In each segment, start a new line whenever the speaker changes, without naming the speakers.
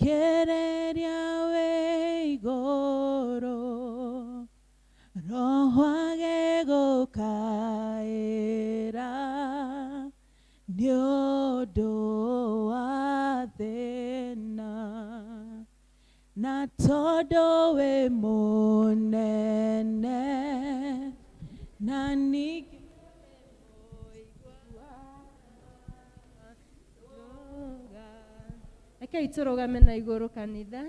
Kereria weigoro roho agego kaera nyodo athena na todo we monene na niki
Eka iturugame na iguru kanitha.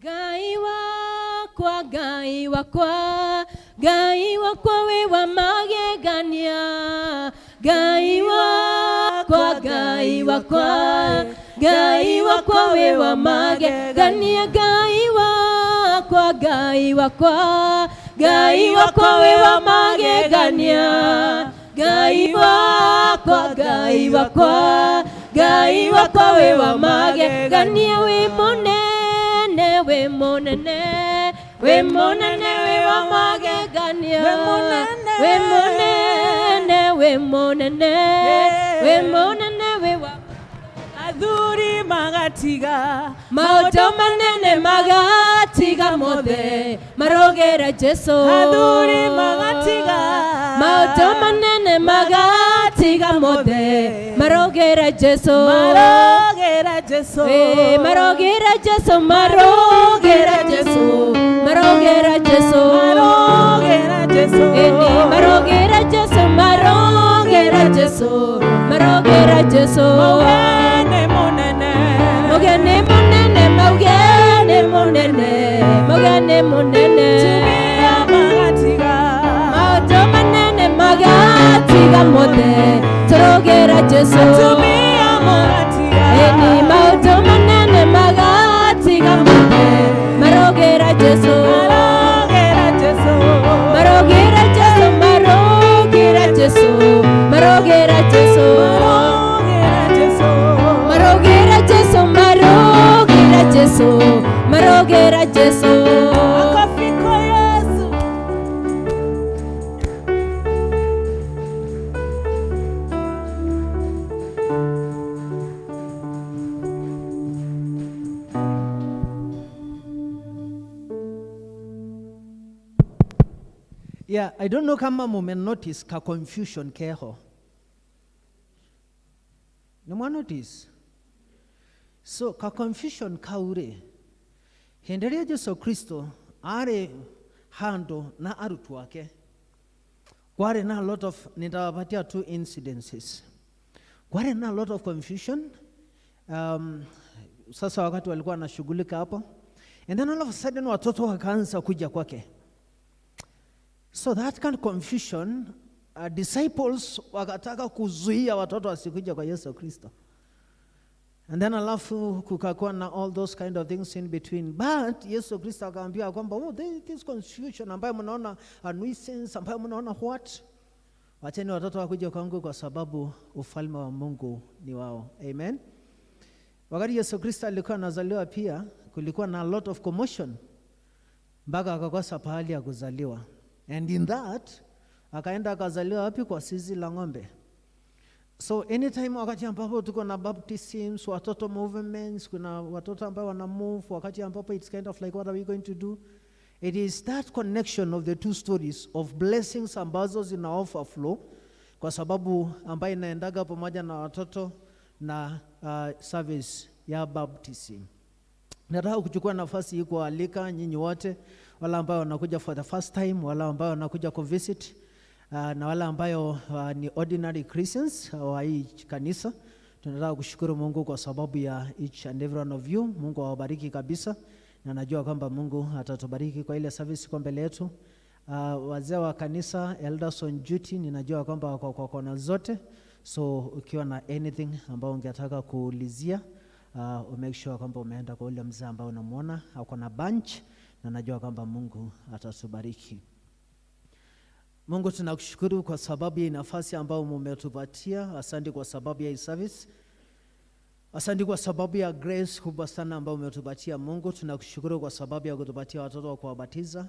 Ngai wakwa, Ngai wakwa, Ngai wakwa we wa magegania. Ngai wakwa, Ngai wakwa, Ngai wakwa we wa magegania. Ngai wakwa, Ngai wakwa, Ngai wakwa we wa magegania. Ngai wakwa, Ngai wakwa, Ngai wakwa we wa magegania. We monene, we monene, we monene we wa magegania. We monene, we monene, we monene we wa
adhuri magatiga
maoto manene magatiga mothe marogera Jesu.
adhuri magatiga
maoto manene magatiga mothe marogera Jesu.
marogera Jesu
marogera Jesu, marogera Jesu, marogera Jesu,
marogera Jesu
marogera Jesu, marogera Jesu, marogera Jesu.
Mogene monene,
mogene monene, mogene monene, mogene monene.
tumia magatiga
maoto manene magatiga mothe marogera Jesu.
tumia magatiga
maoto manene magatiga mothe marogera Jesu.
marogera Jesu
marogera Jesu, marogera Jesu, marogera Jesu,
marogera Jesu
marogera Jesu, marogera Jesu, marogera Jesu.
akafiko Yesu.
Yeah, I don't know kama mume notice ka confusion keho. Nima notice. So ka confusion kaure. Henderia Jesu Kristo are hando na arutu wake. Kware na a lot of, nitawapatia two incidences. Kware na a lot of confusion. Sasa wakati walikuwa wanashughulika hapo. And then all of a sudden watoto wakaanza kuja kwake. So that kind of confusion, disciples wakataka kuzuia watoto wasikuja kwa Yesu Kristo. And then alafu kukakuwa na all those kind of things in between. But Yesu Kristo akaambia kwamba oh, this confusion ambayo mnaona a nuisance, ambayo mnaona what? Wacheni watoto wakuje kwangu kwa sababu ufalme wa Mungu ni wao. Amen. Wakati Yesu Kristo alikuwa anazaliwa pia kulikuwa na a lot of commotion. Mpaka akakosa pahali ya kuzaliwa. And in that, akaenda akazaliwa wapi? Kwa zizi la ng'ombe. So anytime wakati ambapo tuko na baptisms, watoto movements, kuna watoto ambao wana move, wakati ambapo it's kind of like what are we going to do? It is that connection of the two stories of blessings ambazo zina overflow kwa sababu ambayo inaendaga pamoja na watoto na service ya baptism. Nataka kuchukua nafasi hii kualika nyinyi wote, wala ambao wanakuja for the first time, wala ambao wanakuja kuvisit, na wala ambao ni ordinary Christians wa hii kanisa. Tunataka kushukuru Mungu kwa sababu ya each and every one of you. Mungu awabariki kabisa. Na najua kwamba Mungu atatubariki kwa ile service kwa mbele yetu. Wazee wa kanisa, elders on duty, ninajua kwamba wako kwa kona zote. So ukiwa na anything ambao ungetaka kuulizia, make sure kwamba umeenda kwa ule mzee ambao unamuona ako na bunch, na najua kwamba Mungu atatubariki. Mungu tunakushukuru kwa sababu ya nafasi ambayo umetupatia. Asante kwa sababu ya hii service. Asante kwa sababu ya grace kubwa sana ambayo umetupatia Mungu. Tunakushukuru kwa sababu ya kutupatia watoto wa kuwabatiza.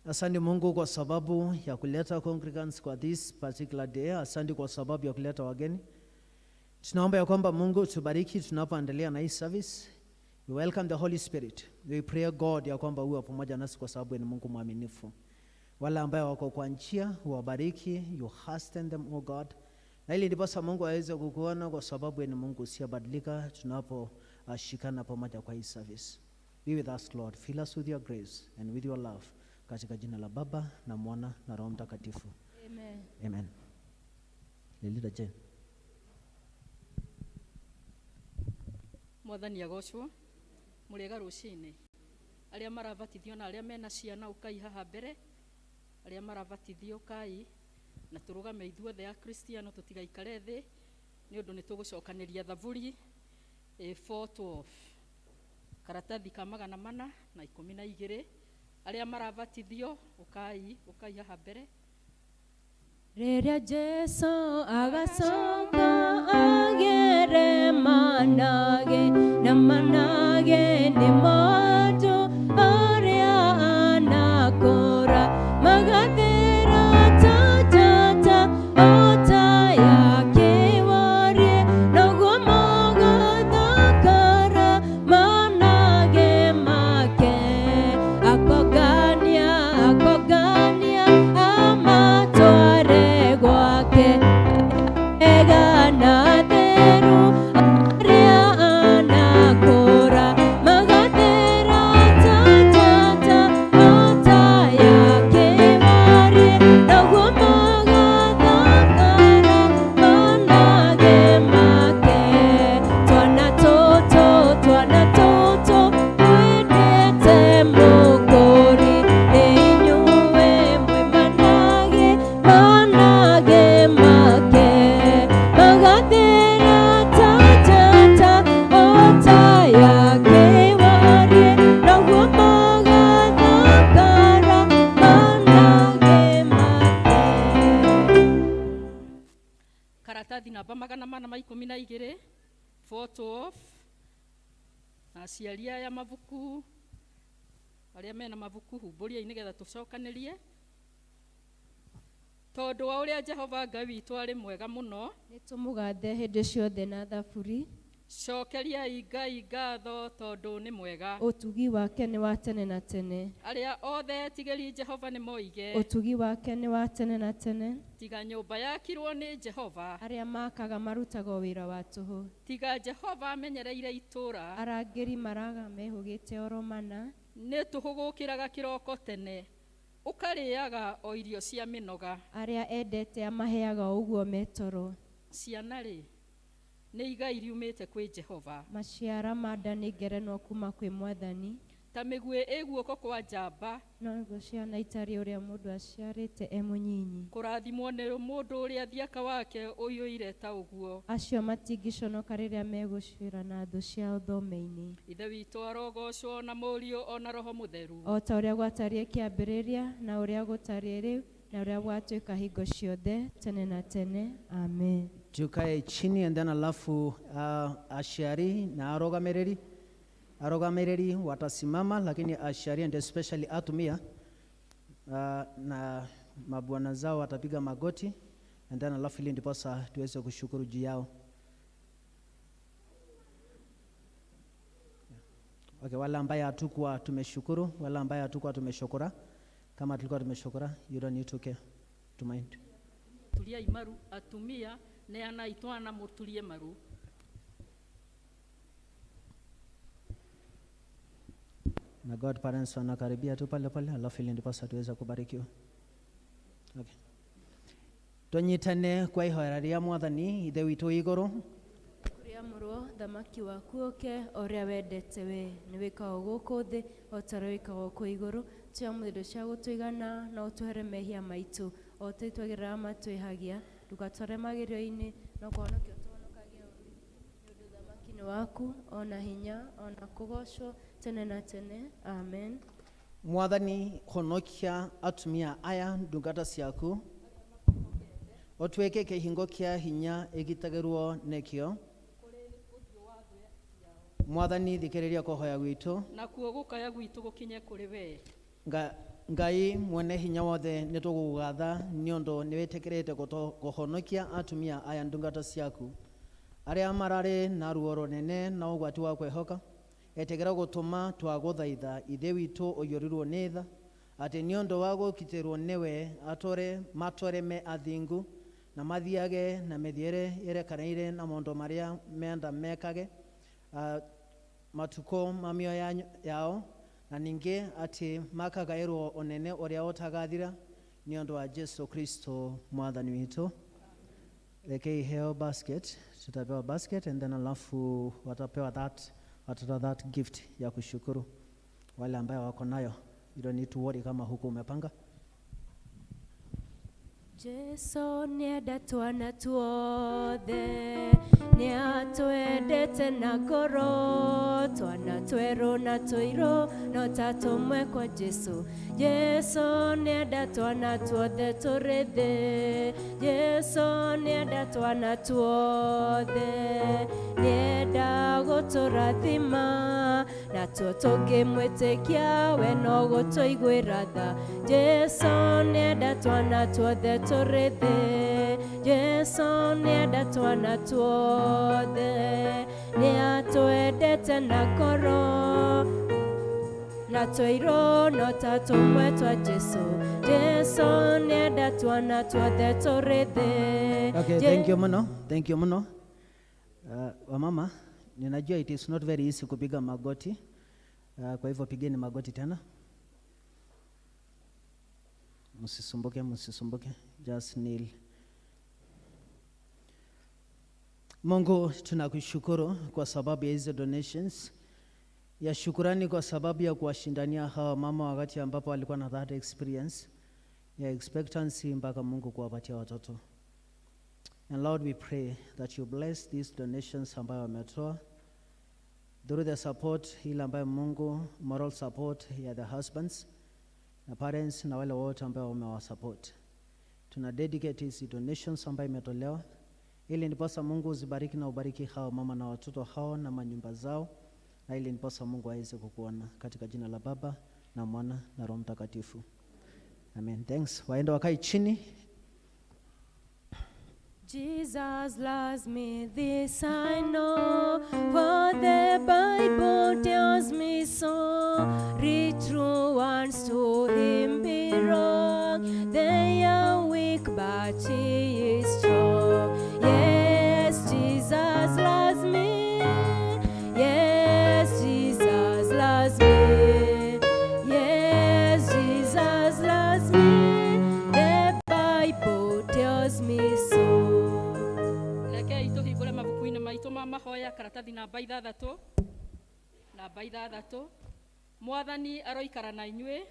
Asante Mungu kwa sababu ya kuleta congregants kwa this particular day. Asante kwa sababu ya kuleta wageni. Tunaomba ya kwamba Mungu tubariki tunapoendelea na hii service. We welcome the Holy Spirit. We pray God ya kwamba uwe pamoja nasi kwa sababu ni Mungu mwaminifu. Wale ambao wako kwa njia, uwabariki, you hasten them, oh God. Na ili ndiposa Mungu aweze kukuona kwa sababu ni Mungu usiyebadilika tunaposhikana pamoja kwa hii service. Be with us, Lord. Fill us with your grace and with your love. Katika jina la Baba na Mwana na Roho Mtakatifu.
Amen.
Amen. Lilida Jane.
Mwathani agocwo murega rucini aria marabatithio na aria mena ciana ukai haha mbere aria marabatithio kai na turugame ithuothe a Kristiano tutigaikare thi ni undu nitugucokaniria thaburi 4:12 karatathi ka 412 aria marabatithio ukai haha mbere.
Rĩrĩa Jesũ agacoka agere manage na manage nĩ mũndũ ũrĩa anakũra magathĩra ta ota ya kĩwarie naguo mũgathakara manage make akongania amatware gwake egana theru aria anakũra magathĩra ta ota ya kĩwarie naguo mũgathakara manage make. Twana tũtũ twendete mũkũri inyuĩ mwĩ manage make magathĩra ta ota ya kĩwarie naguo mũgathakara manage make.
Karatathi namba 412 4:12 na aciari aya mabuku aria mena mabuku humbũria nigetha tucokanirie. Tondu wa uria Jehova Ngai witũ arĩ mwega mũno,
nĩtũmũgathe hĩndĩ ciothe na thaburi.
cokeriai Ngai ngatho tondu nĩ mwega.
Ũtugi wake nĩ wa tene na tene.
Aria othe etigĩri Jehova nĩ moige,
Ũtugi wake nĩ wa tene na tene.
tiga nyũmba yakirwo nĩ Jehova,
Arĩa makaga marutaga o wĩra wa tũhũ.
tiga Jehova amenyereire itũũra,
Arangĩri maraga mehũgĩte oro mana.
nĩ tũhũgũkĩraga kĩroko tene, ũkarĩaga o irio cia mĩnoga.
Arĩa endete amaheaga o ũguo metoro.
Ciana-rĩ, nĩ igai riumĩte kwĩ Jehova,
Maciara ma nda nĩ ngerenwa kuma kwĩ Mwathani.
ta mĩguĩ ĩ guoko kwa njamba,
No nĩguo ciana itarĩ ũrĩa mũndũ aciarĩte e mũnyinyi.
kũrathimwo nĩ mũndũ ũrĩa thiaka wake ũiyũire ta ũguo.
Acio matingĩconoka rĩrĩa megũcuĩra na thũ ciao thome-inĩ.
Ithe witũ arogocwo na Mũriũ ona Roho Mũtheru.
O ta ũrĩa gwatariĩ kĩambĩrĩria na ũrĩa gũtariĩ rĩu na ũrĩa gwatuĩka hingo ciothe tene na tene. Amen.
Tukae chini and then alafu aciari na arogamereri watasimama, lakini aciari and especially atumia na mabwana zao watapiga magoti and then alafu ili ndiposa tuweze kushukuru juu yao. Okay, wala ambaye hatukuwa tumeshukuru, wala ambaye hatukuwa tumeshukura, kama tulikuwa tumeshukura, you don't need to care to mind.
Tuliai maru atumia ne anaitwana mutulie maru.
Na God parents wanakaribia tu pale pale, alafu ili ndiposa tuweze kubarikiwa. Okay. Tonyitane kwa ihoera ria Mwathani ithe witũ igũrũ.
Kuriamũrwo thamaki waku ũke ũrĩa wendete we nĩ wĩkaga gũkũ thĩ o ta ũrĩa wĩkaga kũ igũrũ. Tuoya indo cia gũtũigana na ũtũhere mehia maitũ o ta itwagĩrĩra matwĩhagia, ndũgatware magerio-inĩ no kũhonokia ũtũhonokagia nĩ ũndũ thamaki nĩ waku ona hinya ona kũgocwo tene na tene. Amen.
Mwathani honokia atumia aya ndungata ciaku, otweke kihingo kia hinya igitagirwo nekio. Mwathani thikiriria kuhoya gwitu,
na kuo gukaya gwitu gukinye kuri we.
Ngai mwene hinya wothe nitugugatha niondu niwetekerete kuhonokia atumia aya ndungata ciaku. aria marare na ruo runene na ugwati wa kwehoka etegera gutuma twaguthaitha ithe witu uyorirwo nĩ tha atĩ nĩ ũndũ wa gũkitirwo nĩwe matore me athingu na mathiage na mĩthiĩre ĩrekanĩire na maũndũ marĩa menda mekage matuko mamio yao na ningĩ atĩ makagaĩrwo ũnene ũrĩa ũtagathira nĩ ũndũ wa Jesu Kristo mwathani witũ. Rekei heo basket, tutapewa basket and then alafu watapewa that gift ya kushukuru wale ambao wako nayo. You don't need to worry kama huku umepanga.
Jesu nienda twana tuothe niatwendete na ngoro twana tweru na tuiru no tatumwe kwa Jesu. Jesu nienda twana tuothe turi thi. Jesu nienda twana tuothe nienda guturathima na tuo tungimwitikia we no gutuiguira tha. Jesu nienda twana tuothe turi thi. Jesu nienda twana tuothe niatwendete na ngoro na tuiru no tatumwe twa Jesu. Jesu nienda twana tuothe turi thi.
Okay, thank you muno. Wamama, ninajua it is not very easy kupiga magoti. Kwa hivyo pigeni magoti tena. Msisumbuke. Just kneel. Mungu, tunakushukuru kwa sababu ya hizo donations. Ya shukurani kwa sababu ya kuwashindania hawa mama wakati ambapo walikuwa na that experience ya expectancy mpaka Mungu kuwapatia watoto. And Lord, we pray that you bless these donations ambayo wametoa through the support ile ambayo Mungu, moral support ya the husbands na parents na wale wote ambao wamewasupport. Tuna dedicate hizi donations ambayo imetolewa ili ndiposa Mungu uzibariki na ubariki hao mama na watoto hao na manyumba zao, na ili ndiposa Mungu aweze kukuona katika jina la Baba na Mwana na Roho Mtakatifu. Amen. Thanks. Waenda wakai chini.
Jesus loves me, this I know, for the Bible tells me so. Rich true ones to him belong, they are weak but he is strong. Yes, Jesus loves me. Yes, Jesus loves me. Yes, Jesus loves me. The Bible tells me so.
Mahoya karatathi namba 6 Mwathani aroikara na inyuĩ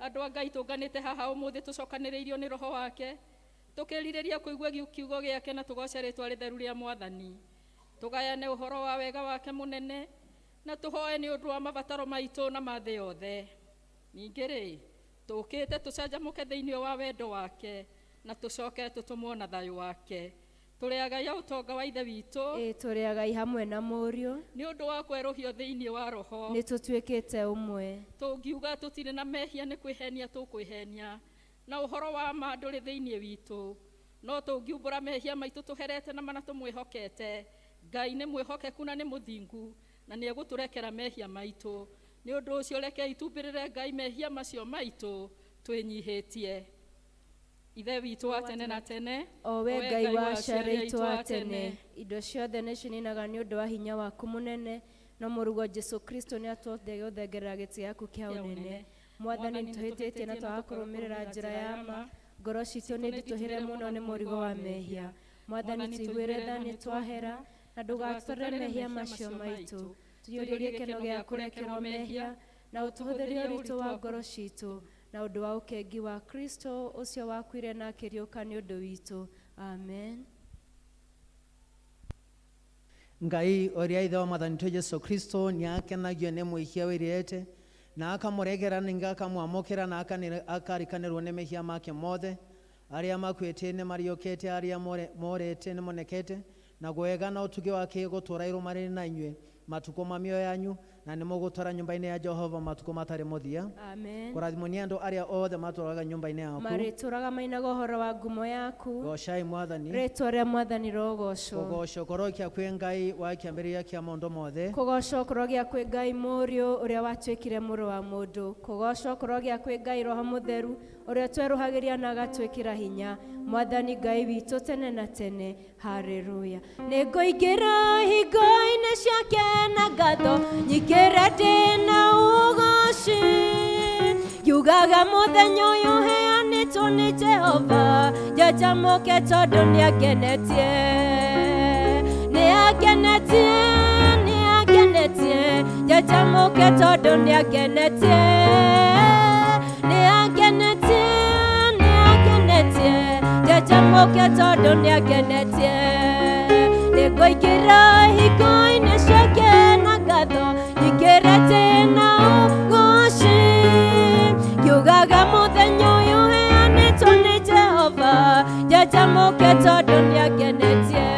andũ a Ngai tũnganĩte haha ũmũthĩ tũcokanĩrĩirio nĩ roho wake tũkĩrirĩria kũigua kiugo gĩake na tũgoce rĩtwa rĩtheru rĩa Mwathani tũgayane ũhoro wa wega wake mũnene na tũhoe nĩ ũndũ wa mabataro maitũ na mathĩ yothe. Ningĩ rĩ tũkĩte tũcanjamũke thĩinĩ wa wendo wake na tũcoke tũtũmwo na thayũ wake. Tũrĩaga ya ũtonga wa ithe witũ
tũrĩaga hamwe na mũriũ
nĩ ũndũ wa kwerũhio thĩinĩ wa roho
nĩ tũtuĩkĩte ũmwe.
Tũngiuga tũtirĩ na mehia nĩ kwĩhenia tũkwĩhenia na ũhoro wa ma ndũrĩ thĩinĩ witũ, no tũngiumbũra mehia maitũ tũherete na mana tũmwĩhokete, Ngai nĩ mwĩhokeku na nĩ mũthingu na nĩ egũtũrekera mehia maitũ. Nĩ ũndũ ũcio rekei tumbĩrĩre Ngai mehia macio maitũ twĩnyihĩtie. Ithe witũ wa tene na tene,
o we Ngai wa ciarĩitũ wa tene, indo ciothe nĩ cininaga nĩ ũndũ wa hinya waku mũnene, no mũrugo Jesu Kristo nĩ atũhothete gũthengerera gĩtĩ gĩaku kĩa ũnene. Mwathani nĩ tũhĩtĩtie na twaga kũrũmĩrĩra njĩra ya ma, ngoro citũ nĩ nditũhĩre mũno nĩ mũrigo wa mehia. Mwathani tũiguĩre tha nĩ twahera na ndũgatũtwarĩre mehia macio maitũ, tũiyũrie gĩkeno gĩa kũrekerwo mehia na ũtũhũthĩrie ũritũ wa ngoro citũ na ũndũ wa ũkengi wa Kristo ũcio wakuire na akĩriũka nĩ ũndũ witũ. Amen.
Ngai ũrĩa ithe wa Mwathani witũ Jesu Kristo nĩ akenagio nĩ mwĩhia wĩrĩte na akamũregera ningĩ akamwamũkĩra na akarikanĩrwo nĩ mehia make mothe. Arĩa makuĩte nĩ mariũkĩte, arĩa morete nĩ monekete, na gwega na ũtugi wake gũtũũra irũmarĩ na inyuĩ matukũ ma mĩoyo yanyu, na nĩ mũgũtwara nyũmba-inĩ ya Jehova matukũ matarĩ mũthia.
Amen.
Kũrathimwo nĩ andũ arĩa othe matũũraga nyũmba-inĩ yaku.
Marĩtũũraga mainaga ũhoro wa ngumo yaku.
Gocai Mwathani.
Rĩĩtwa rĩa Mwathani rogocwo.
Kũgoca ũkorwo gĩa kwĩ Ngai wa kĩambĩrĩria kĩa maũndũ mothe.
Kũgoca ũkorwo gĩa kwĩ Ngai Mũriũ ũrĩa watuĩkire mũrũ wa mũndũ. Kũgoca ũkorwo gĩa kwĩ Ngai Roho Mũtheru ũrĩa twerũhagĩria na agatwĩkĩra hinya. Mwathani Ngai witũ tene na tene. Haleluya. Nĩngũingĩra hingo-inĩ ciake na ngatho, nyingĩre ndĩna ũgooci, ngiugaga mũthenya ũyũ heanĩtwo nĩ Jehova, njanjamũke tondũ nĩangenetie, nĩangenetie, nĩangenetie, njanjamũke tondũ nĩangenetie, nĩangenetie, nĩangenetie, njanjamũke tondũ nĩangenetie. Nĩngũingĩra hingo-inĩ ciake na ngatho, nyingĩre ndĩna ũgooci, ngiugaga mũthenya ũyũ heanĩtwo nĩ Jehova, njanjamũke tondũ nĩangenetie,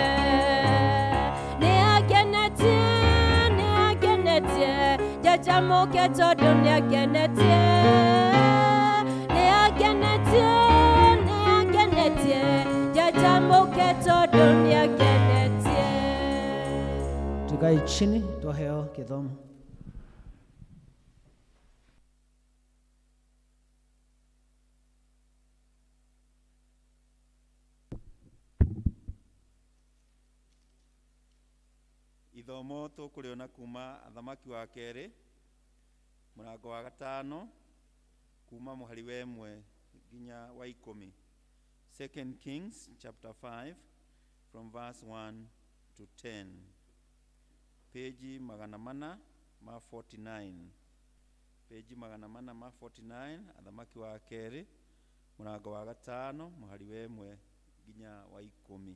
nĩangenetie, nĩangenetie, njanjamũke tondũ nĩangenetie, nĩangenetie, nĩangenetie, njanjamũke tondũ nĩangenetie.
Tukae chini tuheo kithomo.
Ithomo tũkũrĩona kuma Athamaki wa kerĩ mũrango wa 5 kuma mũhari wa 1 nginya wa 10. 2 Kings chapter 5 from verse 1 to 10. Page 449. Page 449 Athamaki wa kerĩ mũrango wa 5 mũhari wa 1 nginya wa 10.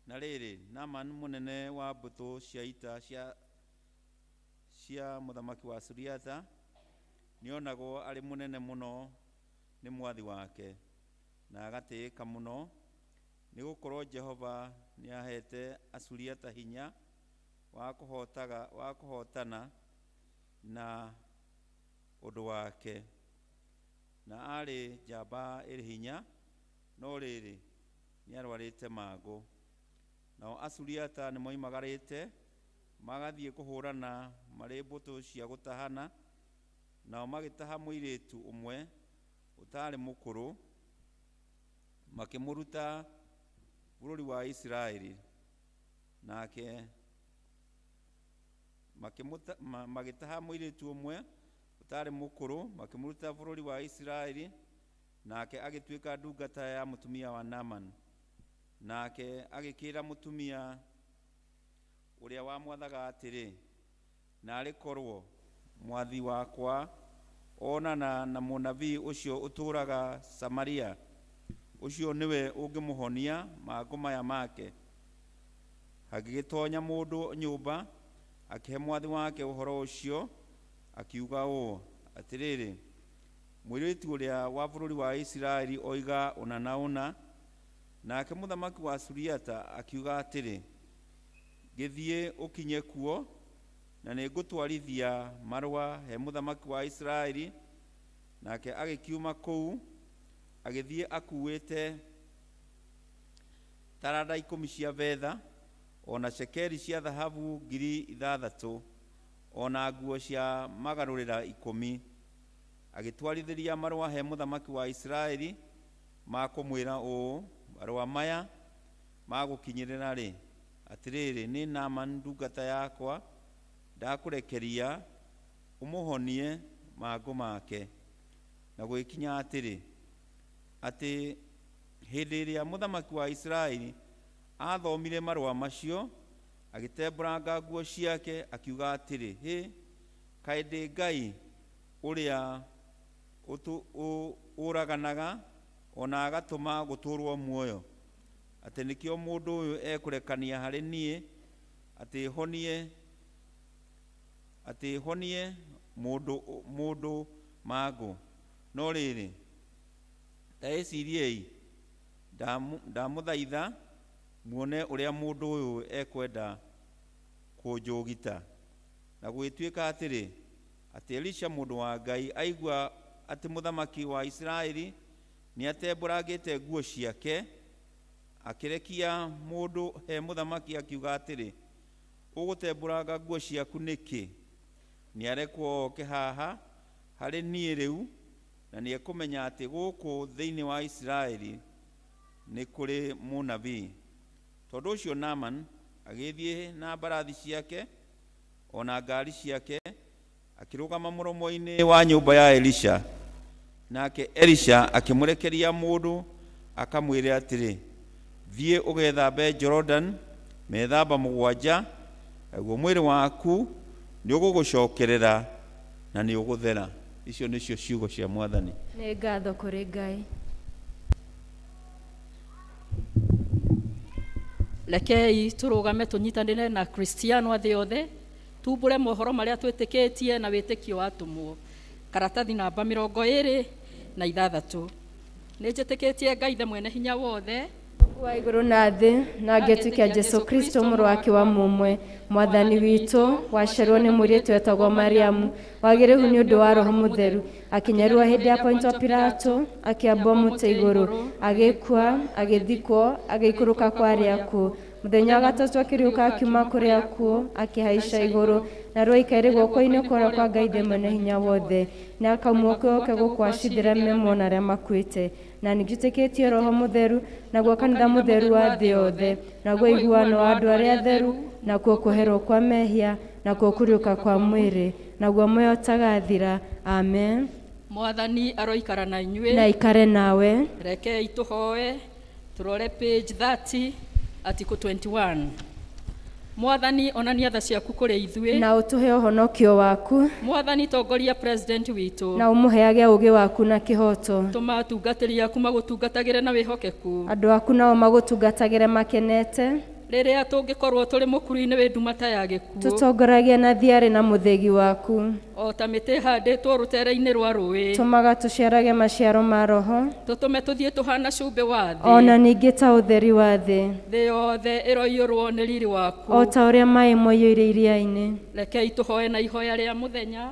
Na rĩrĩ, Naaman mũnene wa mbũtũ cia ita cia mũthamaki wa Suriata nĩonagwo arĩ mũnene mũno nĩ mwathi wake, na agatĩĩka mũno, nĩgũkorwo Jehova nĩahete Asuriata hinya wa kũhotana na ũndũ wake, na arĩ njamba ĩrĩ hinya, no rĩrĩ nĩarwarĩte mangũ. Nao Asuriata nĩmoimagarĩte magathiĩ kũhũrana marĩ mbũtũ cia gũtahana, nao magĩtaha mũirĩtu ũmwe ũtarĩ mũkũrũ, makĩmũruta bũrũri wa Isiraeli, nake magĩtaha mũirĩtu ũmwe ũtarĩ mũkũrũ, makĩmũruta bũrũri wa Isiraeli, nake agĩtuĩka ndungata ya mũtumia wa Naaman. Nake agĩkĩra mũtumia ũrĩa wamwathaga atĩrĩ, narĩ korwo mwathi wakwa onana na mũnabii ũcio ũtũũraga Samaria, ũcio nĩwe ũngĩmũhonia mangũ maya make. Hagĩgĩtonya mũndũ nyũmba, akĩhe mwathi wake ũhoro ũcio, akiuga ũũ atĩrĩrĩ, mũirĩtu ũrĩa wa bũrũri wa Isiraeli oiga ũna na ũna. Nake mũthamaki wa Suriata akiuga atĩrĩ, gĩthiĩ ũkinye kuo, na nĩngũtwarithia marũa he mũthamaki wa Isiraeli. Nake agĩkiuma kũu, agĩthiĩ akuĩte taranda 10 cia betha, ona cekeri cia thahabu 6,000, ona nguo cia magarũrĩra 10. Agĩtwarithĩria marũa he mũthamaki wa Isiraeli makũmwĩra ũũ, marũa maya magũkinyĩrĩra rĩ, atĩrĩrĩ, nĩ Naaman ndungata yakwa, ndakũrekeria ũmũhonie mangũ make. Na gwĩkinya atĩrĩ, atĩ hĩndĩ ĩrĩa mũthamaki wa Isiraeli athomire marũa macio, agĩtembũranga nguo ciake, akiuga atĩrĩ, hĩ, kaĩ ndĩ Ngai ũrĩa ũraganaga ona agatũma gũtũrwo muoyo, atĩ nĩkĩo mũndũ ũyũ ekũrekania harĩ niĩ, atĩ honie mũndũ mangũ. No rĩrĩ, ta ĩciriei, ndamũthaitha muone ũrĩa mũndũ ũyũ ekwenda kũnjũgita. na gwĩtuĩka atĩrĩ atĩ Elisha mũndũ wa Ngai aigua atĩ mũthamaki wa Isiraeli nĩ atembũrangĩte nguo ciake, akĩrekia mũndũ he mũthamaki akiuga atĩrĩ, ũgũtembũranga nguo ciaku nĩkĩ? Nĩarekwo oke haha harĩ niĩ rĩu, na nĩekũmenya atĩ gũkũ thĩinĩ wa Isiraeli nĩ kũrĩ mũnabii. Tondũ ũcio Naaman agĩthiĩ na mbarathi ciake ona ngari ciake, akĩrũgama mũromo-inĩ wa nyũmba ya Elisha. Nake Elisha akĩmũrekeria mũndũ akamwĩre atĩrĩ, thiĩ ũgethambe Jordan methamba mũgwanja, naguo mwĩrĩ waku nĩ ũgũgũcokerera na nĩ ũgũthera. Icio nĩcio ciugo cia Mwathani.
Nĩ ngatho kũrĩ Ngai.
Rekei tũrũgame tũnyitanĩre na Kristiano athĩ yothe, tumbũre mohoro marĩa twĩtĩkĩtie na wĩtĩkio watũmwo. Karatathi namba 26. Nĩ njĩtĩkĩtie Ngai mwene hinya wothe,
wa igũrũ na thĩ, na ngĩtĩkia Jesu Kristo mũrũ wake wa mũmwe, Mwathani witũ, waciarwo nĩ mũirĩtu wetagwo Mariamu, wagĩrĩhu nĩ ũndũ wa Roho Mũtheru, akinyarua hĩndĩ ya Pontio Pilato, akĩambwo mũtĩ igũrũ, agĩkua, agĩthikwo, agĩikũrũka kwa arĩa akuũ. Mũthenya wa gatatũ akĩriũka akiuma kũrĩ akuũ, akĩhaica igũrũ, na ruoika ĩrĩ guoko-inĩ kwa kwa Ngai mwene hinya wothe, na akaumwo oke gũkwacithĩra memo na arĩa makuĩte. Na nĩnjĩtĩkĩtie Roho Mũtheru, naguo kanitha mũtheru wa thĩ yothe, naguo iguano wa andũ arĩa atheru, nakuo kũherwo kwa mehia, nakuo kũriũka kwa mwĩrĩ, naguo muoyo ũtagathira. Amen.
Mwathani aroikara na inyuĩ,
na ikare nawe.
Rekei tũhoe, tũrore page 30, article 21. Mwathani onania tha ciaku kũrĩ ithuĩ,
na ũtũhe ũhonokio waku.
Mwathani tongoria president witũ,
na ũmũheage ũũgĩ waku na kĩhoto.
Tũma atungatĩri aku magũtungatagĩre na wĩhokeku,
andũ aku nao magũtungatagĩre makenete.
Rĩrĩa tũngĩkorwo tũrĩ mũkuru-inĩ wĩ ndumata ya gĩkuũ,
tũtongoragie na thiarĩ na mũthegi waku.
O ta mĩtĩ ĩhandĩtwo rũtere-inĩ rwa rũĩ,
tũmaga tũciarage maciaro ma Roho,
tũtũme tũthiĩ tũhana cumbĩ wa thĩ,
ona ningĩ ta ũtheri wa thĩ,
thĩ yothe ĩroiyũrwo nĩ riri waku,
o ta ũrĩa maĩ moiyũire iria-inĩ.
Rekei tũhoe na ihoya rĩa mũthenya.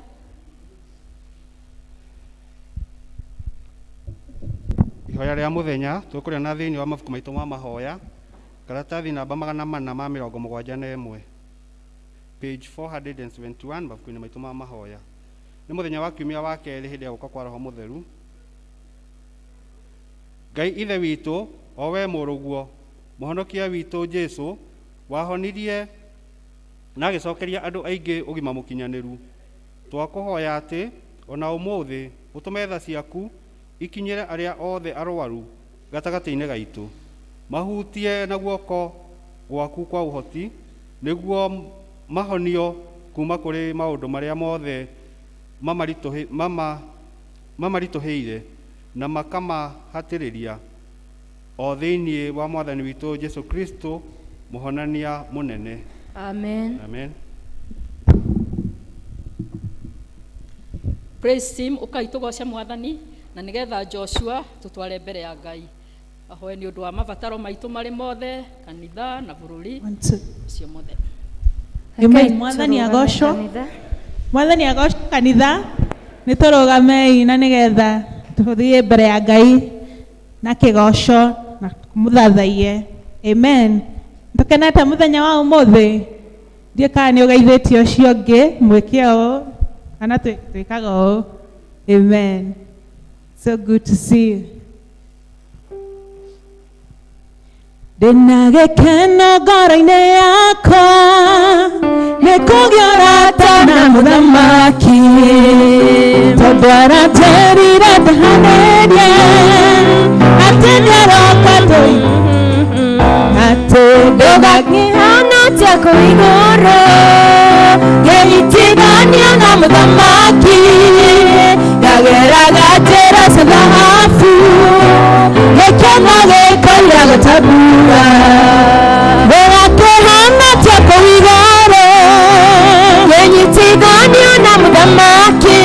Ihoya rĩa mũthenya tũkũrĩa na thĩinĩ wa mabuku maitũ ma mahoya, karatathi namba 471, page 471, mabuku-inĩ maitũ ma mahoya. Nĩ mũthenya wa kiumia wa kerĩ hĩndĩ ya gũka kwa Roho Mũtheru. Ngai ithe witũ, o we mũrũguo, mũhonokia witũ Jesu, wahonirie na agĩcokeria andũ aingĩ ũgima mũkinyanĩru. Twakũhoya atĩ ona ũmũthĩ ũtũme tha ciaku ikinyĩre arĩa othe arwaru gatagatĩ-inĩ gaitũ, mahutie na guoko gwaku kwa ũhoti, nĩguo mahonio kuma kũrĩ maũndũ marĩa mothe mamaritũhĩire na makamahatĩrĩria, o thĩinĩ wa Mwathani witũ Jesu Kristo, mũhonania mũnene.
Amen.
Amen.
Praise team, ũkai tũgoce Mwathani, na nĩgetha Joshua tũtware mbere ya Ngai. Ahoe nĩ ũndũ wa mabataro maitũ marĩ mothe, kanitha na bũrũri ũcio mothe.
Amen. Mwathani agocwo. Mwathani agocwo kanitha. Nĩ tũrũgamei na nĩgetha tũthiĩ mbere ya Ngai na kĩgoco na mũthathaie. Amen. Tũkenete mũthenya wa ũmũthĩ. Ndiĩ kana nĩ ũgeithĩtie ũcio ũngĩ mwĩke ũũ kana twĩkaga ũũ. Amen. So good to see you. Ndĩna gĩkeno ngoro-inĩ yakwa nĩ kũgĩa ũrata na mũthamaki, tondũ aranjĩrire ndahanĩrie atĩ nĩaroka atĩ ndũgakĩhonokia kũu igũrũ, ngĩnyitithania na mũthamaki, ngageraga njĩra cia thahabu, gĩkeno gĩkoira gũtabura, ndũgakĩhonokia kũu igũrũ, ngĩnyitithania na mũthamaki,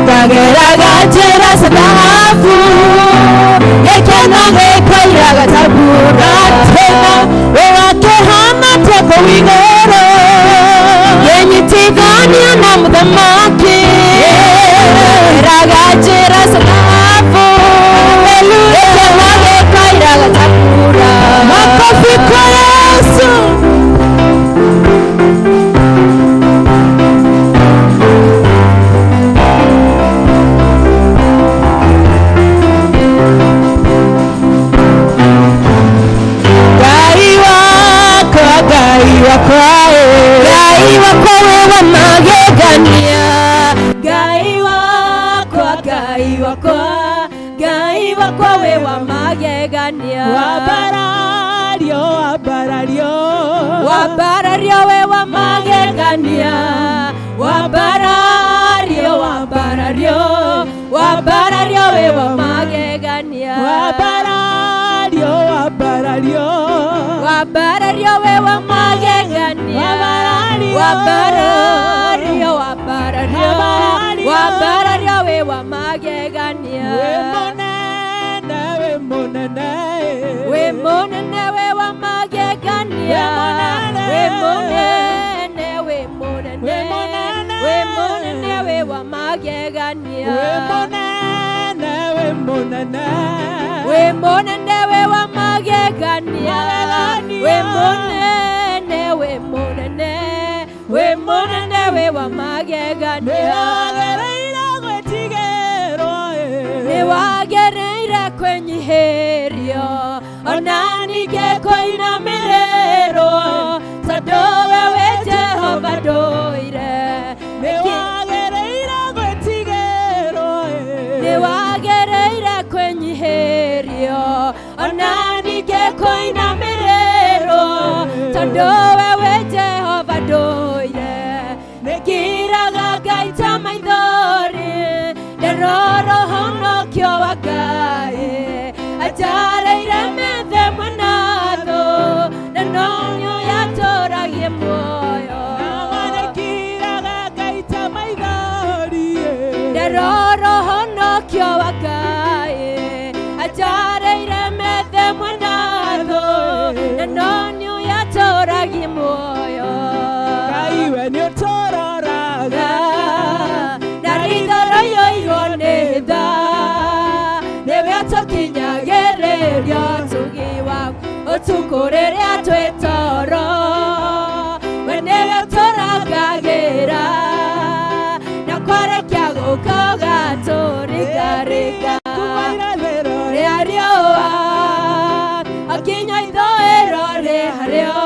ngageraga njĩra cia thahabu, gĩkeno gĩkoira gũtabura, ndũgakĩhonokia kũu igũrũ, ngĩnyitithania
wabarario we wa magegania, wabarario, wabarario, wabarario we wa magegania,
wabarario, wabarario,
wabarario we wa magegania, wabarario, wabarario, wabarario we wa magegania,
we monene,
we monene we wa magegania, we monene, we monene, we monene we wa magegania,
we monene, we monene,
we monene we wa magegania, we monene, we monene, we monene we wa magegania, ni wagereire kwenyiherio ona ningĩkoina mĩrĩro tondũ wewe Jehova ndũire
ni wagereire gwĩtigĩrwo,
ni wagereire kwenyiherio ona ningĩkoina mĩrĩro tondũ wewe Jehova ndũire nĩngiraga Ngai ta maithori nderoro honokio wa Ngai ajareire methe mwanatho na nonyo yatũragie muoyo
nĩkiraga Ngai ta maithori,
nderoro honokio wa Ngai ajareire methe mwanatho na nonyo yatũragie muoyo
Ngai we nĩũtũroraga
na ritho yoigo nĩ tha nĩwe tũkinyagĩrĩrio ũtugi waku ũtukũ rĩrĩa twĩ toro we nĩwe tũrangagĩra na kwarekia gũka ũgatũringaringa rĩa riũa akinya ithũĩro rĩ harĩo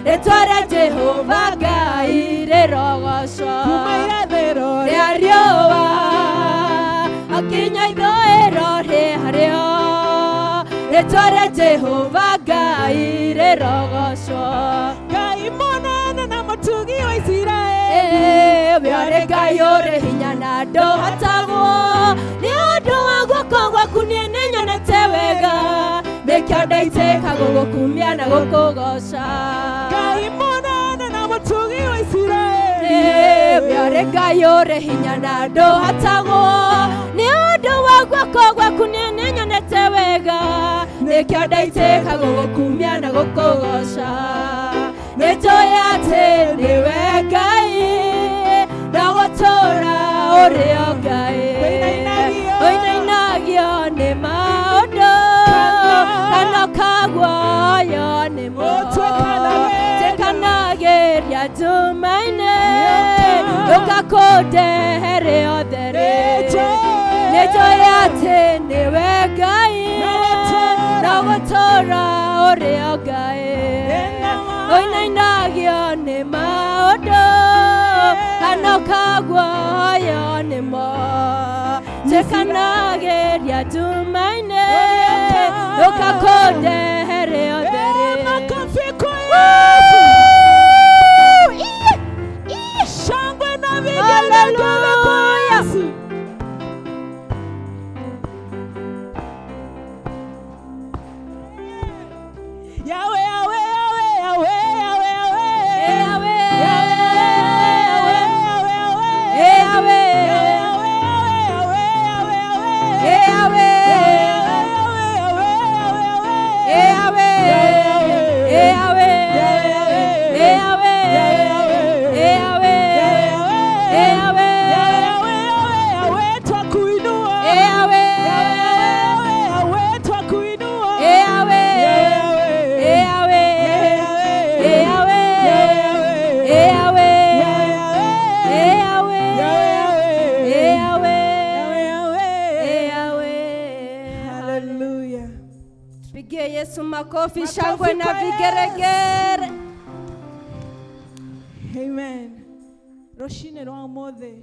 rĩtwa rĩa Jehova Ngai rĩrogocwo rĩa riũa akinya ithũĩro rĩ harĩo rĩtwa rĩa Jehova Ngai rĩrogocwo
Ngai mũnene na mũtugi wa Isiraeli,
we arĩ Ngai ũrĩ hinya na ndũhatagwo nĩ ũndũ wa guoko gwaku niĩ nĩnyonete wega nĩkĩo ndaitĩka gũgũkumia na gũkũgoca
Ngai mũnene na mũtugi wa Isiraeli,
we arĩ Ngai ũrĩ hinya na ndũhatagwo nĩ ũndũ wa guoko gwaku niĩ nĩnyonete wega nĩkĩo ndaitĩka gũgũkumia na gũkũgoca nĩnjũĩ atĩ nĩwe Ngai na gũtũũra ũrĩ o Ngai ũinainagio nĩ maũndũ kana kaguoyo nĩmo tĩkanagĩria njuma-inĩ ũgakũndehere othere nĩnjũĩ atĩ nĩwe Ngai na gũtũũra ũrĩ o Ngai ũinainagio nĩ maũndũ kana kaguoyo nĩmo tĩkanagĩria njuma-inĩ ũgakũndehere othere
shangwe na vigelegele kwa Yesu. Yahweh, Yahweh, Yahweh, Yahweh,
Pigie Yesu makofi, shangwe na vigeregere.
Amen. Roshine rwa mothe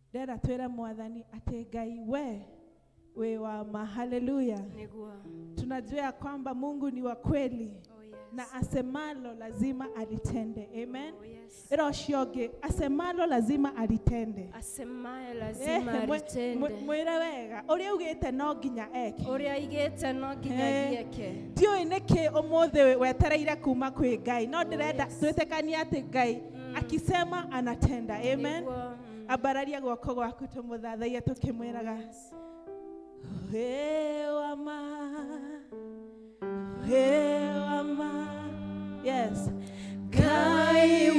ndera twera mwathani ati Ngai we wa ma. Haleluya.
Nigua.
Tunajua kwamba Mungu ni wa kweli.
Oh yes.
na asemalo lazima alitende. Amen.
Oh, yes.
Ero shioge asemalo lazima alitende.
Asemaye lazima alitende.
Mwire wega uria ugite no nginya eke.
Uria igite no nginya gieke.
Dio ineke omothe wetereire kuma kwi Ngai no ndirenda twitekania ati Ngai akisema anatenda. Amen. Abararia gwoko gwaku tumuthathaie tukimwiraga yes
Ngai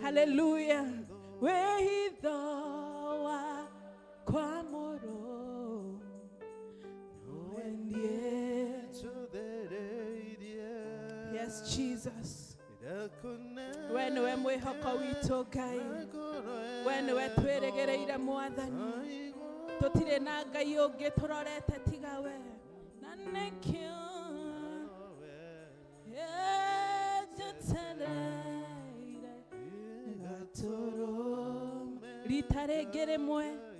Hallelujah. Wehithoa kwa moro no endie Jesus. We niwe mwihoko witũ Ngai. We niwe twĩrĩgĩrĩire Mwathani. Tũtirĩ na Ngai ũngĩ tũrorete tiga we. Na nĩkĩo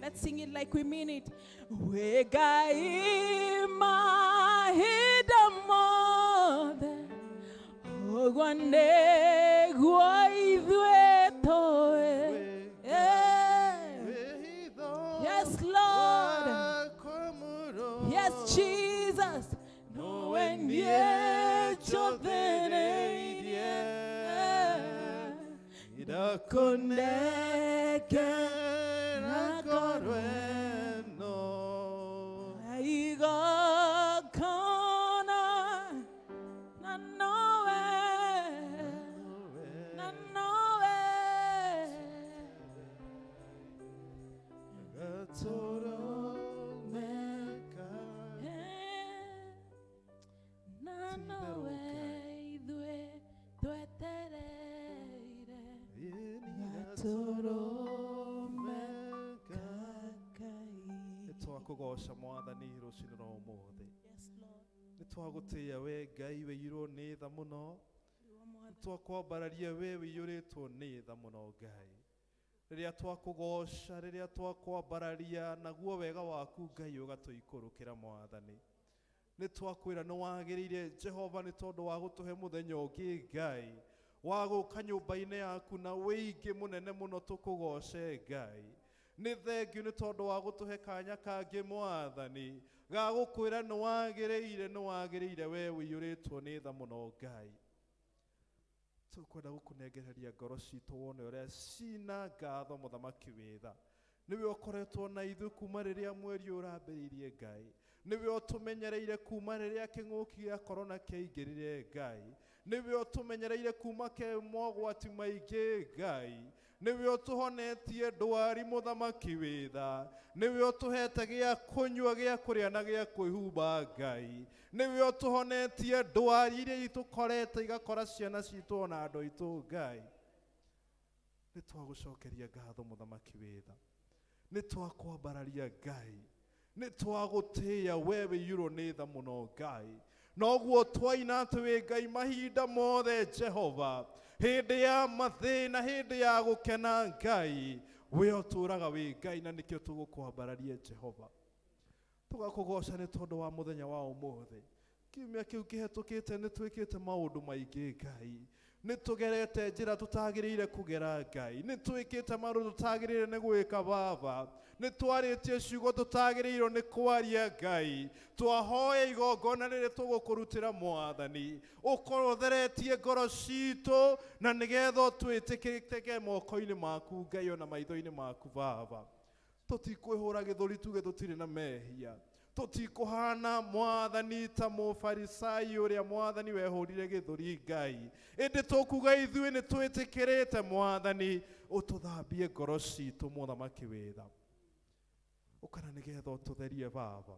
let's sing it like we mean it. We Ngai mahĩnda mothe ogwane gwa ithuĩ tũĩ. Yes, Lord. Yes, Jesus. No one yet
Kũgoca Mwathani rũcinĩ rwa ũmũthĩ. Nĩ twagũtĩĩa we Ngai wĩirwo nĩ tha mũno. Nĩ twakwambararia we wĩiyũrĩtwo nĩ tha mũno Ngai. Rĩrĩa twakũgoca, rĩrĩa twakwambararia naguo wega waku Ngai ũgatũikũrũkĩra Mwathani. Nĩ twakwĩra nĩ wagĩrĩire Jehova nĩ tondũ wa gũtũhe mũthenya ũngĩ Ngai. Wa gũka nyũmba-inĩ yaku na wĩingĩ mũnene mũno tũkũgoce Ngai. Nĩ thengiũ nĩ tondũ wa gũtũhe kanya kangĩ Mwathani ga gũkwĩra nĩ wagĩrĩire we wĩiyũrĩtwo nĩ tha mũno Ngai. Tũkwenda gũkũnengereria ngoro citũ wone ũrĩa cina ngatho mũthamaki wĩ tha. Nĩwe ũkoretwo na ithuĩ kuma rĩrĩa mweri ũrambĩrĩirie Ngai. Nĩwe ũtũmenyereire kuma rĩrĩa kĩng'ũki gĩa korona kĩaingĩrire Ngai. Nĩwe ũtũmenyereire kuma mogwati maingĩ Ngai. Nĩwe ũtũhonetie ndwari mũthamaki wĩ tha. Nĩwe ũtũhete gĩa kũnyua, gĩa kũrĩa na gĩa kwĩhumba Ngai. Nĩwe ũtũhonetie ndwari iria itũkorete igakora ciana citũ ona andũ aitũ Ngai. Nĩ twagũcokeria ngatho mũthamaki wĩ tha. Nĩ twakwambararia Ngai. Nĩ twagũtĩĩa we wĩiyũrwo nĩ tha mũno Ngai. Noguo twaina atĩ wĩ Ngai mahinda mothe Jehova. Hĩndĩ ya mathĩna, hĩndĩ ya gũkena Ngai. We ũtũũraga wĩ Ngai na nĩkĩo tũgũkwambararia Jehova. Tũgakũgoca nĩ tondũ wa mũthenya wa ũmũthĩ. Kiumia kĩu kĩhetũkĩte nĩ twĩkĩte maũndũ maingĩ Ngai. Nĩ tũgerete njĩra tũtagĩrĩire kũgera Ngai. Nĩ twĩkĩte maũndũ tũtagĩrĩire nĩ gwĩka Baba. Nĩ twarĩtie ciugo tũtagĩrĩirwo nĩ kwaria Ngai. Twahoya igongona rĩrĩ tũgũkũrutĩra Mwathani. Ũkũtheretie ngoro citũ na nĩgetha twĩtĩkĩrĩke moko-inĩ maku Ngai ona maitho-inĩ maku Baba. Tũtikwĩhũra gĩthũri tuge tũtirĩ na mehia. Tũtikũhana Mwathani ta mũfarisai ũrĩa Mwathani wehũrire gĩthũri Ngai. Ĩndĩ tũkuga ithuĩ nĩ twĩtĩkĩrĩte Mwathani ũtũthambie ngoro citũ mũthamaki wĩ tha. Ũkana nĩgetha ũtũtherie Baba.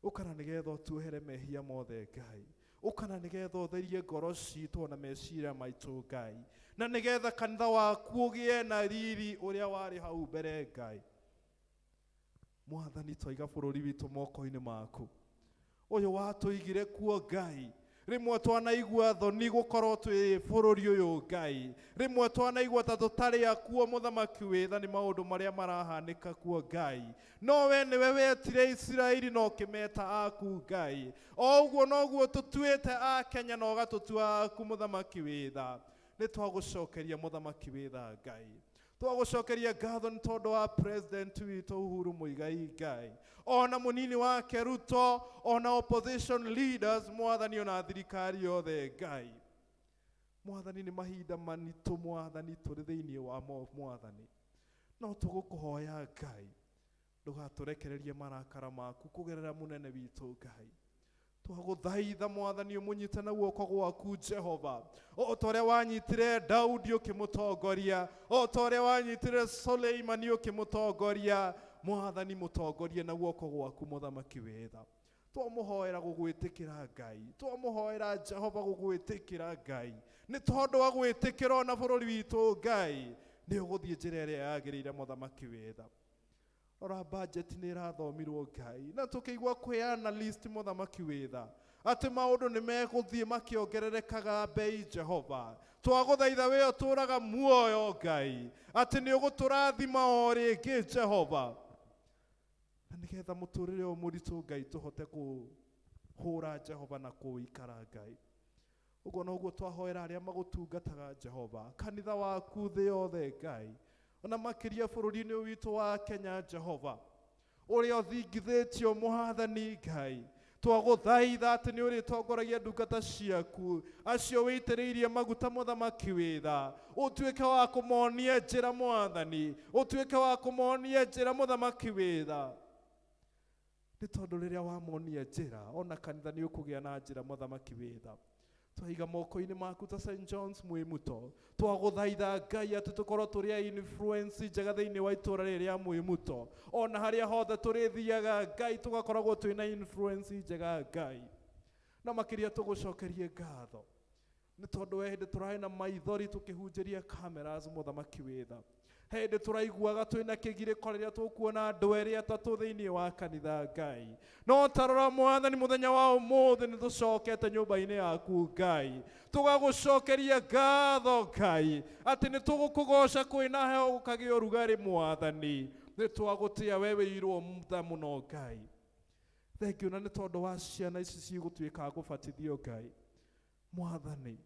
Ũkana nĩgetha ũtuohere mehia mothe Ngai. Ũkana nĩgetha ũtherie ngoro citũ na meciria maitũ Ngai. Na nĩgetha kanitha waku ũgĩe na riri ũrĩa warĩ hau mbere Ngai. Mwathani twaiga bũrũri witũ moko-inĩ maku. Ũyũ watũigire kuo Ngai. Rĩmwe twanaigua thoni gũkorwo twĩ bũrũri ũyũ Ngai. Rĩmwe twanaigua ta tũtarĩ akuo mũthamaki wĩ tha nĩ maũndũ marĩa marahanĩka kuo Ngai. No we nĩwe wetire Isiraeli na ũkĩmeta aku Ngai. O ũguo noguo tũtuĩte a Kenya na ũgatũtua aku mũthamaki wĩ tha. Nĩ twagũcokeria mũthamaki wĩ tha Ngai. Twagũcokeria ngatho nĩ tondũ wa president witũ Uhuru Muigai Ngai. Ona mũnini wake Ruto, ona opposition leaders Mwathani ona thirikari yothe Ngai. Mwathani nĩ mahinda manitũ Mwathani tũrĩ thĩinĩ wa Mwathani. No tũgũkũhoya Ngai. Ndũgatũrekererie marakara maku kũgerera mũnene witũ Ngai. Twagũthaitha Mwathani ũmũnyite na guoko gwaku Jehova. O ta ũrĩa wanyitire Daudi ũkĩmũtongoria, o ta ũrĩa wanyitire Suleimani ũkĩmũtongoria, Mwathani mũtongorie na guoko gwaku mũthamaki wĩ tha. twamuhoera gugwitikira Ngai, twamuhoera Jehova gugwitikira Ngai, ni tondu wa gwitikira ona bururi witu Ngai ni uguthie njira iria yagirire muthamaki witha. Ora budget ni irathomirwo Ngai, na tukigwa kweana list muthamaki witha ati maundu ni meguthie makiongererekaga bei Jehova. Twaguthaitha we uturaga muoyo Ngai ati ni uguturathima o ringi Jehova, na nigetha muturire o muritu Ngai tuhote kuhura Jehova na kuikara Ngai. Uguo noguo twahoera aria magutungataga Jehova, kanitha waku thi yothe Ngai, ona makiria bururi-ini witu wa Kenya Jehova, uria uthingithitio Mwathani Ngai. Twaguthaitha ati ni uritongoragia ndungata ciaku acio witiriirie maguta muthamaki witha, utuike wa kumonia njira Mwathani, utuike wa kumonia njira muthamaki witha. Ni tondu riria wamonia njira ona kanitha ni ukugia na njira muthamaki witha. Twaiga moko-ini maku ta St. John's Mwimuto, twaguthaitha Ngai ati tukorwo turi influence njega thiini wa itura riria Mwimuto, ona haria hothe turithiaga Ngai tugakoragwo twina influence njega Ngai, na makiria tugucokerie ngatho ni tondu we hindi turahe na maithori tukihunjiria cameras muthamaki witha, hindi turaiguaga twina kigiriko riria tukuona andu eri atatu thiini wa kanitha Ngai, no tarora Mwathani muthenya wa umuthi ni tucokete nyumba-ini yaku Ngai, tugagucokeria ngatho Ngai ati ni tugukugoca kwina heo gukagia urugari Mwathani, ni twagutia we wirwo mutha muno Ngai. Thank you na ni tondu wa ciana ici cigutuika gubatithio Ngai. Mwathani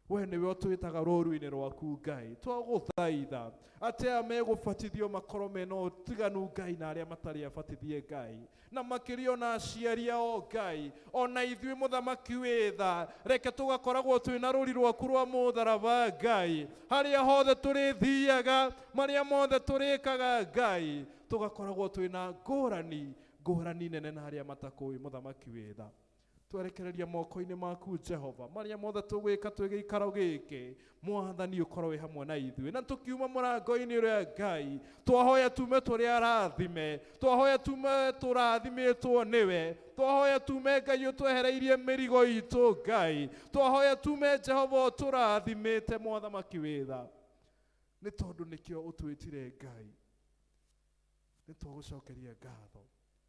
we niwe utwitaga rũru-inĩ rwaku Ngai, twaguthaitha ati aya megubatithio makorwo mena ũtiganu Ngai na aria matari abatithie Ngai, na makirio na aciari ao Ngai, ona ithuĩ muthamaki witha reke tugakoragwo twina rũri rwaku rwa mũtharaba Ngai, haria hothe turithiaga maria mothe turikaga Ngai, tugakoragwo twina ngũrani nene na aria matakũĩ muthamaki witha. Twerekereria moko-ini maku Jehova maria mothe tugwika twigikaro giki Mwathani ukorwo wi hamwe na ithuĩ, na tukiuma mũrango-ini ũrĩa Ngai twahoya tume tũrĩ arathime, twahoya tume tũrathimitwo niwe, twahoya tume Ngai ũtwehereirie mĩrigo itũ Ngai, twahoya tume Jehova ũtũrathimĩte muthamaki witha, nĩ tondũ nĩkĩo ũtwĩtire Ngai. Nĩ twagucokeria ngatho,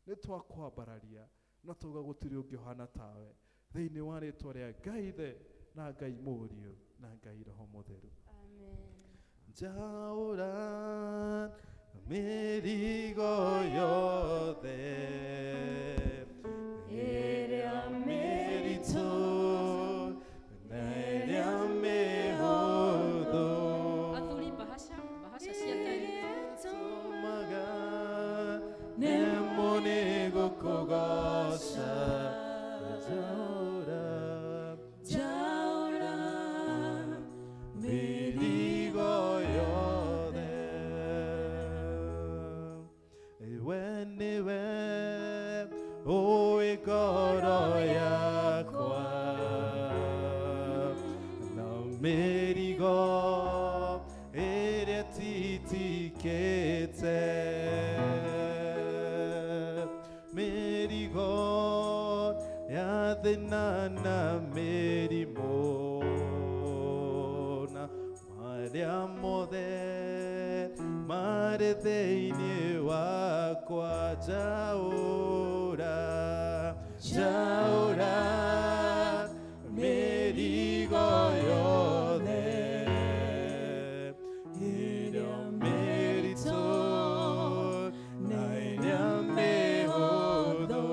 nĩ twakwambararia na tuga gutiri ungi hana tawe thiini wa ritwa ria Ngai the na Ngai Mũriũ na Ngai Roho Mũtheru.
Amen.
Njaũra mĩrigo yothe ĩrĩa mĩritũ na ĩrĩa mĩhũthũ,
athuri bahasha cia tairi
tũmaga nemo nĩ gũkũgoca. Njaũra mĩrigo yothe, we nĩwe ũĩ ngoro yakwa, na mĩrigo ĩrĩa titikĩte, mĩrigo ya thĩna na mĩrimũ, na marĩa mothe marĩ thĩinĩ wakwa. Njaũra mĩrigo yothe ĩrĩa mĩritũ na ĩrĩa mĩhũthũ,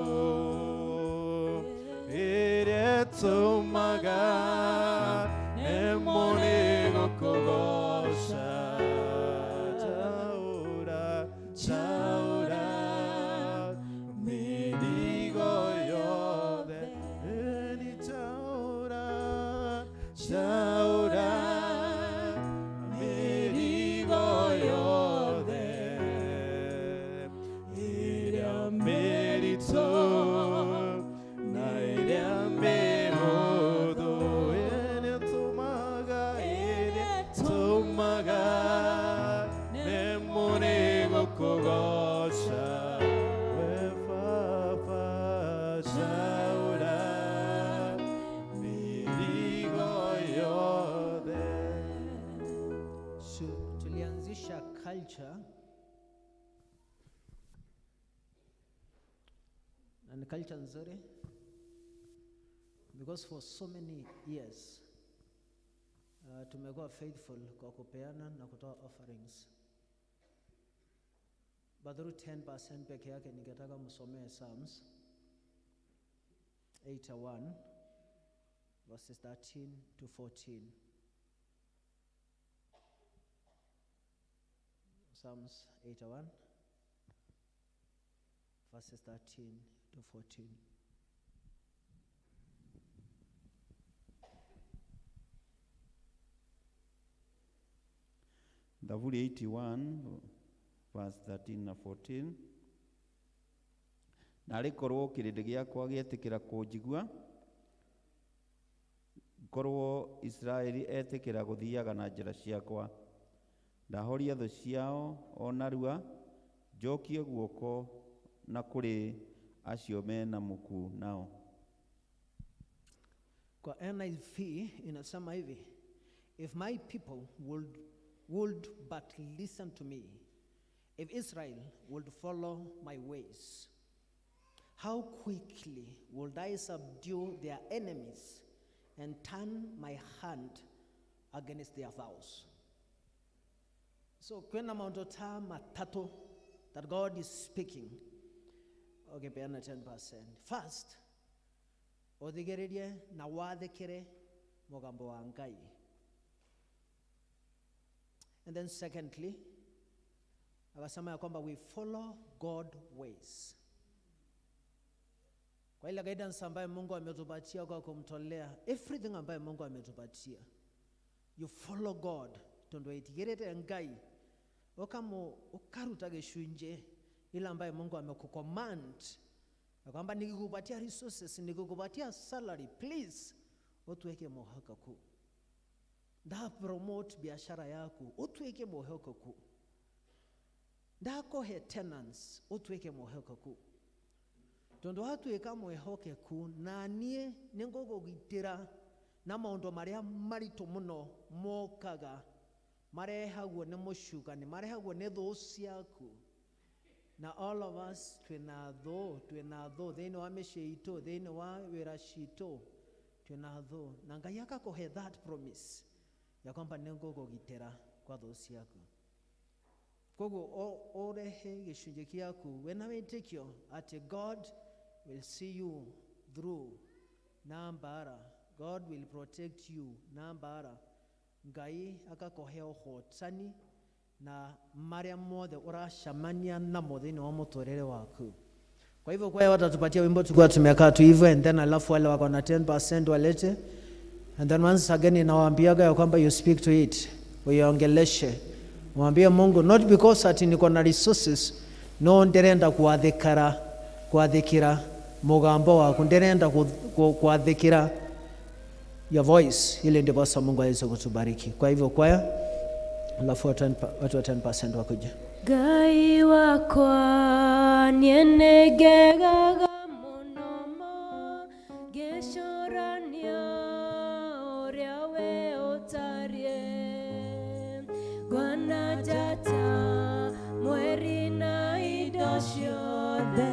ĩrĩa tũmaga nemo nĩ gũkũgoca. Njaũra mĩrigo yothe, ĩni njaũra mĩrigo yothe ĩrĩa mĩritũ na ĩrĩa mĩhũthũ, ĩrĩa tũmaga nemo nĩ gũkũgoca. We Baba,
culture, na ni culture nzuri, because for so many years tumekuwa faithful kwa kupeana na kutoa offerings. But through 10% peke yake, ningetaka msomee Psalms 81 verses 13 to 14. Psalms 81 verses 13 to 14.
Zaburi 81 verse 13 na 14. Narĩ korwo kĩrĩndĩ gĩakwa gĩetĩkĩra kũnjigua, korwo Israeli etĩkĩra gũthiaga na njĩra ciakwa, ndahoria thũ ciao o narua, njokie guoko na kũrĩ acio mena muku nao.
Kwa NIV inasema hivi: if my people would but listen to me, if Israel would follow my ways, how quickly would I subdue their enemies and turn my hand against their vows. So kwena maondota matatu that God is speaking. Okay, peana 10%. First, othigererie na wathikire mugambo wa Ngai. And then secondly, akasema ya kwamba we follow God ways. Kwa ile guidance ambayo Mungu ametupatia kwa kumtolea, everything ambayo Mungu ametupatia, you follow God. Tondo itigirete Ngai okamo ukaruta geshunje ile ambayo Mungu amekucommand, na kwamba nikikupatia resources, nikikupatia salary, please utuweke mohaka ku. Da promote biashara yako, utuweke mohaka ku. Da ko tenants, utuweke mohaka ku. Tondo hatuweka mohoke ku, na nie ningogo gitira na maondo maria marito muno mokaga marehagwo ne mushukani, marehagwo ne thosiaku. Na all of us twenatho thĩinĩ wa mĩciĩ itũ, thĩinĩ wa wĩra citũ twenatho, na Ngai akakuhe that promise ya kwamba nĩngũkũgitĩra kwa thũ ciaku. Koguo ũrehe gĩcunjĩ gĩaku wena wĩtĩkio atĩ God will see you through na mbara, God will protect you na mbara. Ngai akakuhe ũhotani na maria mothe urashamania namo thĩinĩ wa mũtũrĩre waku. Kwa hivyo kwa watatupatia wimbo tukua tumekaa tu hivyo, and then alafu wale wako na 10% walete, and then once again inawaambiaga ya kwamba you speak to it, uiongeleshe, mwambie Mungu, not because ati niko na resources, no nderenda kuathikira mugambo waku, nderenda kuathikira your voice, ili ndiposa Mungu aweze kutubariki. Kwa hivyo kwaya, alafu watu wa 10% wakuja.
Ngai wakwa nienegegaga munomo gecũrania ũrĩa we ũtariĩ, ngwana njata mweri na indo ciothe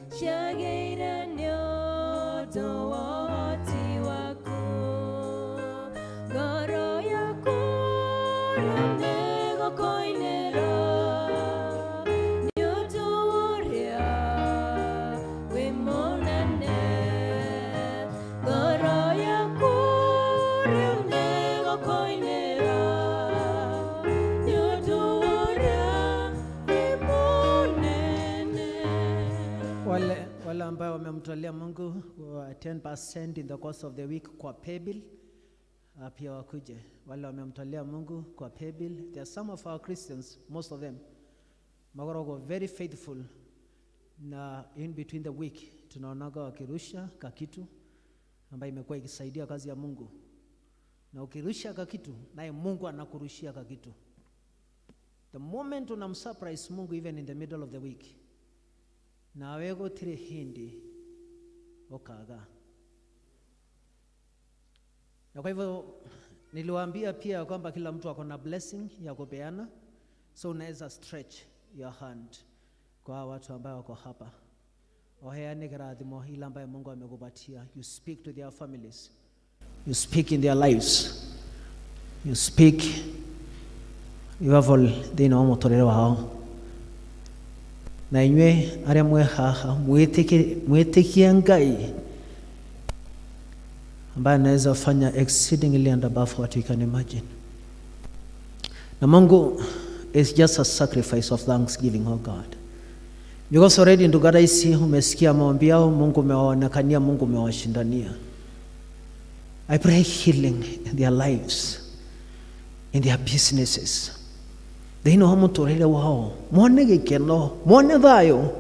ciagĩire nĩ ũndũ wa ũhoti waku, ngoro yaku nĩgũkũinĩra nĩ ũndũ ũrĩa wĩ mũnene, ngoro yaku nĩgũkũinĩra nĩ ũndũ ũrĩa wĩ mũnene.
Wale ambao wamemtolea Mungu 10% in the course of the week kwa paybill, pia wakuje. Wale wamemtolea Mungu kwa paybill, there are some of our Christians, most of them magorogo very faithful, na in between the week tunaonaga wakirusha kakitu ambayo imekuwa ikisaidia kazi ya Mungu, na ukirusha kakitu naye Mungu anakurushia kakitu. The moment unamsurprise Mungu even in the middle of the week, na wego tire hindi okaga. Na kwa hivyo niliwaambia pia kwamba kila mtu ako na blessing ya kupeana, So unaweza stretch your hand kwa watu ambao wako hapa. Oheane kirathimo ile ambayo Mungu amekupatia. You speak to their families. You speak in their lives. You speak ivavol thina wa muturire wao. Na inywe aria mwe haha mwitikie Ngai ambaye anaweza fanya exceedingly and above what you can imagine. Na Mungu is just a sacrifice of thanksgiving, oh God. Because already ndugu raisi umesikia maombi yao, Mungu umewaonekania, Mungu umewashindania. I pray healing in their lives, in their businesses. They know muturire wao mwone gikeno, mwone thayo,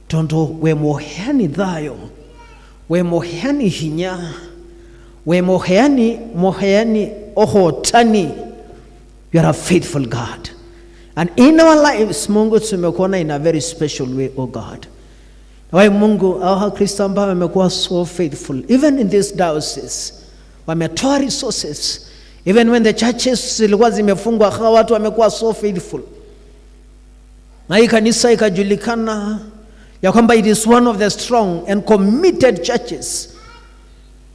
tondu we muheani thayo, we muheani hinya, we muheani ohotani. You are a faithful God. And in our lives, Mungu tumekuona in a very special way, oh God. Why Mungu, our Kristo ambao wamekuwa so faithful, even in this diocese, wametoa resources, even when the churches zilikuwa zimefungwa, hawa watu wamekuwa so faithful. Na hii kanisa ikajulikana ya kwamba it is one of the strong and committed churches.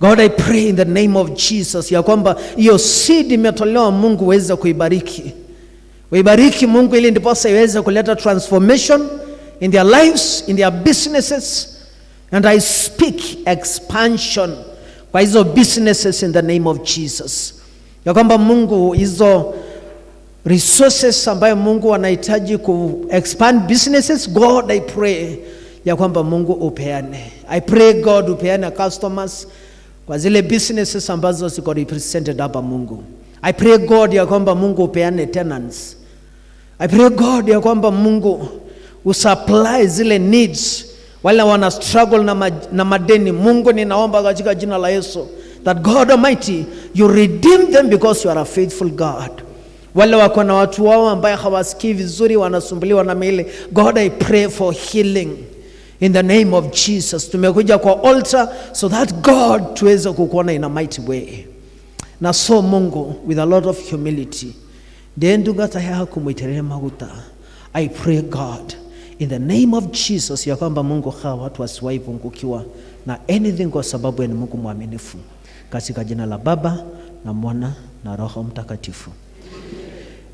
God, I pray in the name of Jesus ya kwamba hiyo seed imetolewa, Mungu weza kuibariki. Uibariki Mungu ili ndiposa iweze kuleta transformation in their lives, in their businesses. And I speak expansion kwa hizo businesses in the name of Jesus. Ya kwamba Mungu hizo resources ambayo Mungu anahitaji ku expand businesses, God I pray ya kwamba Mungu upeane. I pray God upeane customers kwa zile businesses ambazo ziko represented hapa Mungu. I pray God ya kwamba Mungu upeane tenants. I pray God ya kwamba Mungu usupply zile needs wale wana struggle na madeni. Mungu ninaomba katika jina la Yesu that God Almighty you redeem them because you are a faithful God. Wale wako na watu wao ambao hawasikii vizuri, wanasumbuliwa na mili, God I pray for healing in the name of Jesus. Tumekuja kwa altar so that God tuweze kukuona in a mighty way. Na so Mungu with a lot of humility dendu gata ya kumwitere maguta, I pray God in the name of Jesus ya kwamba Mungu hawa watu wasiwahi pungukiwa na anything kwa sababu ni Mungu mwaminifu. Katika jina la Baba na Mwana na Roho Mtakatifu.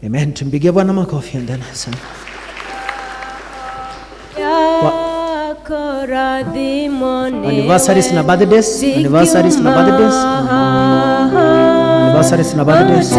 Amen. Tumpigie Bwana makofi ndani sana. Anniversaries na birthdays, anniversaries na birthdays, anniversaries na birthdays.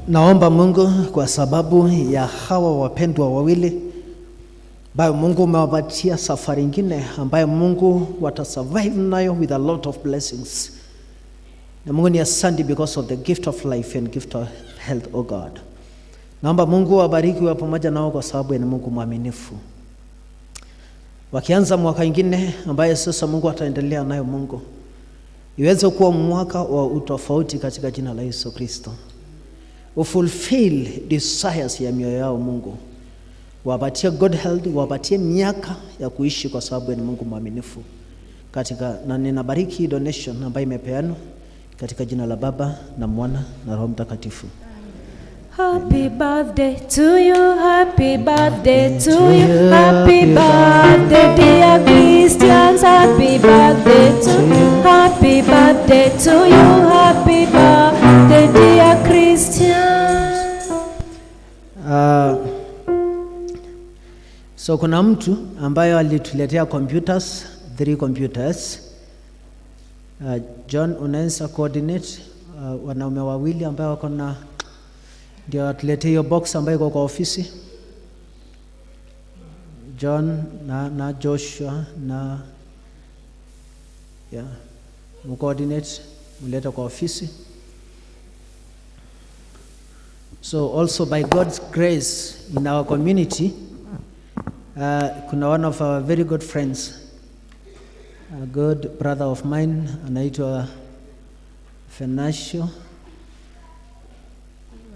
Naomba Mungu kwa sababu ya hawa wapendwa wawili ambayo Mungu umewapatia safari nyingine ambayo Mungu watasurvive nayo with a lot of blessings. Na Mungu ni asante because of the gift of life and gift of health, oh God. Naomba Mungu wabariki wa pamoja nao kwa sababu ni Mungu mwaminifu. Wakianza mwaka mwingine ambaye sasa Mungu ataendelea nayo, Mungu iweze kuwa mwaka wa utofauti katika jina la Yesu Kristo. Fulfill desires ya mioyo yao Mungu. Wapatie good health, wapatie miaka ya kuishi kwa sababu ni Mungu mwaminifu. Katika na ninabariki donation ambayo imepeanwa katika jina la Baba na Mwana na Roho Mtakatifu.
Happy birthday to you, happy birthday to you, happy birthday dear Christians, happy birthday to you, happy birthday to you, happy birthday dear Christians.
So kuna mtu ambaye alituletea computers, 3 computers. John, unaweza coordinate wanaume wawili ambao wako na ndio atuletee hiyo box ambayo iko kwa ofisi. John na Joshua na coordinate mulete kwa ofisi. So also by God's grace in our community, kuna one of our very good friends, a good brother of mine, anaitwa Fenasio.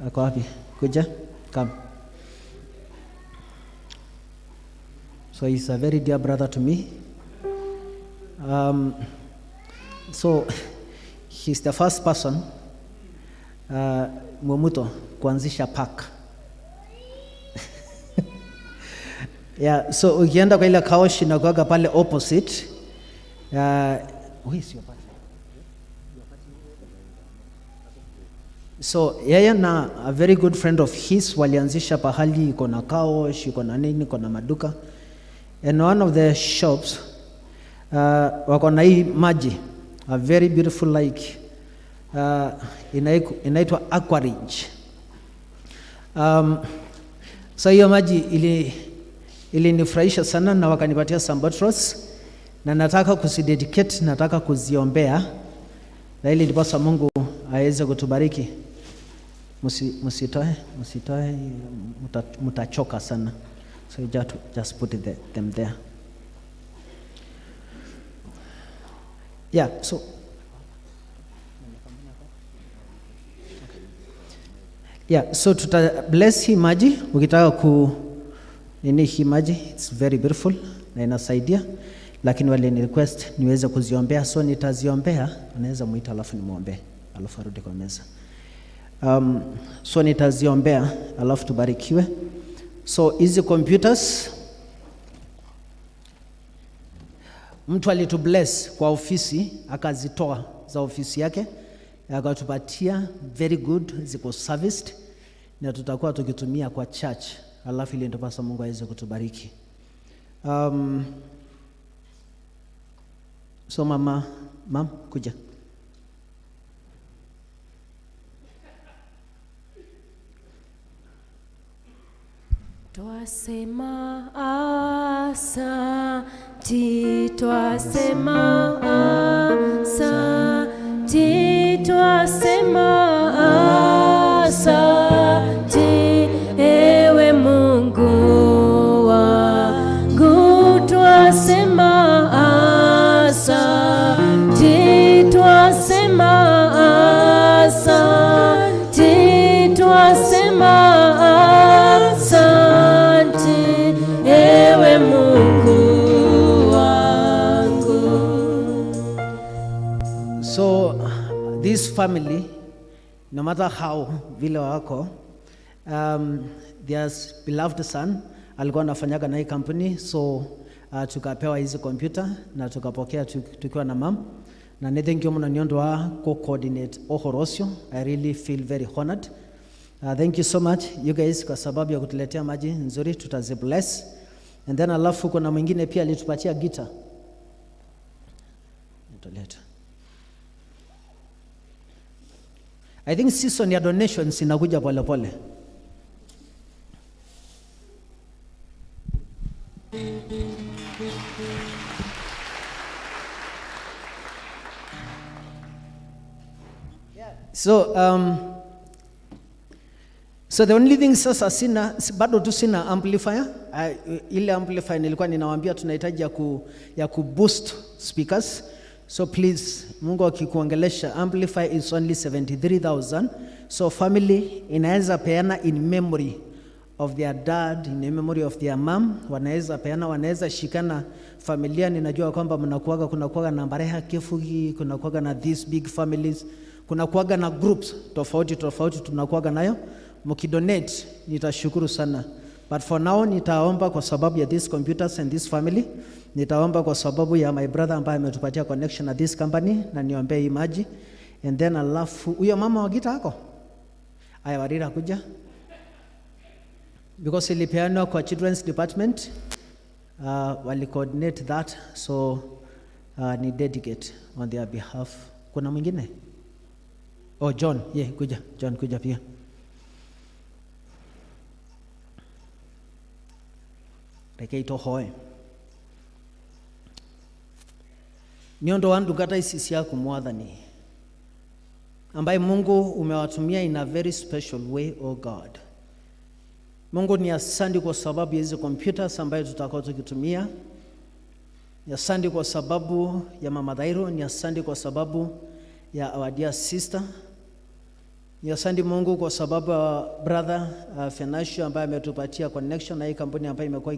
Ako wapi? Kuja, come. So he's a very dear brother to me. So he's the first person Mumuto kuanzisha park. Yeah, so ukienda kwa ile kaoshi na kuaga pale opposite, so yeye na a very good friend of his walianzisha pahali iko na kaoshi, iko na nini, iko na maduka, and one of the shops wako na hii maji, a very beautiful like inaitwa Aquaridge. So hiyo maji ilinifurahisha sana na wakanipatia some bottles, na nataka kusidedicate, nataka kuziombea, na ili ndiposa Mungu aweze kutubariki. Musitoe, mutachoka sana. So you just put them there. Yeah, so tuta bless hii maji. Ukitaka nini hii maji, it's very beautiful na inasaidia, lakini wale ni request niweze kuziombea, so nitaziombea. Unaweza muita alafu nimuombe alafu arudi kwa meza. So nitaziombea alafu tubarikiwe. So hizi computers mtu alitu bless kwa ofisi, akazitoa za ofisi yake akatupatia, very good, ziko serviced, na tutakuwa tukitumia kwa church, alafu ile ndio basi Mungu aweze kutubariki. So mama kuja.
Twasema asanti, twasema asanti, twasema asanti, ewe Mungu wangu, twasema asanti, twasema asanti, twasema ewe Mungu wangu.
So this family, no matter how vile wako, their beloved son alikuwa anafanyaga na hii company, so tukapewa hizi computer na tukapokea tukiwa na mam, na nithengi muna nyondo wa co-coordinate ohorosio. I really feel very honored. Thank you so much you guys kwa sababu ya kutuletea maji nzuri, tutazibless. And then alafu kuna mwingine pia alitupatia guitar. Nitoleta. I think season ya donations inakuja pole pole. So the only thing sasa bado tu sina amplifier. Ile amplifier nilikuwa ninawaambia tunahitaji ya ku boost speakers. So please, Mungu akikuongelesha, amplifier is only 73,000. So family inaweza peana in memory of their dad, in memory of their mom, wanaweza peana, wanaweza shikana familia. Ninajua kwamba kunakuwaga na Mbareha Kifugi, kunakuwaga na these big families, kunakuwaga na groups tofauti tunakuwaga nayo. Mkidonate nitashukuru sana, but for now nitaomba kwa sababu ya these computers and this family. Nitaomba kwa sababu ya my brother ambaye ametupatia connection na this company, na niombe hii maji. And then alafu huyo mama wa gita hako aya warira kuja, because ilipeanwa kwa children's department, wali coordinate that, so ni dedicate on their behalf. Kuna mwingine? Oh, John, kuja. John kuja pia. reke itohoe. Niondo wa ndungata ici ciaku Mwathani, ambaye Mungu umewatumia in a very special way, oh God. Mungu ni asante kwa sababu ya hizo computers ambayo tutakao tukitumia. Ni asante kwa sababu ya Mama Dhairo, ni asante kwa sababu ya our dear sister. Ni asante Mungu kwa sababu ya brother Financial ambaye ametupatia connection na hii kampuni ambayo imekuwa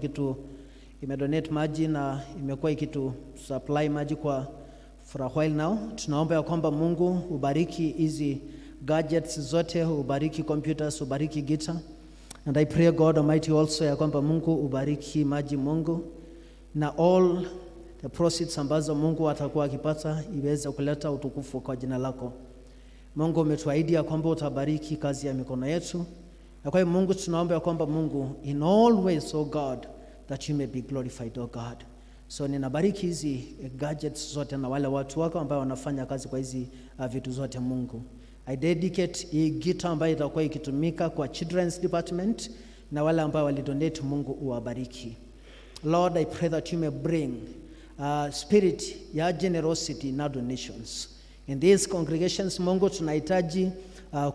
imedonate maji na imekuwa ikitu supply maji for a while now. Tunaomba ya kwamba Mungu ubariki hizi gadgets zote, ubariki computers, ubariki guitar. And I pray God Almighty also ya kwamba Mungu ubariki maji Mungu, na all the proceeds ambazo Mungu atakuwa akipata iweze kuleta utukufu kwa jina lako. Mungu umetuahidi ya kwamba utabariki kazi ya mikono yetu. Na kwa hiyo Mungu tunaomba ya kwamba Mungu, in all ways, oh God, that you may be glorified, oh God. So ninabariki hizi gadgets zote na wale watu wako ambao wanafanya kazi kwa hizi vitu zote Mungu. I dedicate hii guitar ambayo itakuwa ikitumika kwa children's department na wale ambao walidonate, Mungu uwabariki. Lord, I pray that you may bring spirit ya generosity na donations in these congregations. Mungu tunahitaji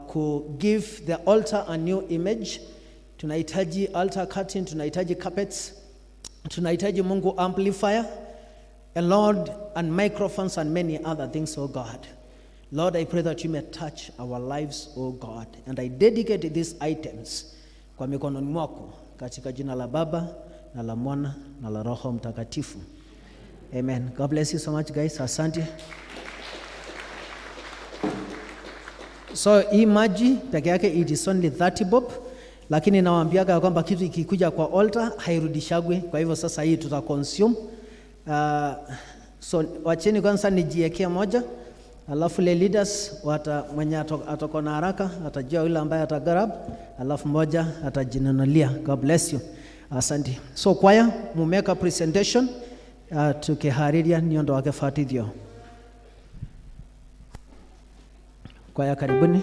ku give the altar a new image. Tunahitaji altar curtain, tunahitaji carpets, tunahitaji Mungu amplifier, and Lord, and microphones and many other things, oh God. Lord, I pray that you may touch our lives, oh God, and I dedicate these items kwa mikononi mwako katika jina la Baba na la Mwana na la Roho Mtakatifu. Amen. God bless you so much, guys. Asante. So hii maji peke yake it is only 30 bob, lakini nawaambiaga kwamba kitu ikikuja kwa altar hairudishagwi. Kwa hivyo sasa hii tuta consume. So wacheni kwanza nijiekea moja, alafu le leaders mwenye atoko na haraka atajua yule ambaye atagrab, alafu moja atajinunulia. God bless you. Asante. So kwaya mumeka presentation tukihariria niondo wake fatithio. Kwaya karibuni.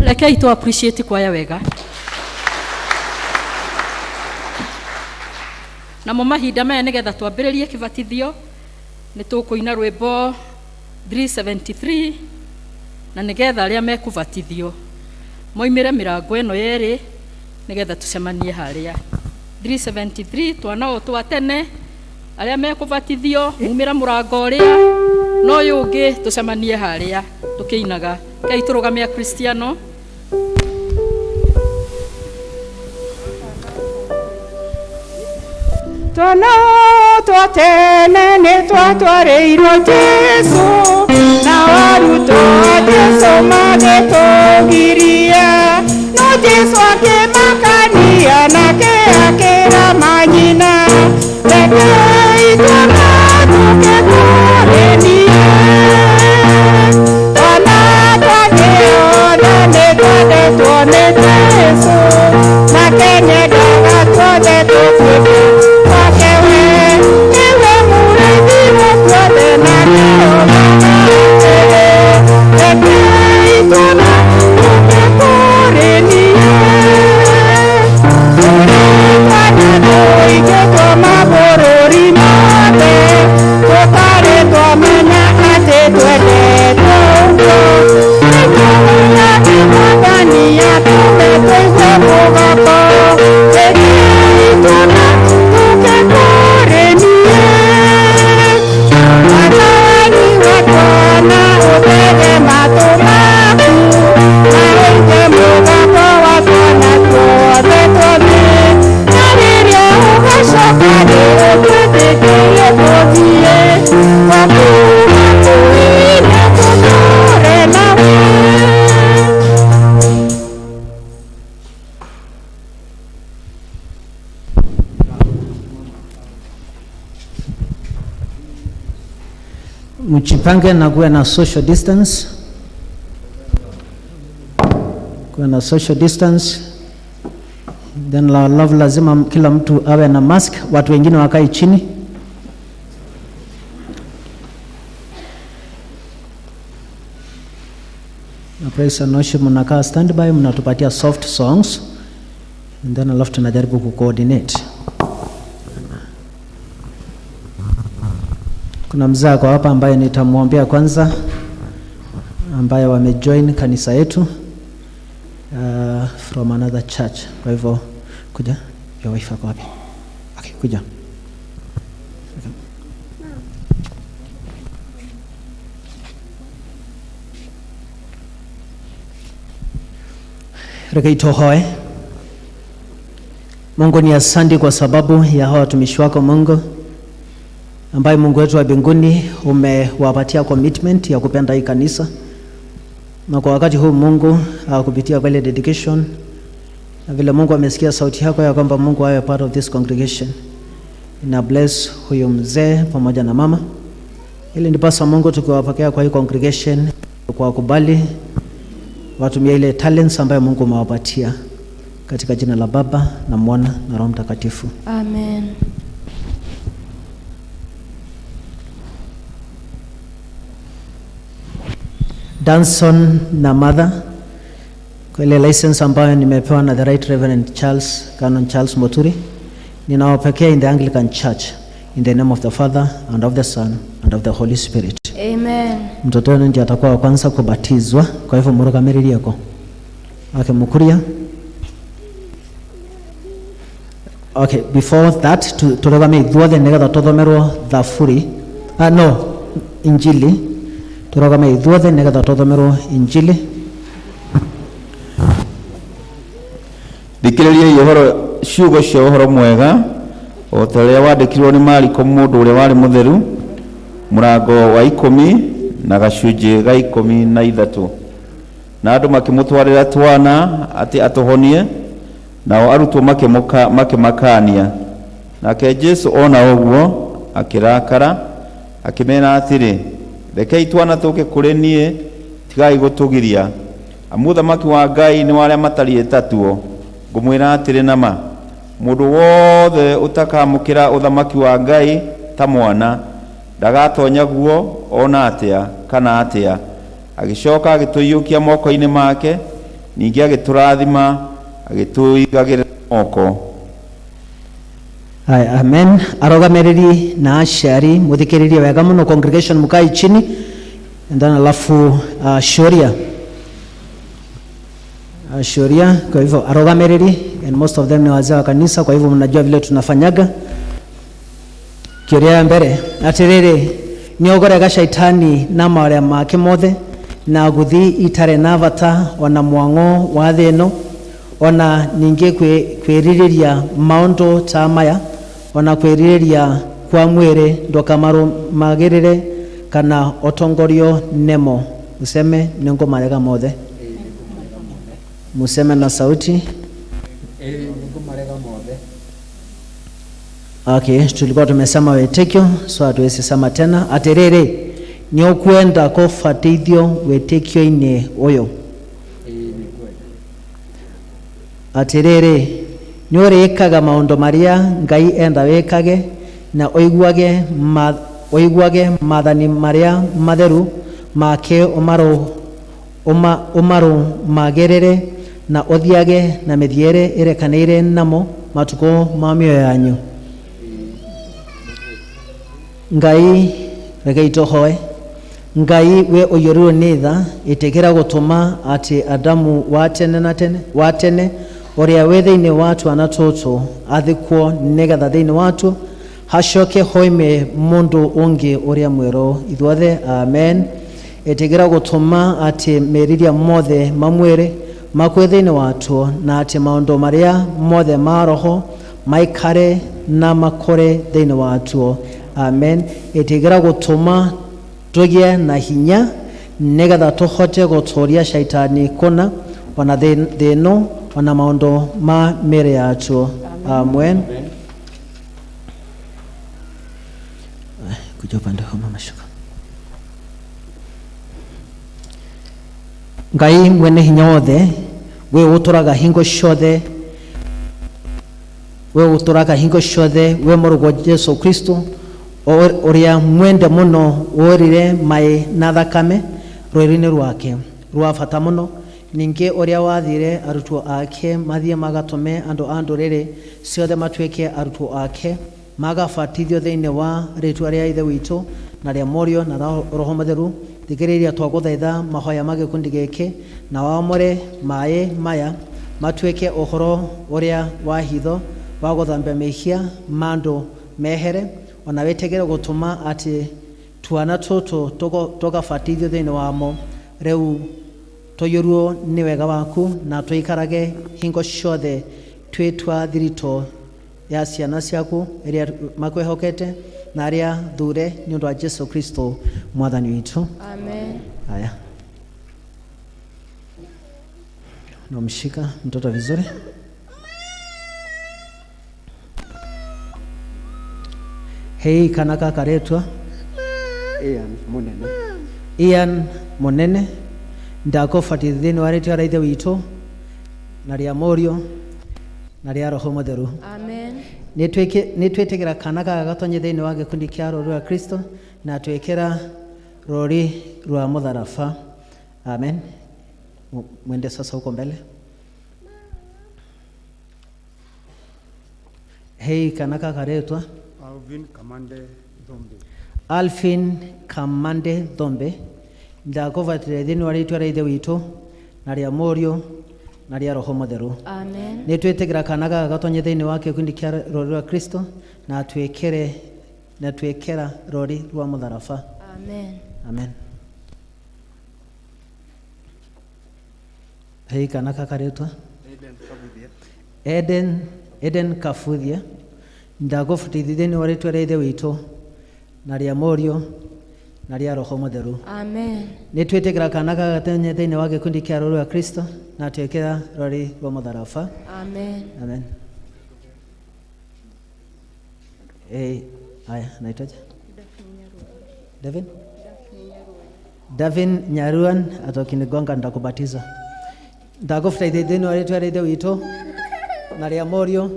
rekei tu appreciate kwaya wega. Na mo mahinda maya nigetha twambĩrĩrie kĩbatithio nĩ tũkũina rwĩmbo 373 na nigetha arĩa mekũbatithio moimĩre mĩrango ĩno yerĩ nigetha tũcemanie harĩa. 373 twana o twa tene arĩa mekũbatithio mumĩra mũrango ũrĩa no ũyũ ũngĩ tũcemanie harĩa tũkĩinaga. Kei tũrũgame Akristiano.
Twana twatene nĩ twatwarĩirwo Jesũ na arutwo a Jesũ magĩtũgiria, no Jesũ akĩmakania nake akĩra manyina, rekei twana tũkĩkũrĩnie. Twana twagĩothe nĩ twendetwo nĩ Jesũ, nake nyendaga tuothe tũtuĩke
mjipange na kuwe na social distance. Kuwe na social distance. Then lazima kila mtu awe na mask, watu wengine wakae chini. Na praise and worship mnakaa standby, mnatupatia soft songs. And then alafu tunajaribu kucoordinate. Kuna mzee kwa hapa ambaye nitamwombea kwanza, ambaye wamejoin kanisa yetu from another church. Kwa hivyo kuja, your wife ako wapi? Okay, kuja. Rekei tuhoe. Mungu ni asante kwa sababu ya hawa watumishi wako Mungu, ambaye Mungu wetu wa mbinguni umewapatia commitment ya kupenda hii kanisa. Na kwa wakati huu Mungu kupitia kwa ile dedication, na vile Mungu amesikia sauti yako ya kwamba Mungu awe part of this congregation, na bless huyo mzee pamoja na mama, ili ndipasa Mungu tukiwapokea kwa hii congregation kwa kubali watumia ile talents ambayo Mungu amewapatia, katika jina la Baba na Mwana na Roho Mtakatifu.
Amen.
Danson na mother, kwa ile license ambayo nimepewa na the Right Reverend Canon Charles Moturi, ninawapokea in the Anglican Church, in the name of the Father and of the Son and of the Holy Spirit.
Amen.
Mtoto wenu ndiye atakuwa wa kwanza kubatizwa, kwa hivyo murugamiriri yako mukuria. Okay, before that turugame ithuothe nigetha tuthomerwo thaburi injili. Turugame ithuothe nigetha tuthomerwo injili.
Thikiriria ihoro ciugo cia uhoro mwega o ta uria wandikirwo ni Mariko mundu uria wari mutheru murango wa 10 na gacunji ga 13. Na andu makimutwarira twana ati atuhonie, nao arutwo makimakania. Nake Jesu ona uguo akirakara akimena atiri, rekei twana tuke kuri nie, tigai gutugiria. Amuthamaki wa Ngai ni waria matari etatuo. Ngumwira atiri nama, mundu wothe utakamukira uthamaki wa Ngai ta mwana ndagatonya guo ona atia kana atia. Agicoka agituiyukia moko-ini make, ningĩ agĩtũrathima agĩtũigagĩrĩra moko.
Haya, amen. Arogamereri na ashari muthikiririe wega muno, congregation mukai chini, and then alafu shoria kwa hivyo arogamereri, and most of them ni wazee wa kanisa, kwa hivyo mnajua vile tunafanyaga. Kioria mbere atiriri niogorega shaitani na maria make mothe na guthi itare na bata ona mwango wa thino ona ninge kwiririria maundu ta maya ona kwiririria kwa mwire ndokamaru magirire kana otongorio nemo. Useme ningo marega mothe, museme na sauti ningo marega mothe. Okay, tulikuwa tumesema wetekyo, so hatuwezi sema tena. Atiriri ni okwenda kofatithio wetekyo ine oyo. Atiriri ni urikaga maundu maria Ngai enda wekage na oiguage mathani maria matheru make umaru magirire na othiage na mithiere irekanire namo matuko ma mioyo yanyu. Ngai reke tohoe Ngai we oyorirwo nĩ tha itikira gutuma ati Adamu wa tene uria we thiini watu anatoto athikwo nigetha thiini watu hacoke hoime mundu ungi uria mwero ithuothe. Amen. Itikira gutuma ati meriria mothe mamwire makwe thiini watu na ati maundu maria mothe ma roho maikare na makore thiini watu. Amen. Itikira gutuma tugie na hinya nigetha tuhote gutoria shaitani kuna ona thino ona maundu ma mere yatu. Amen. Kuja pande homa mashuka. Ngai mwene hinya wothe we uturaga hingo ciothe we murugo Jesu Kristo uria mwende muno worire mai na thakame rwiri-ini rwake rwa bata muno. Ninge uria wathire arutwo ake mathie magatume andu a nduriri ciothe matuike arutwo ake magabatithio thiini wa ritwa ria ithe witu na ria morio na roho mutheru. Thikiriria twaguthaitha mahoya ma gikundi giki na wamure mai maya matuike uhoro uria wa hitho wa guthambia mehia mandu mehere ona wetegere gutuma ati twana tutu tugabatithio thiini wamo. Riu toyoruo ni wega waku na tuikarage hingo ciothe twitwa thirito ya ciana ciaku iria makwihokete na aria thure ni undu wa Jesu Kristo mwathani witu.
Amen.
Haya, namshika mtoto vizuri. Hei kanaka karetwa Ian Munene ndakobatithia thiini wa ritwa ria ithe witu na ria morio na ria roho mutheru.
Amen.
Ni twitigira kana gaka gatonye thiini wa gikundi kia rori wa Kristo na twikira rori rwa mutharaba. Amen. Mwende sasa huko mbele. Hei kanaka karetwa Alvin Kamande Dhombe ndakobatithia thiini wa ritwa ria ithe witu na ria morio na ria roho mutheru.
Amen.
Ni twitigira kana gaka gatonye thiini wa gikundi kia rori wa Kristo na twikira rori rwa mutharaba.
Amen.
Amen. Hei kanaka karetwa Eden Kafuthia ndakobatithia thiini wa ritwa ria ithe witu na ria morio na ria roho mutheru.
Amen.
Ni twitigira kana gaka gatonye thiini wa gikundi kia rori wa Kristo na twikira rori rwa mutharaba.
Amen.
Amen. Haya, naitaje? Davin Nyaruan atokinigonga ndakubatiza. Ndakobatithia thiini wa ritwa ria ithe witu na ria morio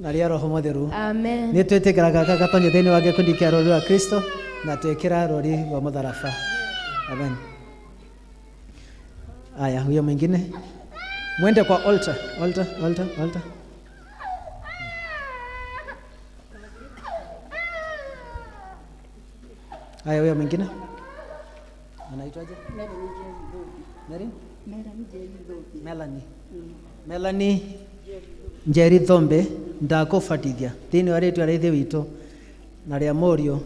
na ria roho mutheru.
Amen.
Ni twitigira gaka gatonye thiini wa gikundi kia rori wa Kristo na twikira rori rwa mutharaba. Amen. Haya, huyo mwingine Mwende kwa altar. Haya, huyo mwingine anaitwaje? Melanie Njeri Thombe ndakubatithia thiini wa ritwa ria ithe witũ na ria Mũriũ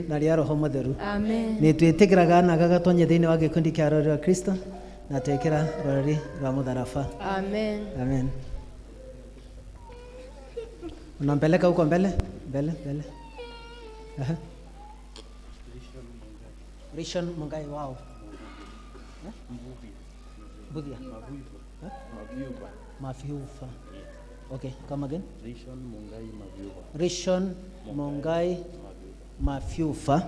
na ria Roho Mũtheru.
Amen.
Nĩ twĩtĩkĩraga na gagatonye thĩinĩ wa gĩkundi kĩa rũrĩrĩ rwa Kristo na twĩkĩra rũrĩrĩ rwa mũtharaba.
Amen.
Amen. Unampeleka huko mbele. Aha. Rishon Mungai wao. Mbudia. Mavyuva. Okay, come again. Rishon Mungai Mavyuva.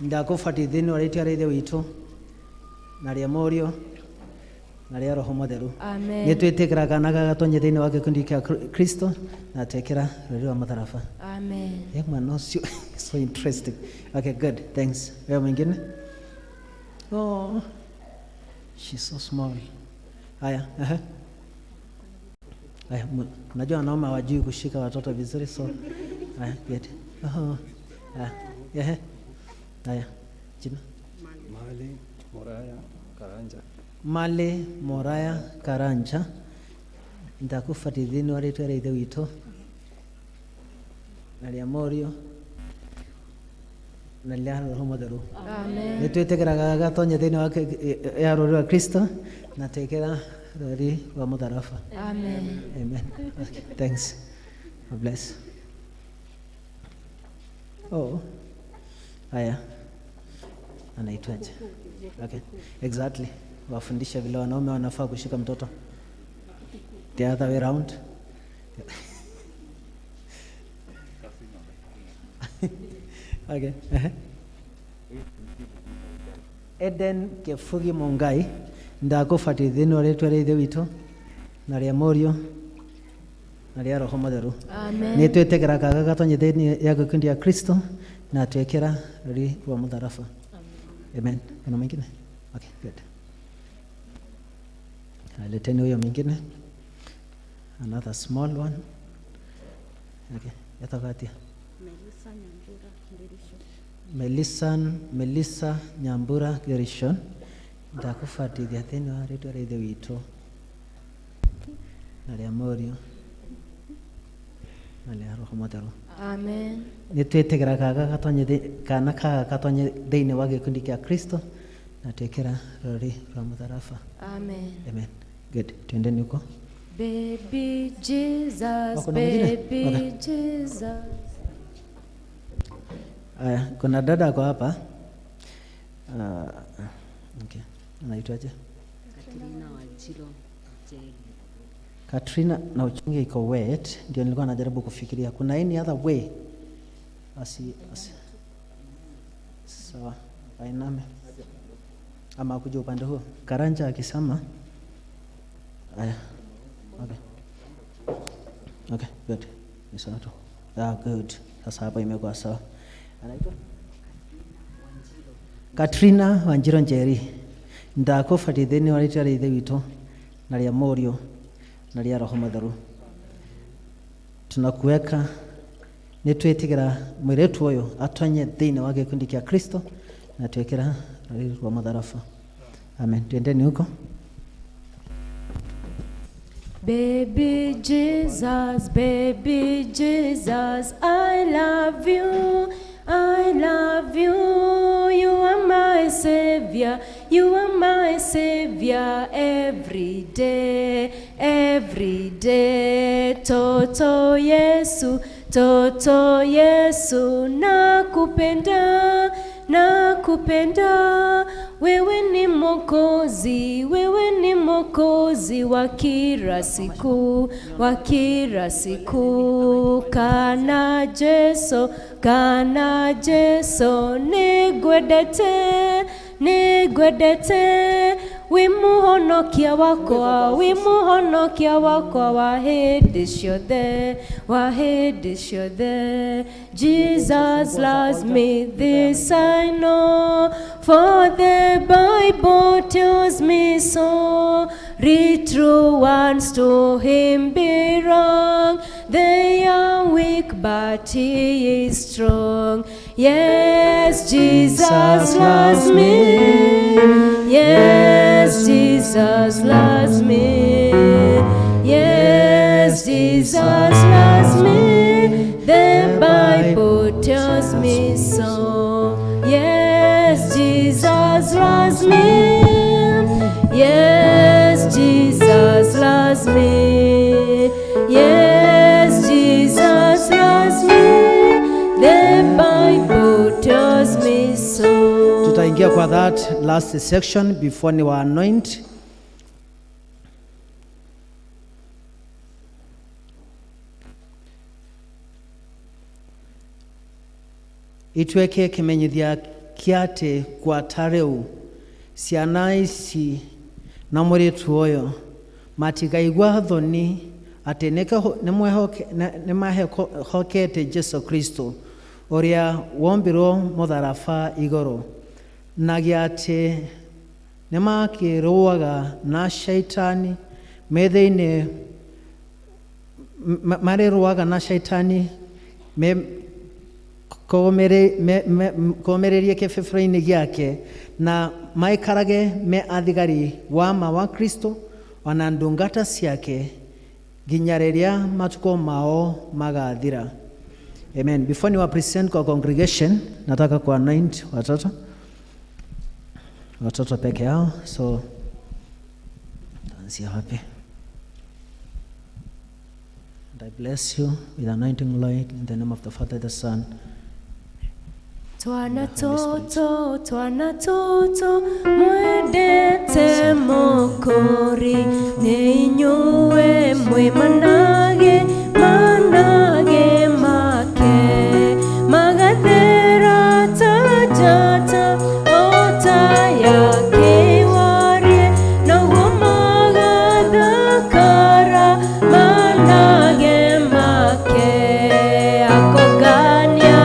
Ndakubatithia wa ritwa ria ithe witũ na ria Mũriũ na ria Roho Mũtheru.
Amen.
Nĩ twĩtĩkĩraga na gagatonye thĩinĩ wa gĩkundi kĩa Kristo na twĩkĩra rũrĩrĩ rwa mũtharaba.
Amen.
Mwana ũcio so interesting. Okay, good. Thanks. Wewe mwingine? Oh, she's so small. Haya, haya, unajua wanaume hawajui kushika watoto vizuri, so haya, good. Oh, haya, jina? Male Moraya Karanja. Ndakubatithia wa ritwa ria ithe witũ na ria Mũriũ na ria Roho Mũtheru.
Amen.
Nĩ twĩtĩkĩraga gatonye thĩinĩ wa ya rũrĩrĩ rwa Kristo na twĩkĩra rũrĩrĩ rwa mũtharaba.
Amen.
Amen. Okay, thanks. God bless. Oh, haya, anaitwaje? Okay, exactly. Wafundisha vile wanaume wanafaa kushika mtoto. The other way around. Okay. Eden Kefugi Mungai ndakubatithia wa ritwa ria ithe witũ na ria Mũriũ na ria Roho Mũtheru.
Amen.
Nĩ twĩtĩkĩraga gagatonye thĩinĩ ya gĩkundi gĩa Kristo na twĩkĩra rũrĩrĩ rwa mũtharaba. Amen. Kuna mwingine? Okay, good. Leteni huyo mwingine. Another small one. Okay, yatakatia. Melissa Nyambura Gerishon. Ndakubatithia thĩinĩ wa ritwa ria ithe witũ na ria Mũriũ na ria Roho Mũtheru.
Amen.
Nĩ twĩtĩkĩraga kana gatonye thĩinĩ wa gĩkundi kĩa Kristo na twĩkĩra rũrĩrĩ rwa mũtharaba.
Amen.
Amen. Good. Twendeni huko.
Baby Jesus,
Kuna mwingine?
baby
Okay.
Jesus.
Kuna dada kwa hapa. Okay. Anaitwaje? Katrina na uchunge iko wet, ndio nilikuwa najaribu kufikiria kuna any other way. Sawa, ainame ama kuja upande huo. Karanja akisema aya. Okay, good. Ni sawa tu. Good. Sasa hapa imekuwa sawa. Anaitwa Katrina Wanjiro Njeri. Ndakubatithia wa ritwa ria ithe witũ na ria Mũriũ na ria Roho Mũtheru. Tunakuweka, nĩ twĩtĩkĩra mũirĩtu ũyũ atonye thĩinĩ wa gĩkundi kĩa Kristo na twĩkĩra rũrĩrĩ rwa mũtharaba. Amen. Twendeni huko.
Baby Jesus, I love you, I love you. You are my savior, you are my savior every day, every day. Toto Yesu, nakupenda, nakupenda. Wewe ni Mwokozi, wewe ni Mwokozi wa kila siku, wa kila siku. Kana Jesu, nigwedete, nigwedete. Wimuhonokia wakwa, wimuhonokia wakwa, wa hĩndĩ ciothe, wa hĩndĩ ciothe. Jesus loves me, this I know, for the Bible tells me so. read true ones to him belong. They are weak, but he is strong. Yes, Jesus loves me. Yes, Jesus loves me. Yes, Jesus loves me. The Bible tells me so. Yes, Jesus loves me. Yes, Jesus loves me. Yes, Jesus loves me. The Bible tells me so.
Tutaingia kwa that last section before ni wa anoint. Itweke kimenyithia kiate kwa tareu ciana ici na muritu uyo matigaigwa thoni ati nimahokete Jesu Kristo uria wombirwo mutharaba igoro na giati nimakiruaga na shaitani metheine mariruaga na shaitani komererie kebebero-inĩ giake na maikarage me athigari wama wa Kristo ona ndungata ciake nginya riria matuko mao magathira. Amen. Before ni wa present kwa congregation, nataka ku anoint watoto peke yao, so taanzia happy. And I bless you with anointing light in the name of the Father, the Son.
Twana toto mwendete mokori neinyue mwe manage make magathera tajata ota yake warie noguo magathakara manage make akogania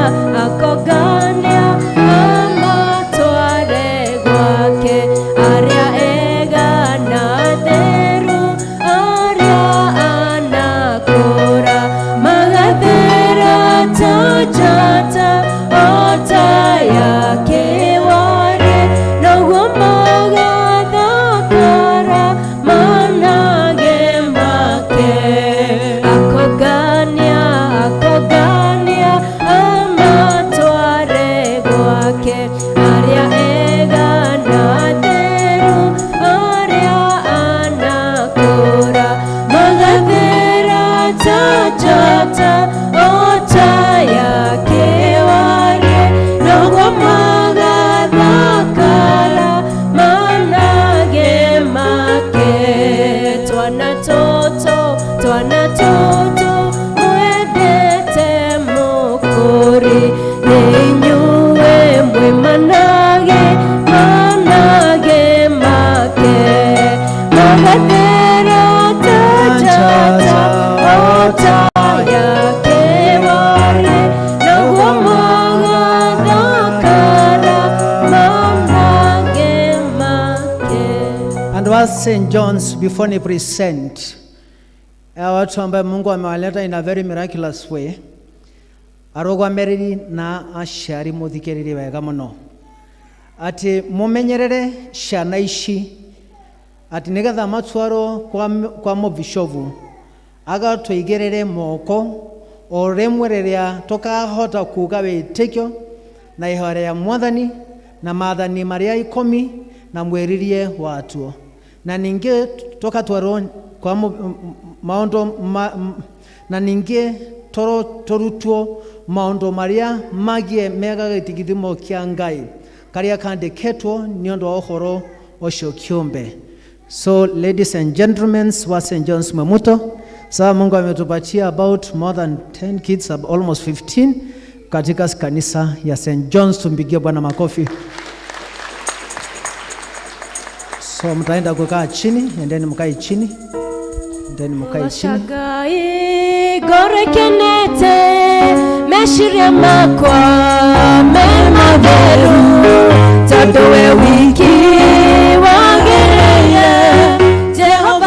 St. John's before ni present watu ambaye Mungu amewaleta in a very miraculous way arogwamereri na ashari muthikiriri wega muno ati mumenyerere ciana ici ati nigetha matwaro kwa mubishovu agatwigerere moko o rimwe riria tukahota kuga witikyo na ihore ya mwathani na maathani maria 10 na mweririe watu na ninge toka twaro kwa maondo na ninge torutwo maondo maria magie mega gitigithimo kia Ngai karia kandiketwo niondo wa uhoro ocio kiumbe. So ladies and gentlemen wa St. John's Mamuto, sasa Mungu ametupatia about more than 10 kids, almost 15 katika kanisa ya St. John's. Tumpigie Bwana makofi. So mtaenda kukaa chini, endeni mkae chini. Endeni mkae chini.
Washagai gore kenete meshiria makwa mema veru tadowe wiki wagereye Jehova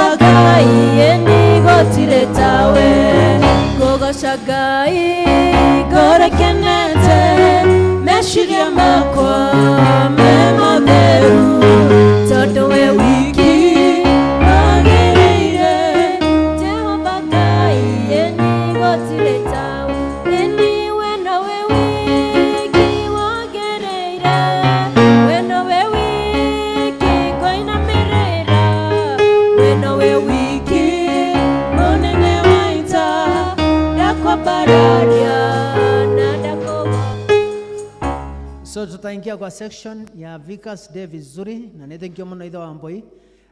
So tutaingia kwa section ya Vikas Day vizuri, na nithengio muno ithe wa Mboi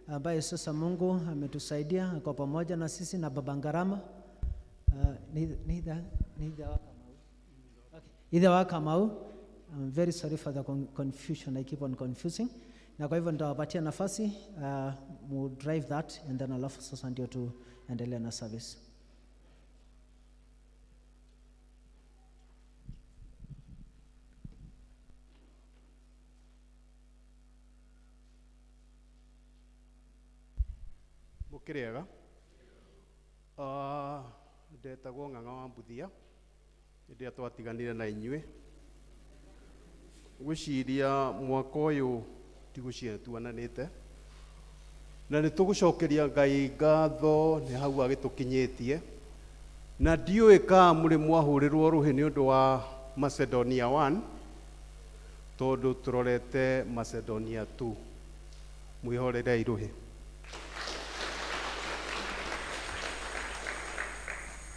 ambaye sasa Mungu ametusaidia kwa pamoja na sisi na Baba Ngarama. Ithe wa Kamau. I'm very sorry for the confusion, I keep on confusing. Na kwa hivyo nitawapatia nafasi mu drive that, and then alafu sasa ndio tuendelee na service.
Mukiriega ndetagwo Ng'ang'a wa Mbuthia, ndia twatiganire na inyuĩ gwiciria mwaka ũyũ tigucia tuananĩte, na nĩ tũgũcokeria Ngai ngatho nĩ hau agĩtũkinyĩtie, na ndiũĩ ka mũrĩ mwahũrĩrwo rũhĩ nĩ ũndũ wa Macedonia 1 tondũ tũrorete Macedonia 2. Mwĩhorerei rũhĩ.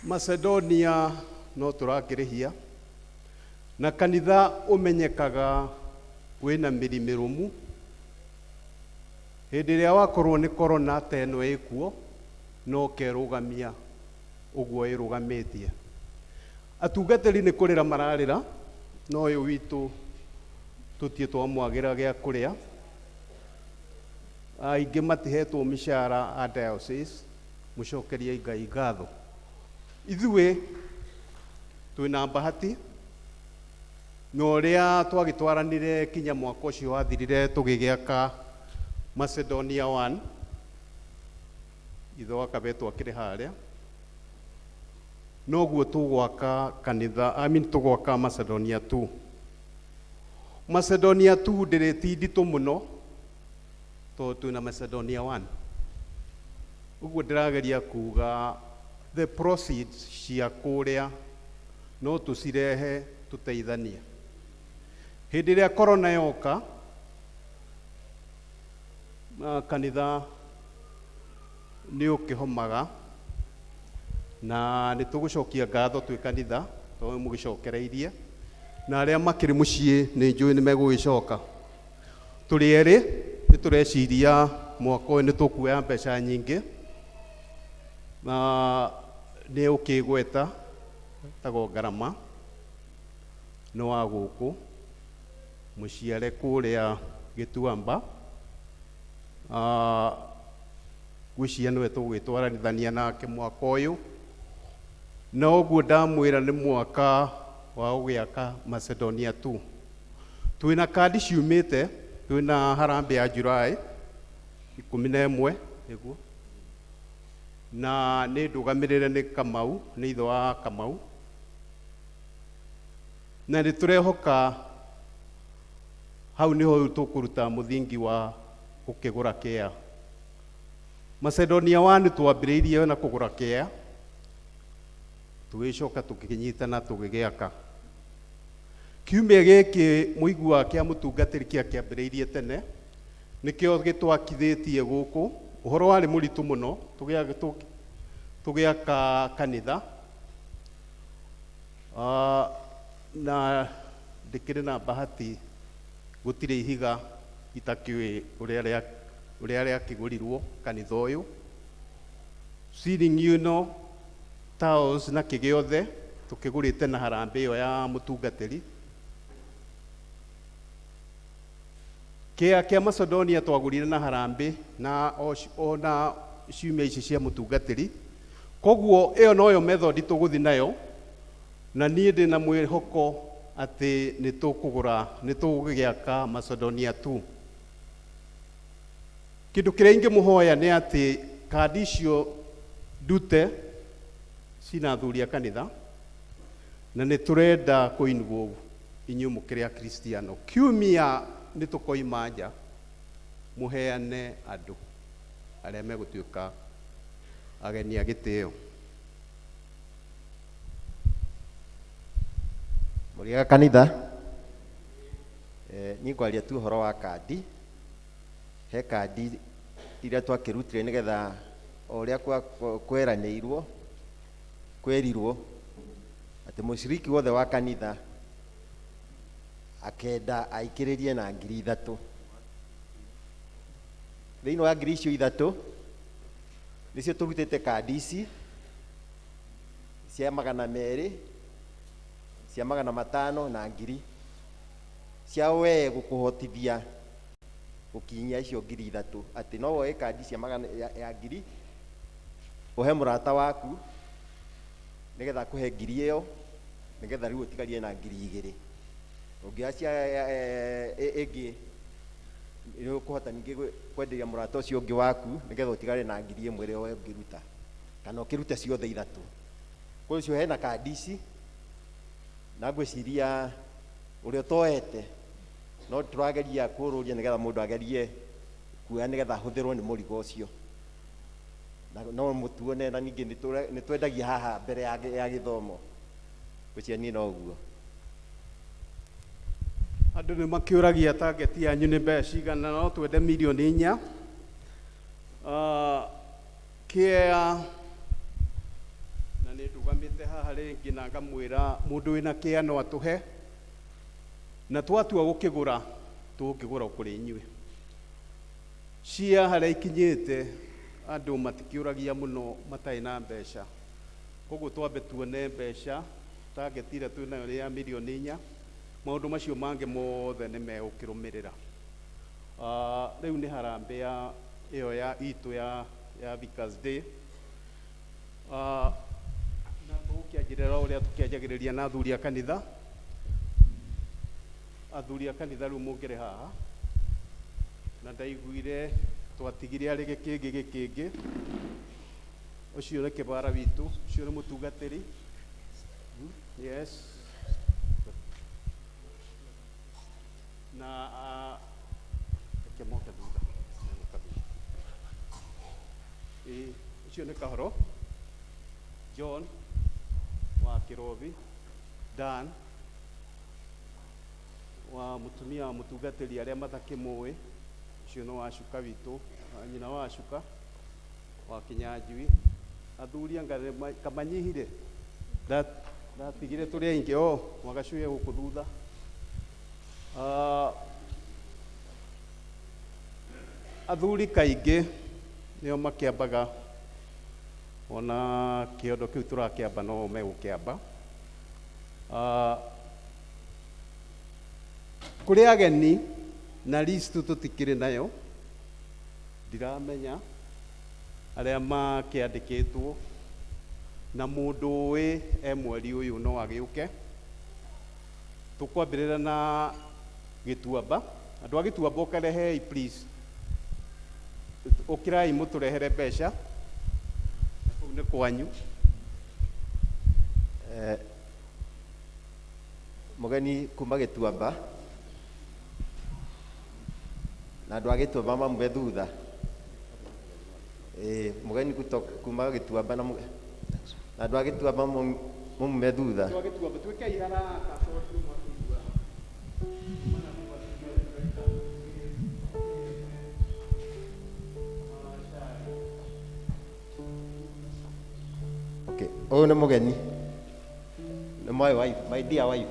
Macedonia no tũrakĩrĩhia, na kanitha ũmenyekaga wĩna mĩrimĩrũmu. Hĩndĩ ĩrĩa wakorwo nĩ korona ta ĩno ĩkuo, no kerũgamia ũguo ĩrũgamĩtie. Atungatĩri nĩ kũrĩra mararĩra, no ũyũ witũ tũtiĩ twamwagĩra gĩa kũrĩa. Aingĩ matihetwo mĩcara a diocese, mũcokerie Ngai ngatho. Ithuĩ twĩna bahati, na ũrĩa twagĩtwaranire kinya mwaka ũcio wathirire tũgĩgĩaka Macedonia 1, ithe wa Kabetũ akĩrĩ harĩa, noguo tũgwaka kanitha, tũgwaka Macedonia 2. Macedonia 2 ndĩrĩ ti nditũ mũno tondũ twĩna Macedonia 1. Ũguo ndĩrageria kuga the proceeds cia kũrĩa no tũcirehe tũteithanie. Hĩndĩ ĩrĩa korona yoka, kanitha nĩ ũkĩhomaga, na nĩ tũgũcokia ngatho twĩ kanitha tondũ mũgĩcokereirie, na arĩa makĩrĩ mũciĩ nĩ njũĩ nĩ megũgĩcoka. Tũrĩ erĩ nĩ tũreciria mwaka ũyũ nĩ tũkuoya mbeca nyingĩ, na nĩ ũkĩgweta tagwo Ngarama no wa gũkũ mũciare kũrĩa Gĩtuamba. Gwĩciria nĩwe tũgwĩtwaranithania nake mwaka ũyũ, na ũguo ndamwĩra nĩ mwaka wa gũgĩaka Macedonia 2. Twĩna kandi ciumĩte, twĩna harambĩ ya Julai 11 nĩguo, na nĩ ndũgamĩrĩre nĩ Kamau, nĩ ithe wa Kamau, na nĩ tũrehoka hau nĩho tũkũruta mũthingi wa gũkĩgũra kea. Macedonia 1 twambĩrĩirie na kũgũra kea, tũgĩcoka tũkĩnyitana tũgĩgĩaka. Kiumia gĩkĩ mũigua kĩa mũtungatĩri kĩambĩrĩirie tene, nĩkĩo gĩtwakithĩtie gũkũ. Ũhoro warĩ mũritũ mũno tũgĩaka kanitha, na ndĩkĩrĩ na bahati gũtirĩ ihiga itakĩũĩ ũrĩa rĩakĩgũrirwo kanitha ũyũ. Ceiling ĩno, tiles na kĩgĩothe tũkĩgũrĩte na harambĩ ĩyo ya mũtungatĩri. Kĩa Macedonia twagũrire na harambĩ na ona ciumia ici cia mũtungatĩri. Koguo ĩyo noyo method tũgũthi nayo, na niĩ ndĩna mwĩhoko atĩ nĩ tũgũgĩaka Macedonia 2. Kĩndũ kĩrĩa ingĩmũhoya nĩ atĩ kandi icio ndute cina athuri a kanitha, na nĩ tũrenda kũinwo inyuĩ mũkĩrĩ Akristiano. Kiumia nĩ tũkoima nja mũheane andũ arĩa megũtuĩka ageni a gĩtĩo.
Mũrĩega kanitha, niĩ ngwaria tu ũhoro wa kandi. He kandi iria twakĩrutire nĩgetha o ũrĩa kwerirwo atĩ mũciriki wothe wa kanitha akenda aikĩrĩrie na 3,000. Thĩinĩ wa 3,000 nĩcio tũrutĩte kandi ici cia 200, cia 500 na 1,000 cia we gũkũhotithia gũkinyia icio 3,000, atĩ no woe kandi cia 1,000 ũhe mũrata waku nĩgetha kũhe 1,000 ĩyo, nĩgetha rĩu ũtigarie na 2,000. Ũngĩoya cia ĩngĩ nĩ ũkũhota ningĩ kwenderia mũrata ũcio ũngĩ waku nĩgetha ũtigare na 1,000 ĩrĩa we ũngĩruta, kana ũkĩrute ciothe 3. Kwa ũcio hena kandi ici, na ngwĩciria ũrĩa ũtoete no tũrageria kũrũria nĩgetha mũndũ agerie kuoya nĩgetha ahũthĩrwo nĩ mũrigo ũcio, no mũtuone, na ningĩ nĩ twendagia haha mbere ya gĩthomo. Ngwĩciria niĩ no ũguo.
Andũ nĩ makĩũragia target yanyu nĩ mbeca cigana, no twende milioni 4. Kĩa na nĩ ndũgamĩte haha rĩngĩ na ngamwĩra mũndũ wĩna kĩa no atũhe, na twatua gũkĩgũra tũgũkĩgũra kũrĩ inyuĩ. Cia harĩa ikinyĩte andũ matikĩũragia mũno matarĩ na mbeca, koguo twambe tuone mbeca. Target ĩrĩa twĩnayo nĩ ya milioni 4. Maũndũ macio mangĩ mothe nĩ megũkĩrũmĩrĩra. Rĩu nĩ harambĩ ĩyo ya itũ ya Vickers Day, na tũgũkĩanjĩrĩra ũrĩa tũkĩanjagĩrĩria na athuri a kanitha. Athuri a kanitha rĩu mũngĩrĩ haha, na ndaiguire twatigire arĩ gĩkĩngĩ. Ũcio nĩ kĩbara witũ, ũcio nĩ mũtungatĩri. Yes. Na kemoke thutha. Ũcio nĩ Kahoro, John wa Kĩrobi, Dan wa mũtumia wa mũtungatĩri arĩa matakĩmũĩ, ũcio nĩ wa Cuka witũ, nyina wa Cuka wa Kĩnyanjui. Athuri anga kamanyihire ndatigire tũrĩ aingĩ magacuya gũkũ thutha. Athuri kaingĩ nĩo makĩambaga, ona kĩondo kĩu tũrakĩamba no megũkĩamba. Kũrĩ ageni na list tũtikĩrĩ nayo, ndiramenya arĩa makĩandĩkĩtwo, na mũndũ ũĩ mweri ũyũ no agĩũke. Tũkwambĩrĩra na Gĩtuamba. Andũ a Gĩtuamba ũkarehei please, ũkĩrai mũtũrehere mbeca, kũu nĩ kwanyu.
Mũgeni kuma Gĩtuamba, na andũ a Gĩtuamba mamume thutha. Mũgeni kuma Gĩtuamba na andũ a Gĩtuamba mamume thutha.
Andũ a Gĩtuamba twĩkei haraka.
Okay, ũyũ nĩ mũgeni, nĩ my wife, my dear wife.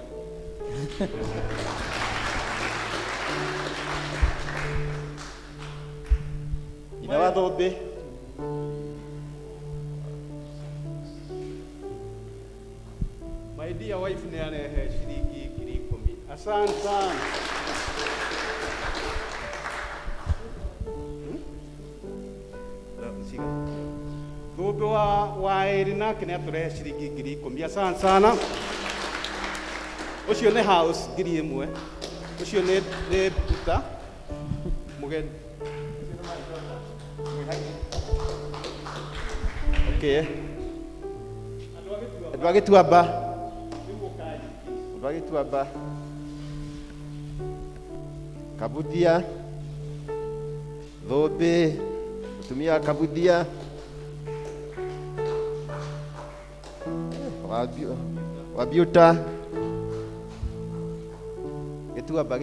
Ina wa Thũmbĩ.
My dear wife nĩ arehe ciringi 10,000. Asante sana. Thũmbĩ wa ĩrĩ nake nĩ atũrehe ciringi 10,000. Asante sana. Ũcio nĩ house 1,000. Ũcio nĩ Peter mũgeni.
Okay. Andũ a Gĩtuamba. Andũ a Gĩtuamba. Kabuthia. Thũmbĩ. Mũtumia Kabuthia. Wabiuta. Gĩtuamba.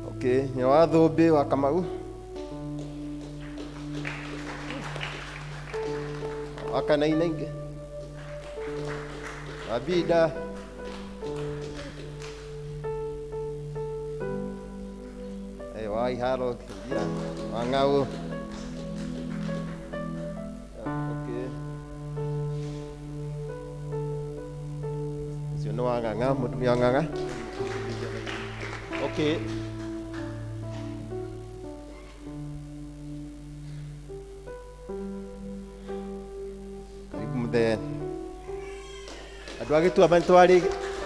Okay, nĩ wa Thũmbĩ wa Kamau. Akana inenge. Abida. Wai haro ya angau. Okay. Sio no anganga mutu anganga. Okay. Karibu mde. Andũ agitu abantwari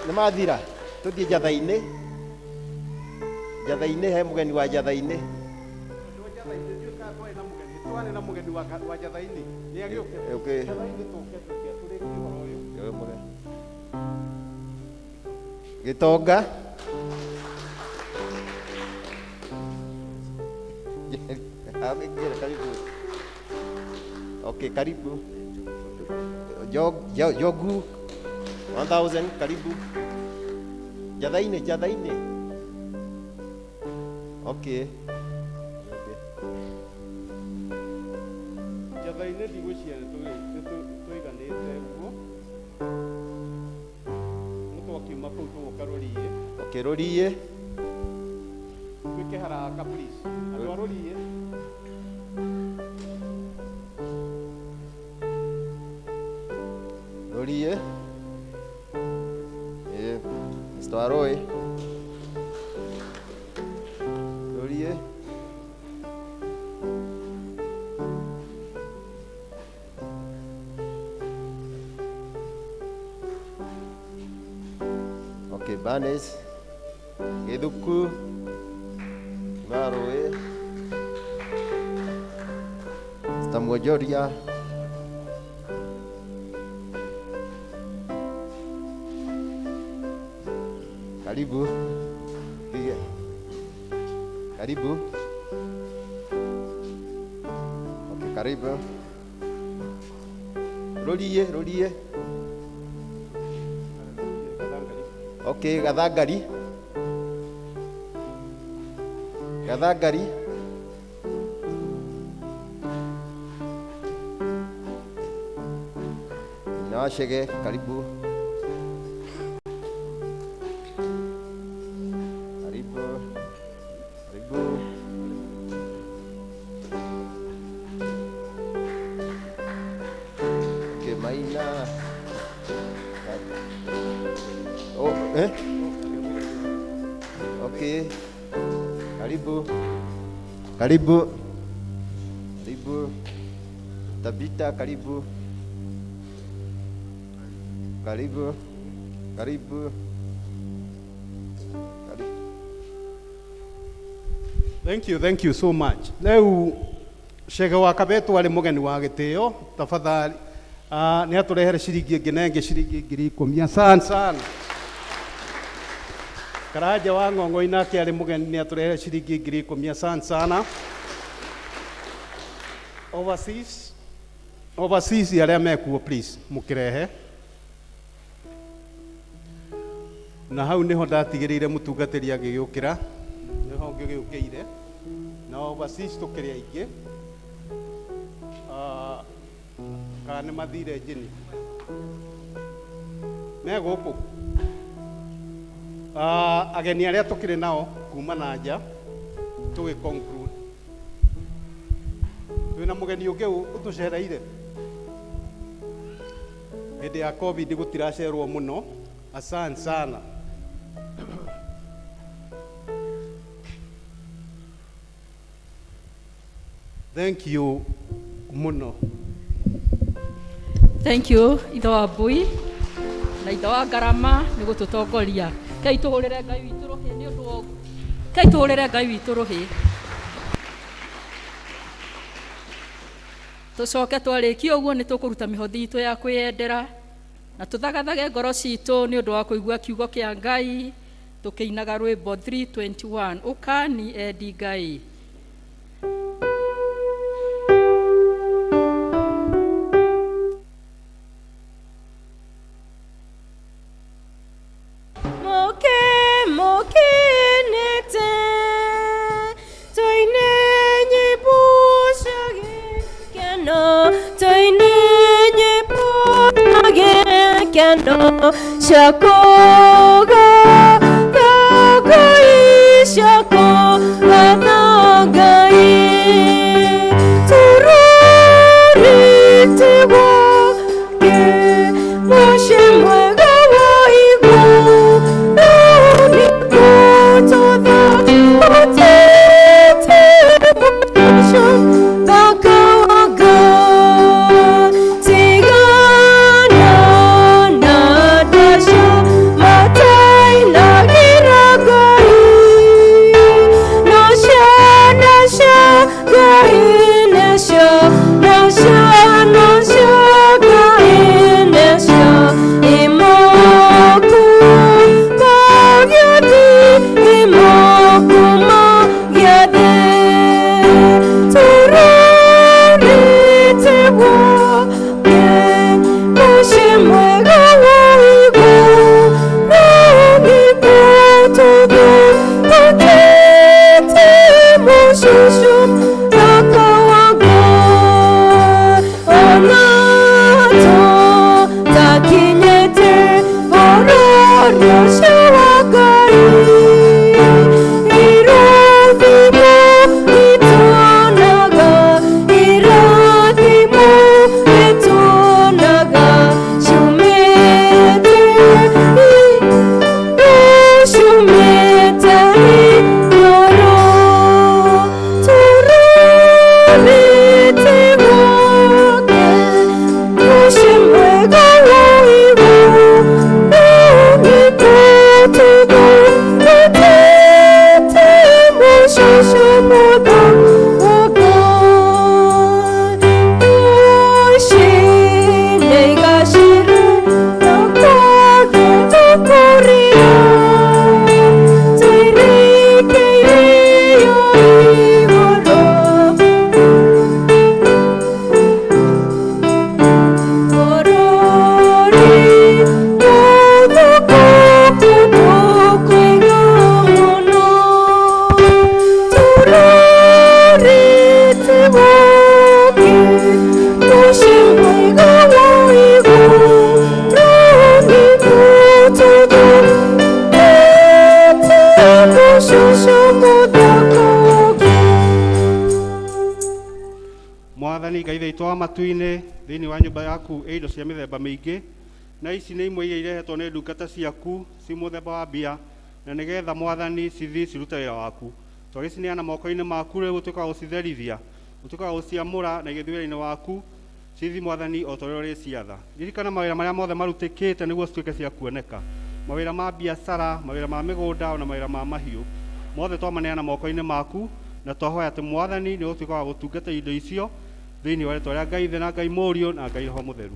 nĩ mathira tuthie jatha-inĩ. Jatha-inĩ he mugeni wa jatha-inĩ.
Twane na mugeni wa jatha-inĩ. Nĩ agĩũkĩte.
Okay.
Jatha-inĩ tũkĩte tũrĩ ũhoro ũyũ.
Yo mugeni. Gitonga. Karibu. Okay, karibu. Jogu 1000 karibu. Jatha-inĩ. Okay.
Jatha-inĩ ndigwĩciria tũiganĩte ũguo. Mũtũ akiuma kũu tũgũka Rũriĩ.
Okay, Rũriĩ.
Twĩke haraka please. Andũ a Rũriĩ.
Rũriĩ. Mr. Aroi. Rũriĩ. Okay, Banes. Githuku. Marũĩ. Mr. Mwojoria. Karibu. Karibu. Okay, karibu. Rũriĩ. Okay, Gathangari. Nawashege, karibu. Okay. Karibu. Tabita, karibu.
Thank you so much. Leo Shega wa Kabetu wale mugeni wa gitio tafadhali ni aturehere ciringi nginenge ciringi 10,000 sana. Karaja wa Ng'ong'o inake ale mugeni ni aturehere ciringi 10,000 sana. Overseas yale mekuo please mukirehe. Na hau niho ndatigirire mutungatiri agiukira niho ngiukiire na overseas tukiri aingi kana mathire njini me guku ageni aria tukiri nao kuma na nja tugi conclude twina mugeni ungi utucereire hindi ya covid gutiracerwo muno. Asante sana. Thank you muno.
Thank you itho wa Mbui na itho wa Ngarama ni gututongoria. Kai tuhurire Ngai witu ruhi ni undu wa Kai tuhurire Ngai witu ruhi. Tucoke twariki uguo ni tukuruta mihothi itu ya kwiyendera na tuthagathage ngoro citu ni undu wa kuigua kiugo kia Ngai tukiinaga rwimbo 321 ukani endi Ngai.
Toine Shano Shakoga Kagai Shako Anagai Tururi Tewa Ke Moshe Mwega Waigu Nani Kotoda Otete Moshe Bakawaga Tigana Nadasha Matai Nagiragai Nasha Nasha Gainesha Nasha Nasha Gainesha Imoku Magyadi Imoku Magyadi Tururi Tewa Ke Moshe Mwega Waigu Nani Kotoda Otete Moshushu Akawaga Anato Takinyete Ororio Shawagai Irodimo Itonaga Irodimo Itonaga Shumete Shumete Yoro Tururi Tewa Moshe Mwega Waigu Nani Kotoda Otete Moshushu Modawaga Yoshine Gashire Nakoge Tokoria Tairike Yoigoro Orori Kodoko Kodoko Igamono Tururi Tewa Ke Moshe Mwega Waigu Nani Kotoda Otete Moshushu Modawaga
Mwathani Ngai thĩitwo matu-inĩ thĩinĩ wa nyũmba yaku indo cia mĩthemba mĩingĩ, na ici nĩ imwe iria irehetwo nĩ ndungata ciaku ci mũthemba wa mbia, na nĩgetha Mwathani cithi cirute wĩra waku. Twagĩcineana moko-inĩ maku rĩu ũtuĩka wa gũcitherithia, ũtuĩka wa gũciamũra na igĩthiĩ wĩra-inĩ waku cithi Mwathani o ta ũrĩa ũrĩciatha. Ririkana mawĩra marĩa mothe marutĩkĩte nĩguo cituĩke cia kuoneka, mawĩra ma biacara, mawĩra ma mĩgũnda ona mawĩra ma mahiũ, mothe twamaneana moko-inĩ maku, na twahoya atĩ Mwathani nĩ ũgũtuĩka wa gũtungata indo icio thĩinĩ wa rĩĩtwa rĩa Ngai Ithe na Ngai Mũriũ na Ngai Roho Mũtheru.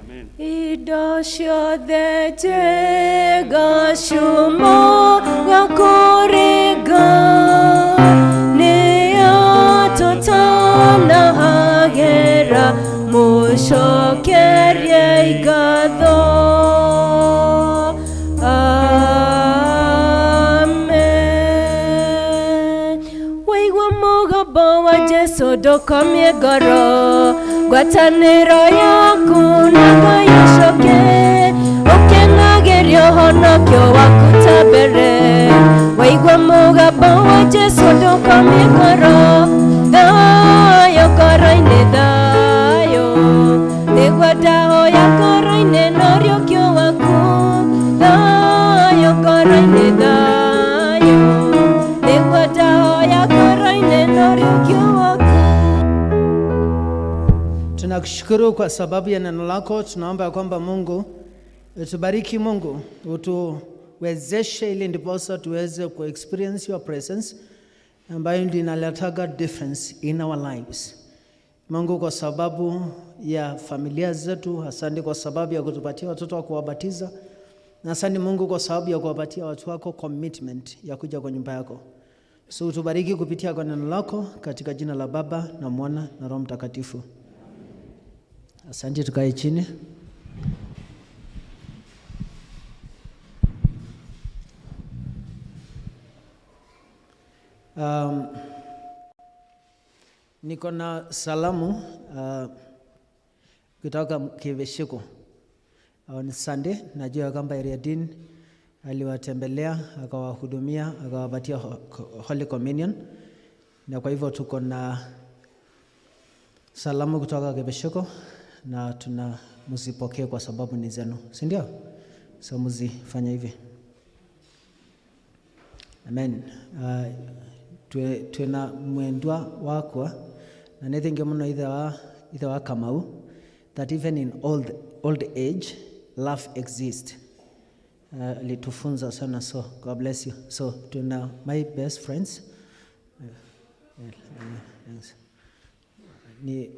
Amen.
Indo ciothe njega ciumaga kũrĩ Ngai, nĩyo tũtanahagĩra mũcokerie ngatho. Amen. Waigua mũgambo wa Jesũ ndũkomie ngoro, ngwatanĩro yaku na Ngai ũcoke, ũkenagĩria ũhonokio waku ta mbere. Waigua mũgambo wa Jesũ ndũkomie ngoro, thayũ ngoro-inĩ thayũ, nĩguo ndahoya ngoro-inĩ na ũriũkio waku, thayũ ngoro-inĩ thayũ, nĩguo ndahoya ngoro-inĩ na ũriũkio waku.
Tunakushukuru kwa sababu ya neno lako. Tunaomba kwamba Mungu utubariki, Mungu utuwezeshe ili ndiposa tuweze ku experience your presence ambayo ndio inaletaga difference in our lives. Mungu, kwa sababu ya familia zetu, asante kwa sababu ya kutupatia watoto wa kuwabatiza, na asante Mungu kwa sababu ya kuwapatia watu wako commitment ya kuja kwa nyumba yako. So utubariki kupitia kwa neno lako, katika jina la Baba na Mwana na Roho Mtakatifu. Asante, tukae chini. Niko na salamu kutoka Kiveshiko, on Sunday. Najua kwamba area dean aliwatembelea, akawahudumia, akawapatia Holy Communion. Na kwa hivyo tuko na salamu kutoka Kebeshoko na msipokee kwa sababu ni zenu, si ndio? So msifanye hivi. Amen. Tuena mwendwa wakwa na nethinge muno ithe wa Kamau, that even in old age love exists. Litufunza sana, so God bless you. So tuna my best friends.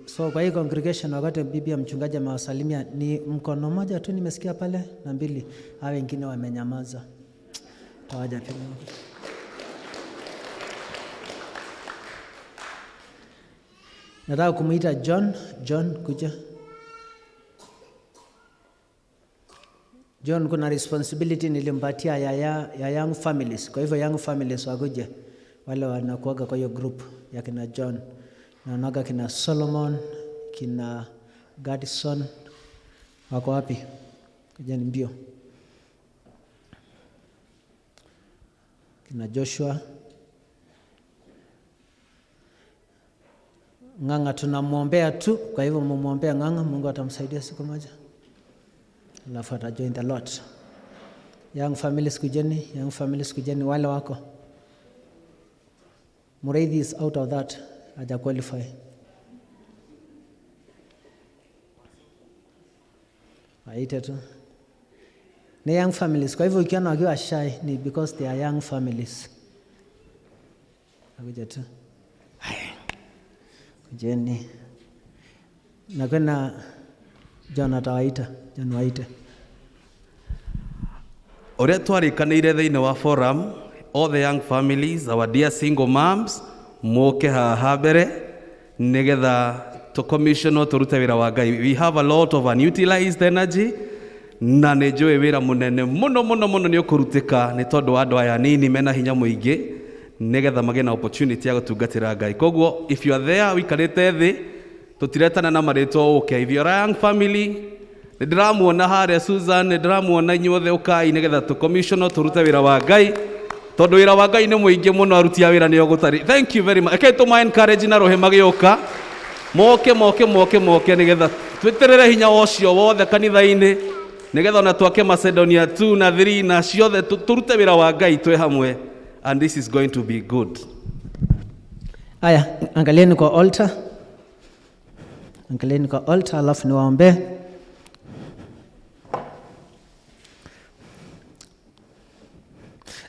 So kwa hii congregation wakati bibi ya mchungaji amewasalimia ni mkono mmoja tu nimesikia pale na mbili, hao wengine wamenyamaza. Tawaja pia. Nataka kumuita John kuja. John kuna responsibility nilimpatia ya young families. Kwa hivyo young families wakuje. Wale wanakuaga kwa hiyo group ya kina John. Naonaga kina Solomon, kina Gadson. Wako wapi? Kuja ni mbio. Kina Joshua. Ng'ang'a tunamuombea tu, kwa hivyo mumuombea Ng'ang'a, Mungu atamsaidia siku moja. Alafu atajoin the Lord. Young families kujeni wale wako. Mureithi is out of that, haja qualify. Waite tu. Ni young families, kwa hivyo ukiona wakiwa shy ni because they are young families. Akuja tu. Kujeni. Na kuna John waite.
Oria twarikanire thiini wa forum, all the young families, our dear single moms, moke haha mbere nigetha to commission turute wira wa Ngai. We have a lot of unutilized energy na nĩ njũĩ wĩra mũnene mũno nĩ ũkũrutĩka nĩ tondũ wa andũ aya nini mena hinya mũingĩ nigetha magĩe na opportunity ya gũtungatĩra Ngai. Koguo if you are there wikarĩte thĩ tũtiretana na marĩtwa ũke. If you are a young family, nĩ ndĩramuona harĩa Susan, nĩ ndĩramuona inyuothe ũkai nigetha tũ commission tũrute wĩra wa Ngai tondũ wĩra wa Ngai nĩ mũingĩ mũno, aruti a wĩra nĩo gũtarĩ. Thank you very much. Eke tũma encourage na rohe magĩũka moke nigetha twĩtĩrĩre hinya ũcio wothe kanitha-inĩ nigetha ona twake Macedonia 2 na 3 na ciothe turute wĩra wa Ngai twĩ hamwe, and this is going to be good.
Aya, angalieni kwa altar alafu niwaombe.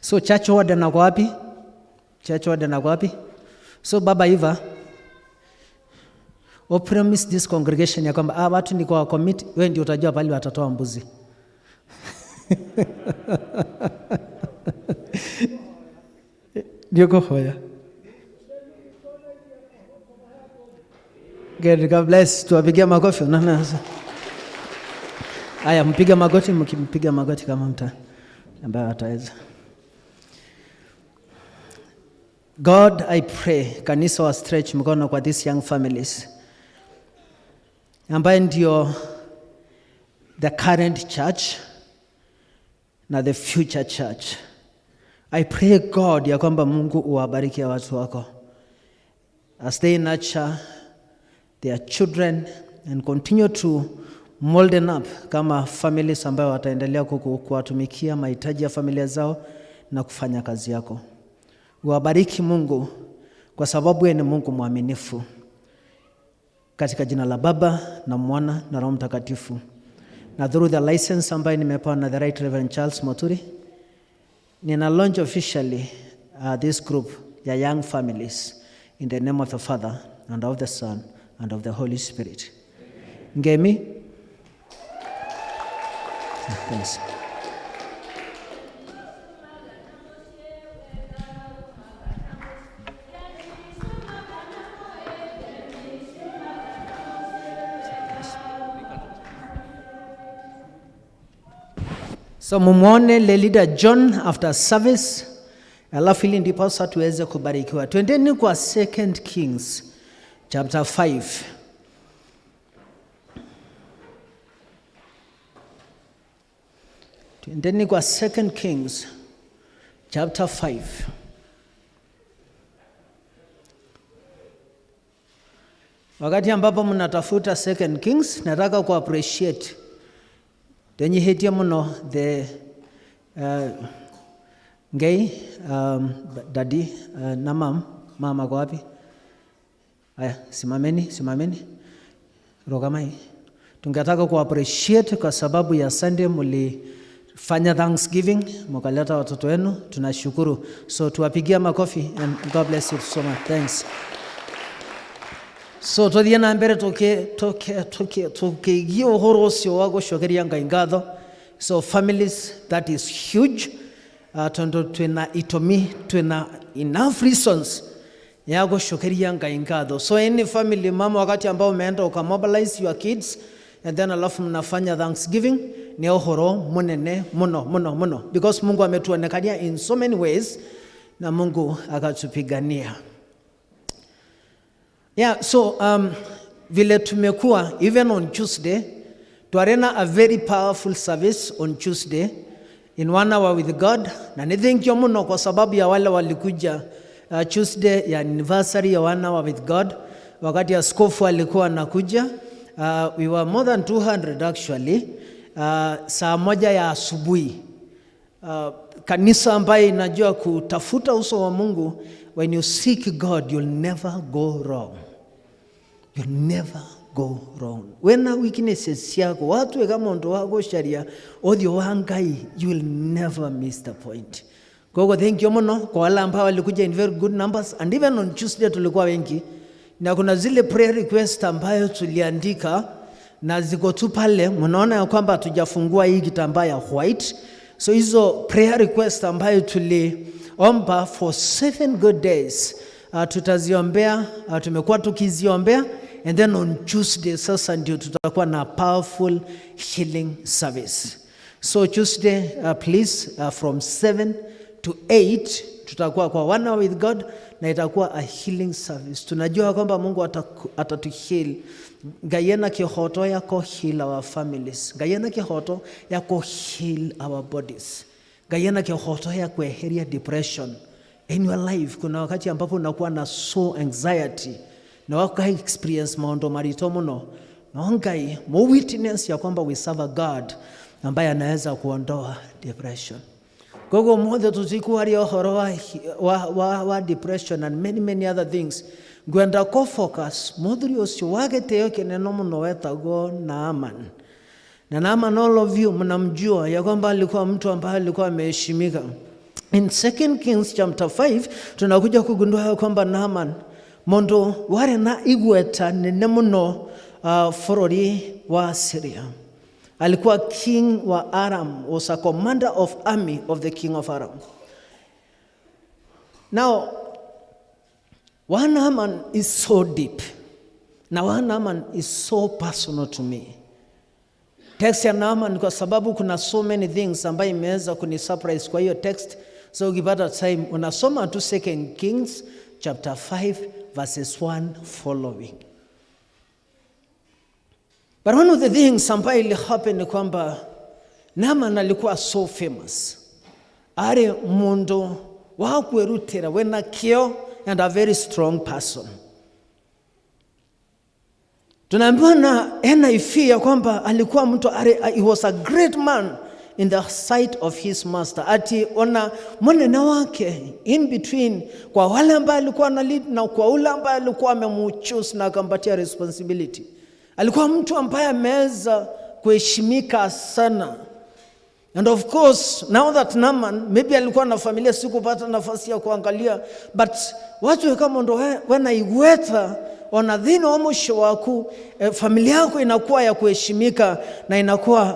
So church order na wapi? So Baba Iva, o promise this congregation ya kwamba watu ni kwa commit, wewe ndio utajua pale watatoa mbuzi. Ndio hoya. God bless. Tuwapigia makofi. Aya, mpiga magoti, mkimpiga magoti kama mta ambaye ataweza. God, I pray kanisa wa stretch mkono kwa these young families ambaye ndio the current church na the future church. I pray God ya kwamba Mungu uwabariki watu wako as they nurture their children and continue to mold them up kama families ambayo wataendelea kuwatumikia mahitaji ya familia zao na kufanya kazi yako. Uwabariki Mungu kwa sababu wewe ni Mungu mwaminifu. Katika jina la Baba na Mwana na Roho Mtakatifu. Na through the license ambayo nimepewa na the Right Reverend Charles Moturi, nina launch officially this group ya young families in the name of the Father and of the Son and of the Holy Spirit. Ngemi? Thanks. So mumuone le leader John after service, alafu ili ndipo sasa tuweze kubarikiwa. Twendeni kwa 2 Kings chapter 5. Tuendeni kwa 2 Kings chapter 5. Wakati ambapo mnatafuta 2 Kings, nataka ku appreciate tenye hetia mno the ngei daddy na mama kwa wapi? Aya, simameni. Rogamai. Tungetaka ku appreciate kwa sababu ya Sunday mulifanya Thanksgiving, mkaleta watoto wenu, tunashukuru. So tuwapigia makofi and God bless you so much. Thanks. So todhia na mbere toke gio horosio wago shogeria ngaingatho. So families, that is huge. Tondo twina itomi twina enough reasons yago shogeria ngaingatho. So any family mama wakati ambao umeenda ukamobilize your kids and then alafu mnafanya Thanksgiving ni ohoro munene muno because Mungu ametuonekania in so many ways na Mungu akatupigania. Yeah, so vile tumekuwa even on Tuesday, tuarena a very powerful service on Tuesday in 1 hour with God. Na ni thank you mno kwa sababu ya wale walikuja Tuesday ya anniversary ya 1 hour with God. Wakati askofu alikuwa anakuja, we were more than 200 actually. Saa moja ya asubuhi. Kanisa ambaye inajua kutafuta uso wa Mungu, when you seek God, you'll never go wrong. You'll never go wrong. Wena weaknesses yako, watu weka mondo wako sharia, odio wangai, you will never miss the point. Kwa thank you mno, kwa wala ambao walikuja in very good numbers, and even on Tuesday tulikuwa wengi, na kuna zile prayer request ambayo tuliandika, na ziko tu pale, mnaona ya kwamba hatujafungua hii kitambaa ya white. So hizo prayer request ambayo tuliomba for 7 good days, tutaziombea, tumekuwa tukiziombea, and then on Tuesday sasa ndio tutakuwa na powerful healing service. So Tuesday, please, from 7 to 8 tutakuwa kwa 1 hour with God, na itakuwa a healing service. Tunajua kwamba Mungu atatuheal. Gayena kihoto yako heal our families. Gayena kihoto yako heal our bodies. Gayena kihoto yako eheria depression. In your life, kuna wakati ambapo unakuwa na so anxiety, na waka experience maondo marito mno, na ongai mo witness ya kwamba we serve a God ambaye anaweza kuondoa depression. Gogo mmoja tuziku hali ohoro wa depression and many other things. Gwenda ko focus moduri osio wage teo keneno mno wetago Naaman. Na Naaman, all of you mnamjua ya kwamba alikuwa mtu ambaye alikuwa ameheshimika. In 2 Kings chapter 5 tunakuja kugundua kwamba Naaman mondo ware na igweta nene muno forori wa Syria. Alikuwa king wa Aram, was a commander of army of the king of Aram. Now, one Naaman is so deep. Now one Naaman is so personal to me. Text ya Naaman kwa sababu kuna so many things ambayo imeweza kuni surprise kwa hiyo text. So ukipata time unasoma tu 2 Kings chapter 5 verses 1 following. But one of the things ambayo ili happen ni kwamba Naaman alikuwa so famous. Are mundo wa kwerutera wena kio and a very strong person. Tunaambiwa na NIV ya kwamba alikuwa mtu he was a great man in the sight of his master. Ati ona mwenena wake in between kwa wale ambao alikuwa na lead na kwa ule ambao alikuwa amemuchoose na akampatia responsibility. Alikuwa mtu ambaye ameweza kuheshimika sana. And of course, now that Naaman, maybe alikuwa na familia, sikupata nafasi ya kuangalia, but watu kama ndo wanaiweta wanadhini wa mwisho waku, familia yako inakuwa ya kuheshimika na inakuwa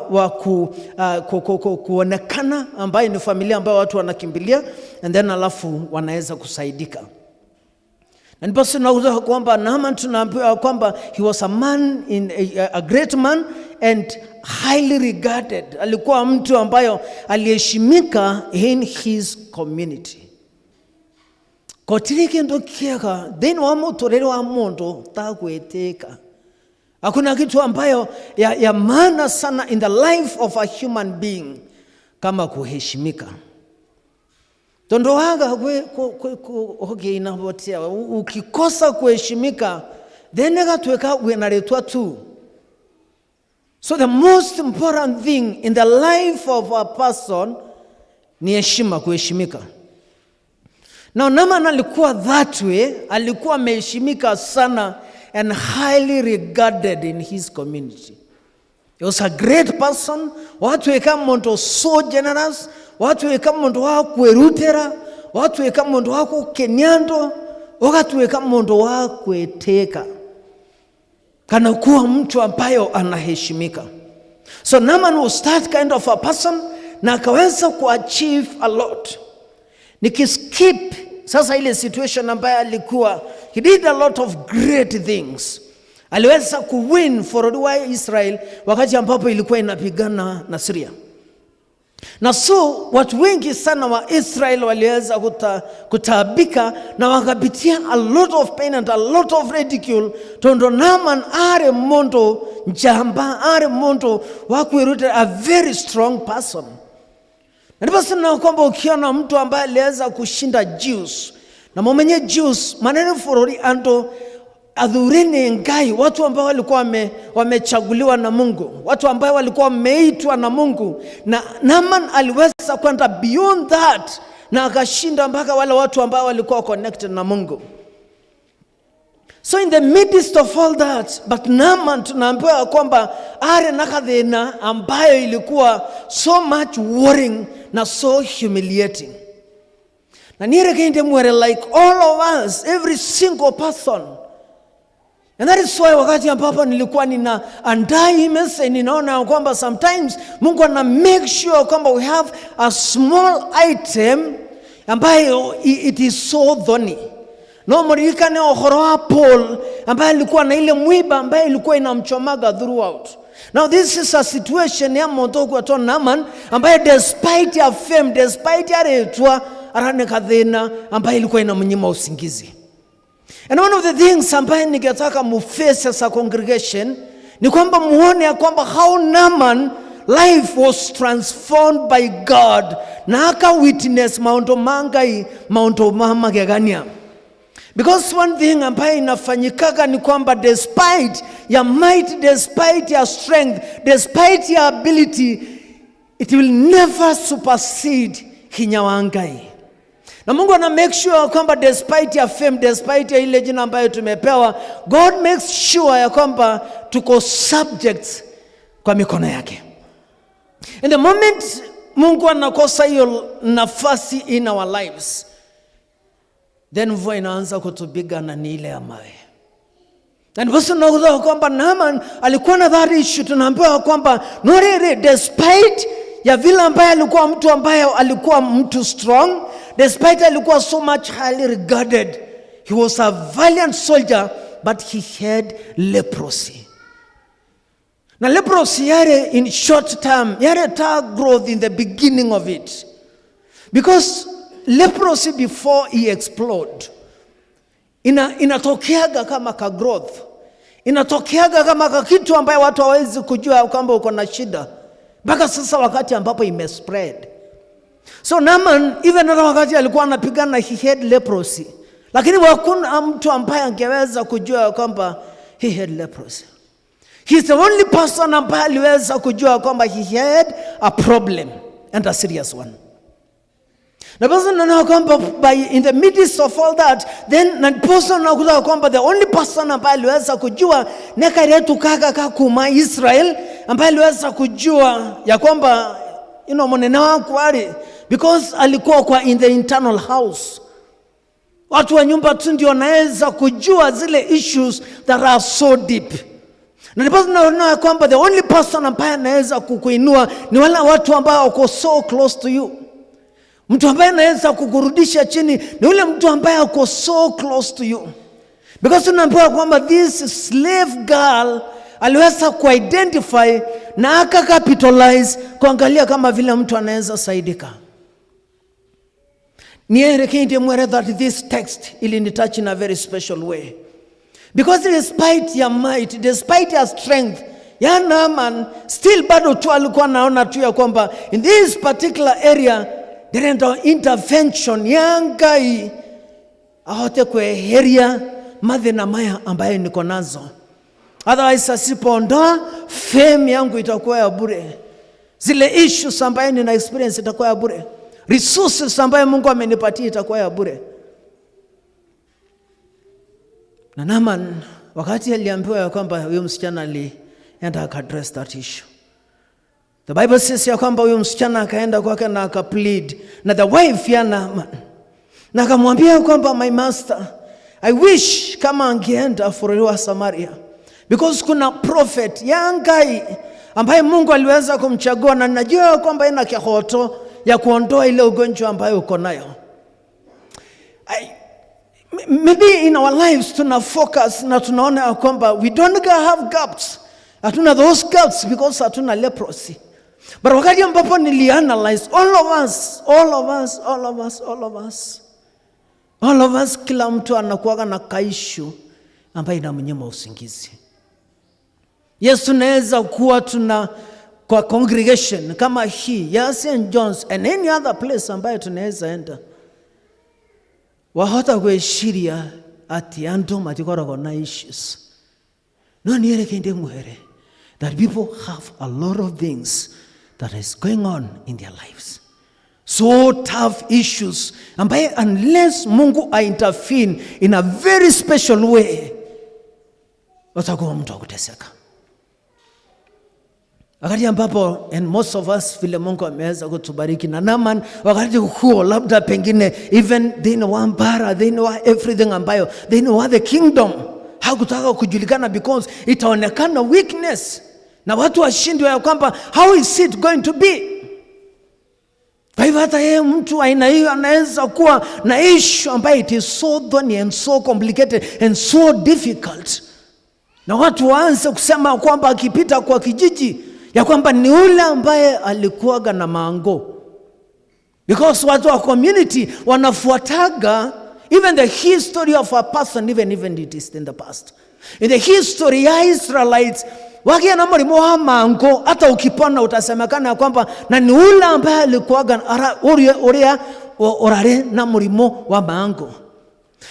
kuonekana ambaye ni familia ambayo watu wanakimbilia, and then alafu wanaweza kusaidika. Na nipasi nauza kwamba Naaman tunaambiwa kwamba he was a man, a great man and highly regarded. Alikuwa mtu ambayo aliheshimika in his community. Kotirike ndo kiaka, then wamo torero wa mondo takweteka. Hakuna kitu ambayo ya maana sana in the life of a human being kama kuheshimika. Tondo waga ukikosa kuheshimika, then tuweka unaletwa tu. So the most important thing in the life of a person ni heshima, kuheshimika. Now Naaman alikuwa that way, alikuwa ameheshimika sana and highly regarded in his community. He was a great person. Watu weka muntu so generous, watu weka muntu wa kwerutera, watu weka muntu wa kenyando, watu weka muntu wa kweteka. Kana kuwa mtu ambayo anaheshimika. So Naaman was that kind of a person, na akaweza kuachieve a lot. Nikiskip sasa ile situation ambayo alikuwa, he did a lot of great things. Aliweza kuwin for Israel wakati ambapo ilikuwa inapigana na Syria. Na so watu wengi sana wa Israel waliweza kutaabika na wakapitia a lot of pain and a lot of ridicule. Tondo Naaman are mondo njamba, are mondo wakuiruta, a very strong person. Na ndipo sana kwamba ukiona mtu ambaye aliweza kushinda Jews, na mwenye Jews maneno forori ando adhureni ngai, watu ambao walikuwa wamechaguliwa na Mungu, watu ambao walikuwa wameitwa na Mungu, na Naaman aliweza kwenda beyond that na akashinda mpaka wale watu ambao walikuwa connected na Mungu. So in the midst of all that, but Naaman tunaambiwa kwamba are nakadhena ambayo ilikuwa so much worrying na so humiliating. Na nire kende mwere like all of us, every single person. And that is why wakati ambapo nilikuwa nina andai message, ninaona kwamba sometimes Mungu ana make sure kwamba we have a small item ambayo it is so dhoni. No murika ne ohoroa Paul ambaye alikuwa na ile mwiba ambaye ilikuwa inamchomaga throughout. Now this is a situation ya mtu kwa Naaman ambaye despite ya fame, despite ya retwa, arane kadhena ambaye ilikuwa inamnyima usingizi. And one of the things ambaye ningetaka muface as a congregation ni kwamba muone ya kwamba how Naaman life was transformed by God, na aka witness maunto mangai, maunto mama gegania. Because one thing ambaye inafanyikaga ni kwamba despite your might, despite your strength, despite your ability, it will never supersede hinyawangai. Na Mungu ana make sure kwamba despite your fame, despite ya ile jina ambayo tumepewa, God makes sure ya kwamba tuko subject kwa mikono yake. In the moment Mungu anakosa hiyo nafasi in our lives, then mvua inaanza kutupigana ni ile ya mawe. And basi naona kwamba Naaman alikuwa na that issue. Tunaambiwa kwamba norere despite ya vile ambaye alikuwa mtu ambaye alikuwa mtu strong, despite alikuwa so much highly regarded, he was a valiant soldier, but he had leprosy. Na leprosy yare in short term, yare ta growth in the beginning of it. Because leprosy before he explode, inatokeaga kama ka growth, inatokeaga kama ka kitu ambaye watu hawezi kujua kwamba uko na shida mpaka sasa wakati ambapo imespread. So Naaman even na wakati alikuwa anapigana he had leprosy, lakini hakuna mtu ambaye angeweza kujua kwamba he had leprosy. He's the only person ambaye aliweza kujua kwamba he had a problem, and a serious one. Na basi nanaona kwamba in the midst of all that, then na person nakuta kwamba the only person ambaye aliweza kujua nekaretu kaka kuma Israel, ambaye aliweza kujua ya kwamba monena wangu wale, because alikuwa kwa in the internal house. Watu wa nyumba tu ndio wanaweza kujua zile issues that are so deep. Na ndipo tunaona kwamba the only person ambaye anaweza kukuinua ni wale watu ambao wako so close to you. Mtu ambaye anaweza kukurudisha chini ni yule mtu ambaye ako so close to you. Because tunaambiwa kwamba this slave girl aliweza kuidentify na akacapitalize kuangalia kama vile mtu anaweza saidika. Nielekee mwere that this text ilinitouch in a very special way. Because despite your might, despite your strength, ya Naaman still bado tu alikuwa naona tu ya kwamba in this particular area there is intervention ya Ngai ahote kweheria mathina maya ambaye niko nazo. Otherwise asipoondoa, fame yangu itakuwa ya bure. Zile issues ambaye nina experience itakuwa ya bure. Resources ambaye Mungu amenipatia itakuwa ya bure. Na Naaman wakati aliambiwa ya kwamba huyo msichana alienda address that issue. The Bible says ya kwamba huyo msichana akaenda kwake na akaplead na the wife ya Naaman. Na akamwambia kwamba my master, I wish kama angeenda for Samaria. Because kuna prophet ya Ngai ambaye Mungu aliweza kumchagua na najua kwamba ina kihoto ya kuondoa ile ugonjwa ambayo uko nayo. Maybe in our lives tuna focus na tunaona kwamba we don't have gaps. Hatuna those gaps because hatuna leprosy. But wakati ambapo nilianalyze all of us, kila mtu anakuwa na kaishu ambayo inamnyima usingizi. Yes, tunaweza kuwa tuna kwa congregation kama hii ya St. John's and any other place ambayo tunaweza enda. Wahota kueshiria ati anto matikora kona issues. No niere kende muhere that people have a lot of things that is going on in their lives. So tough issues ambaye unless Mungu intervene in a very special way, watakuwa mtu akuteseka. Wakati ambapo and most of us vile Mungu ameweza kutubariki na Naaman, wakati huo labda pengine even they know Mbara, they know everything ambayo, they know the kingdom. Hakutaka kujulikana because itaonekana weakness. Na watu washindwe ya kwamba how is it going to be? Kwa hivyo hata yeye mtu aina hiyo anaweza kuwa na issue ambayo it is so thorny and so complicated and so difficult. Na watu waanze kusema kwamba akipita kwa kijiji ya kwamba ni ule ambaye alikuwaga na mango. Because watu wa community wanafuataga even the history of a person, even it is in the past. In the history ya Israelites, wakia na mlimo wa mango, hata ukipona utasemekana ya kwamba na ni ule ambaye alikuwaga orare na mlimo wa mango.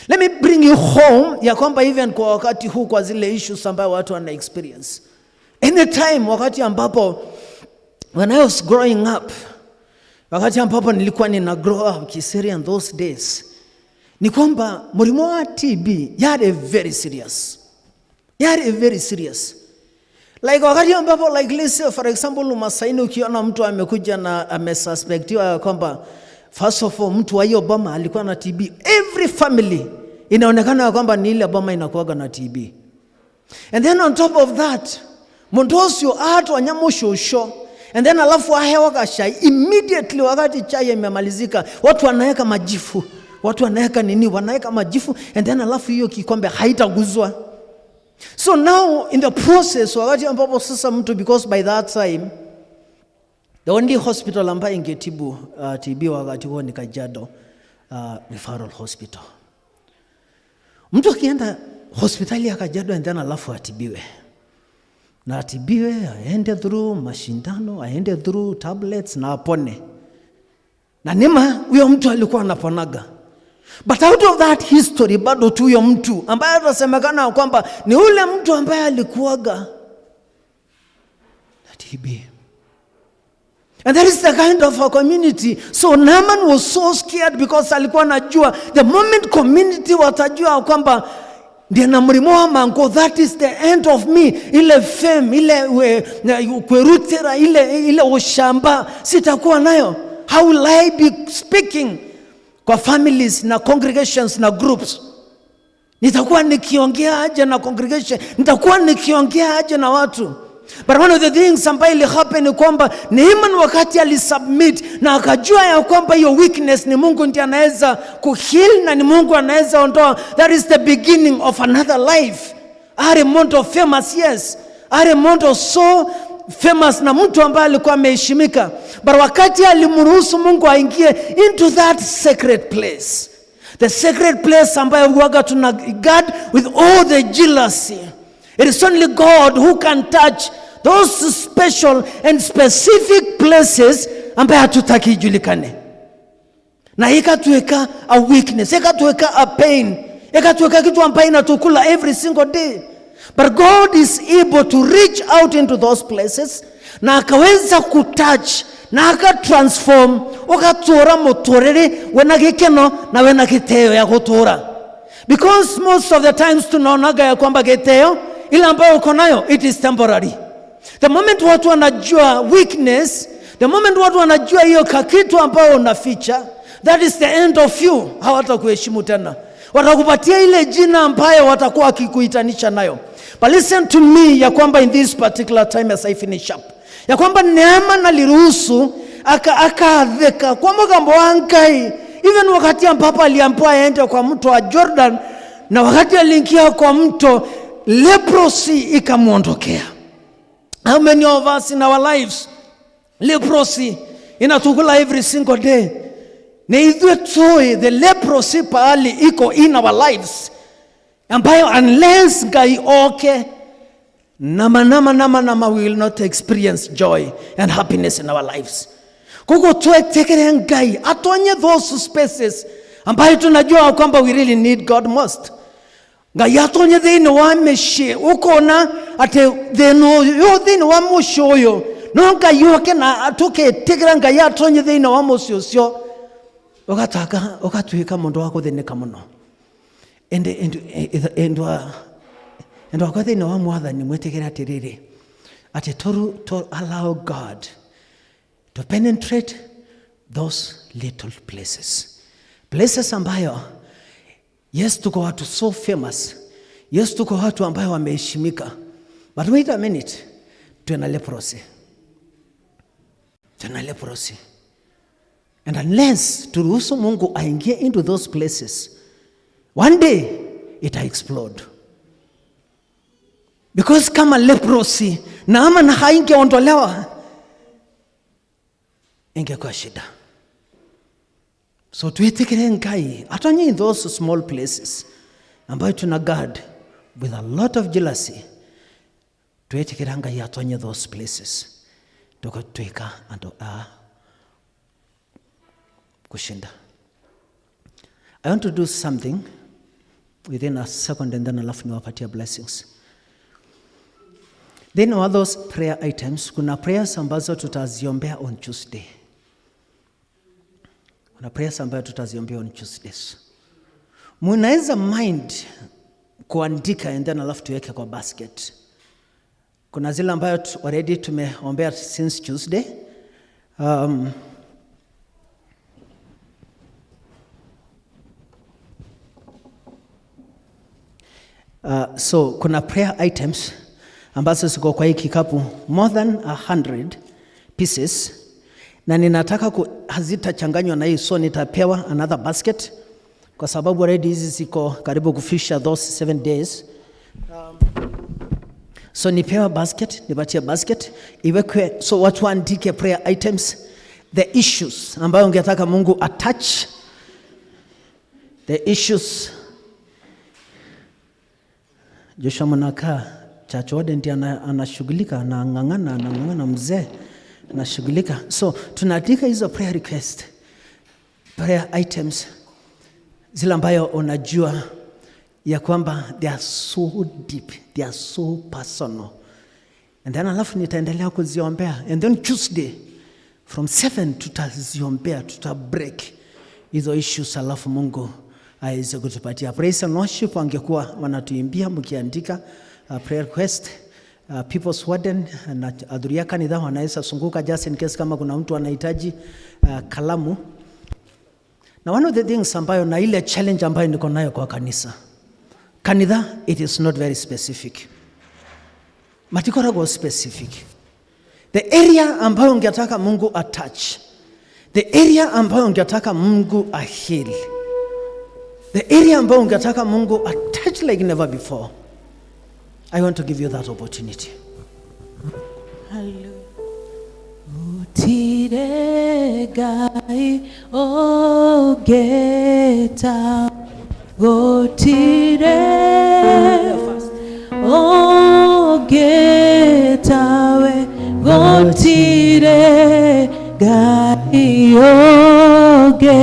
Let me bring you home ya kwamba even kwa wakati huu kwa zile issues ambayo watu wana experience. Anytime wakati ambapo when I was growing up, wakati ambapo nilikuwa nina grow up kisiri in those days, ni kwamba mlimo wa TB yare very serious. Like wakati ambapo like let's say for example Masaini ukiona mtu amekuja na amesuspectiwa kwamba first of all mtu wa hiyo boma alikuwa na TB, every family inaonekana kwamba ni ile boma inakuwa na TB. And then on top of that, mondosio atu wanyamushosho, and then alafu ahewa kashai immediately wakati chai imemalizika watu wanaweka majifu, watu wanaweka nini, wanaweka majifu, and then alafu hiyo kikombe haitaguzwa. So now in the process wakati ambapo sasa mtu, because by that time the only hospital ambayo ingetibu TB wakati huo ni Kajiado referral hospital. Mtu akienda hospitali ya Kajiado and then alafu atibiwe. Na atibiwe, aende through mashindano, aende through tablets na apone. Na nima huyo mtu alikuwa anaponaga. But out of that history bado tu huyo mtu ambaye atasemekana kwamba ni ule mtu ambaye alikuwaga na TB. And that is the kind of a community. So Naaman was so scared because alikuwa anajua the moment community watajua kwamba ndiye na mlimo wa mango, that is the end of me. Ile fame, ile kwerutera, ile ushamba sitakuwa nayo. How will I be speaking kwa families na congregations na groups? Nitakuwa nikiongea aje na congregation? Nitakuwa nikiongea aje na watu? But one of the things ambayo ili happen ni kwamba Naaman wakati alisubmit na akajua ya kwamba hiyo weakness ni Mungu ndiye anaweza kuheal na ni Mungu anaweza ondoa, that is the beginning of another life. Aremondo famous, yes. Aremondo so famous na mtu ambaye alikuwa ameheshimika. But wakati alimruhusu Mungu aingie into that sacred place, the sacred place ambayo huaga tuna guard with all the jealousy. It is only God who can touch those special and specific places ambaye hatutaki ijulikane, na ikatuweka a weakness, ikatuweka a pain, ikatuweka kitu ambaye inatukula every single day. But God is able to reach out into those places na akaweza kutouch na akatransform, ukatura muturire wena gikeno na wena giteo ya gutura. Because most of the times tunaonaga ya kwamba giteo ile ambayo uko nayo it is temporary. The moment watu wanajua weakness, the moment watu wanajua hiyo kitu ambayo unaficha, that is the end of you. Hawatakuheshimu tena, watakupatia ile jina ambayo watakuwa wakikuitanisha nayo. But listen to me ya kwamba in this particular time as I finish up, ya kwamba neema naliruhusu akadheka kwa magambo wangai, even wakati ambapo aliambiwa aende kwa mto wa Jordan, na wakati aliingia kwa mto leprosy ikamuondokea. How many of us in our lives leprosy inatukula every single day? Na idwe toy the leprosy pali iko in our lives, ambayo unless gai okay nama we will not experience joy and happiness in our lives. Kuko tuekekere ngai atonye those spaces ambayo tunajua kwamba we really need God most. Ngai atonye thini wa meshe ukona ate thini wa mushoyo no ngai yoke na atuke tekera ngai atonye thini wa musyo ukatuika mundu wako thinika muno. And wakati ni wa mwathani mwetekera atiriri ati to allow God to penetrate those little places ambayo yes tuko watu so famous, yes tuko watu ambayo wameheshimika, but wait a minute, tuna leprosy. And unless turuhusu Mungu aingie into those places, one day it will explode. Because kama leprosy na ama na haingeondolewa ingekuwa shida. So tuitikire ngai atonye in those small places ambayo tuna guard with a lot of jealousy. Tuitikire ngai atonye those places tukatuika ando kushinda. I want to do something within a second and then alafu niwapatia blessings. Then all those prayer items, kuna prayers ambazo tutaziombea on Tuesday. Kuna prayers ambazo tutaziombea on Tuesdays. Munaweza mind kuandika and then alafu tuweke kwa basket. Kuna zile ambayo already tumeombea since Tuesday. So kuna prayer items ambazo ziko kwa hii kikapu more than 100 pieces, na ninataka hazitachanganywa na hii, so nitapewa another basket kwa sababu already hizi ziko karibu kufisha those 7 days. So nipewa basket, nipatie basket iwekwe, so watu waandike prayer items, the issues ambayo ungetaka Mungu attach, the issues. Joshua Manaka church warden anashughulika, anang'ang'ana mzee anashughulika. So tunaandika hizo prayer request, prayer items zile ambayo unajua ya kwamba they are so deep, they are so personal. And then alafu nitaendelea kuziombea, and then Tuesday from 7 tutaziombea, tutabreak hizo issues, alafu Mungu aweze kutupatia. Praise and worship wangekuwa wanatuimbia mkiandika prayer request. People's warden na adhuria kanitha wanaweza sunguka just in case kama kuna mtu anahitaji kalamu. Na one of the things ambayo na ile challenge ambayo niko nayo kwa kanitha, it is not very specific. Matikora go specific. The area ambayo ungetaka Mungu attach, the area ambayo ungetaka Mungu heal, the area ambayo ungetaka Mungu attach like never before, I want to give you that opportunity.
Hallelujah. Utiregai ogeta gotire ogeta gotire gai oge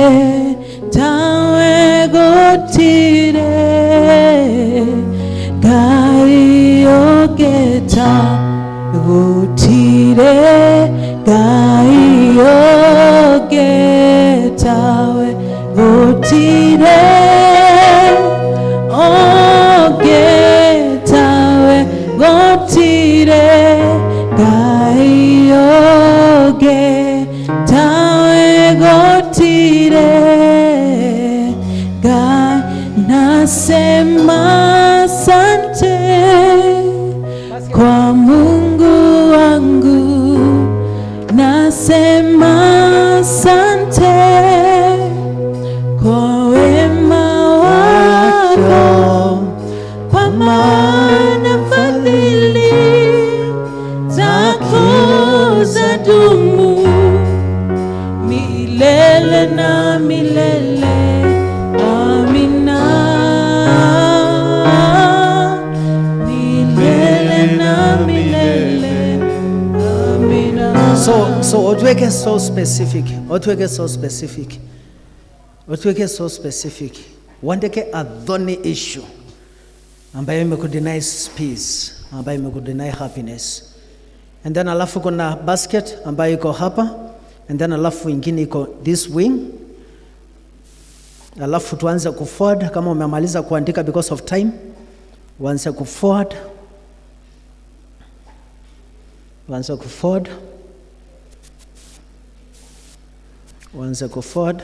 tawe gotire gai oge tawe gotire gai oge tawe gotire oge tawe gotire gai oge tawe gotire gai nasema asante kwa Mungu wangu, nasema asante kwa wema wako, kwa maana fadhili zako zadumu milele na milele. Amina. Milele na milele. Amina.
So otweke so specific. Otweke so specific. Otweke so specific. Wandeke adhoni issue ambayo imekudeny peace, ambayo imekudeny happiness. And then alafu kuna basket ambayo iko hapa, and then alafu ingine iko this wing. Alafu tuanze kuforward kama umemaliza kuandika because of time. Uanze kuforward. Uanze kuforward. Uanze kuforward.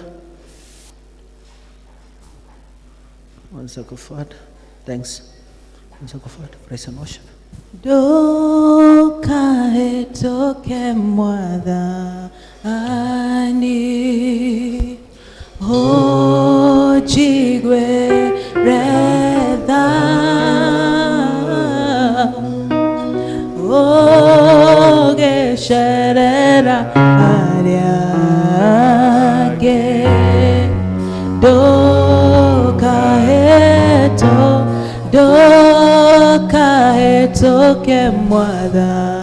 Uanze kuforward. Thanks. Uanze kuforward. Praise and worship.
Doka etoke mwadhani ojigwe redha ogesherera ariage doka etoke mwadhani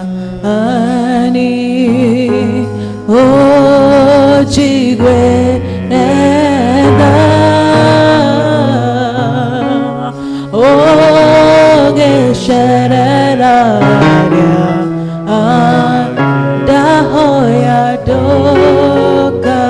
ojigwe redha ogesherera dahoya doka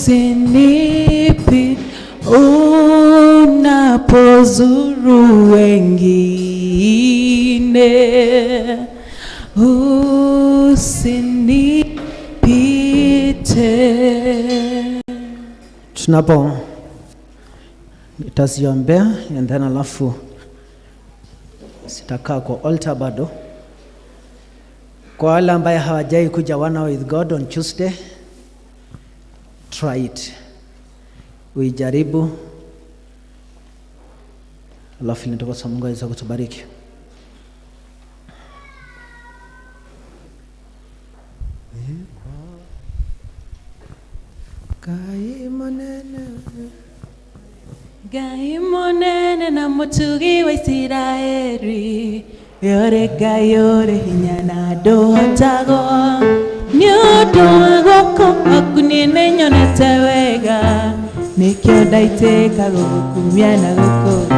usinipi unapozuru wengine, usinipite.
Tunapo nitaziombea and then alafu sitakaa kwa altar bado. Kwa wale ambaye hawajai kuja One Hour with God on Tuesday, try it. Uijaribu. Alafu nitakosa Mungu aweze kutubariki.
Gai monene na mutugi wa Israeli, yore gai yore hinya na dotago. maundu goko akunie nenyonete wega nikio ndaiteka gukumia na guku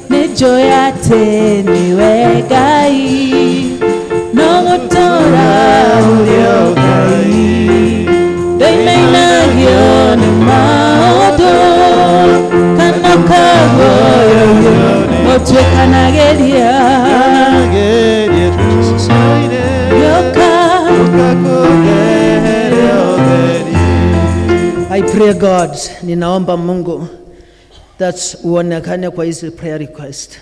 nejo yate niwe Ngai no gutora urio Ngai ndainagio ni maundu kana kagoyo otwekanageria
I pray God, ninaomba Mungu that uonekane kwa hizi prayer request.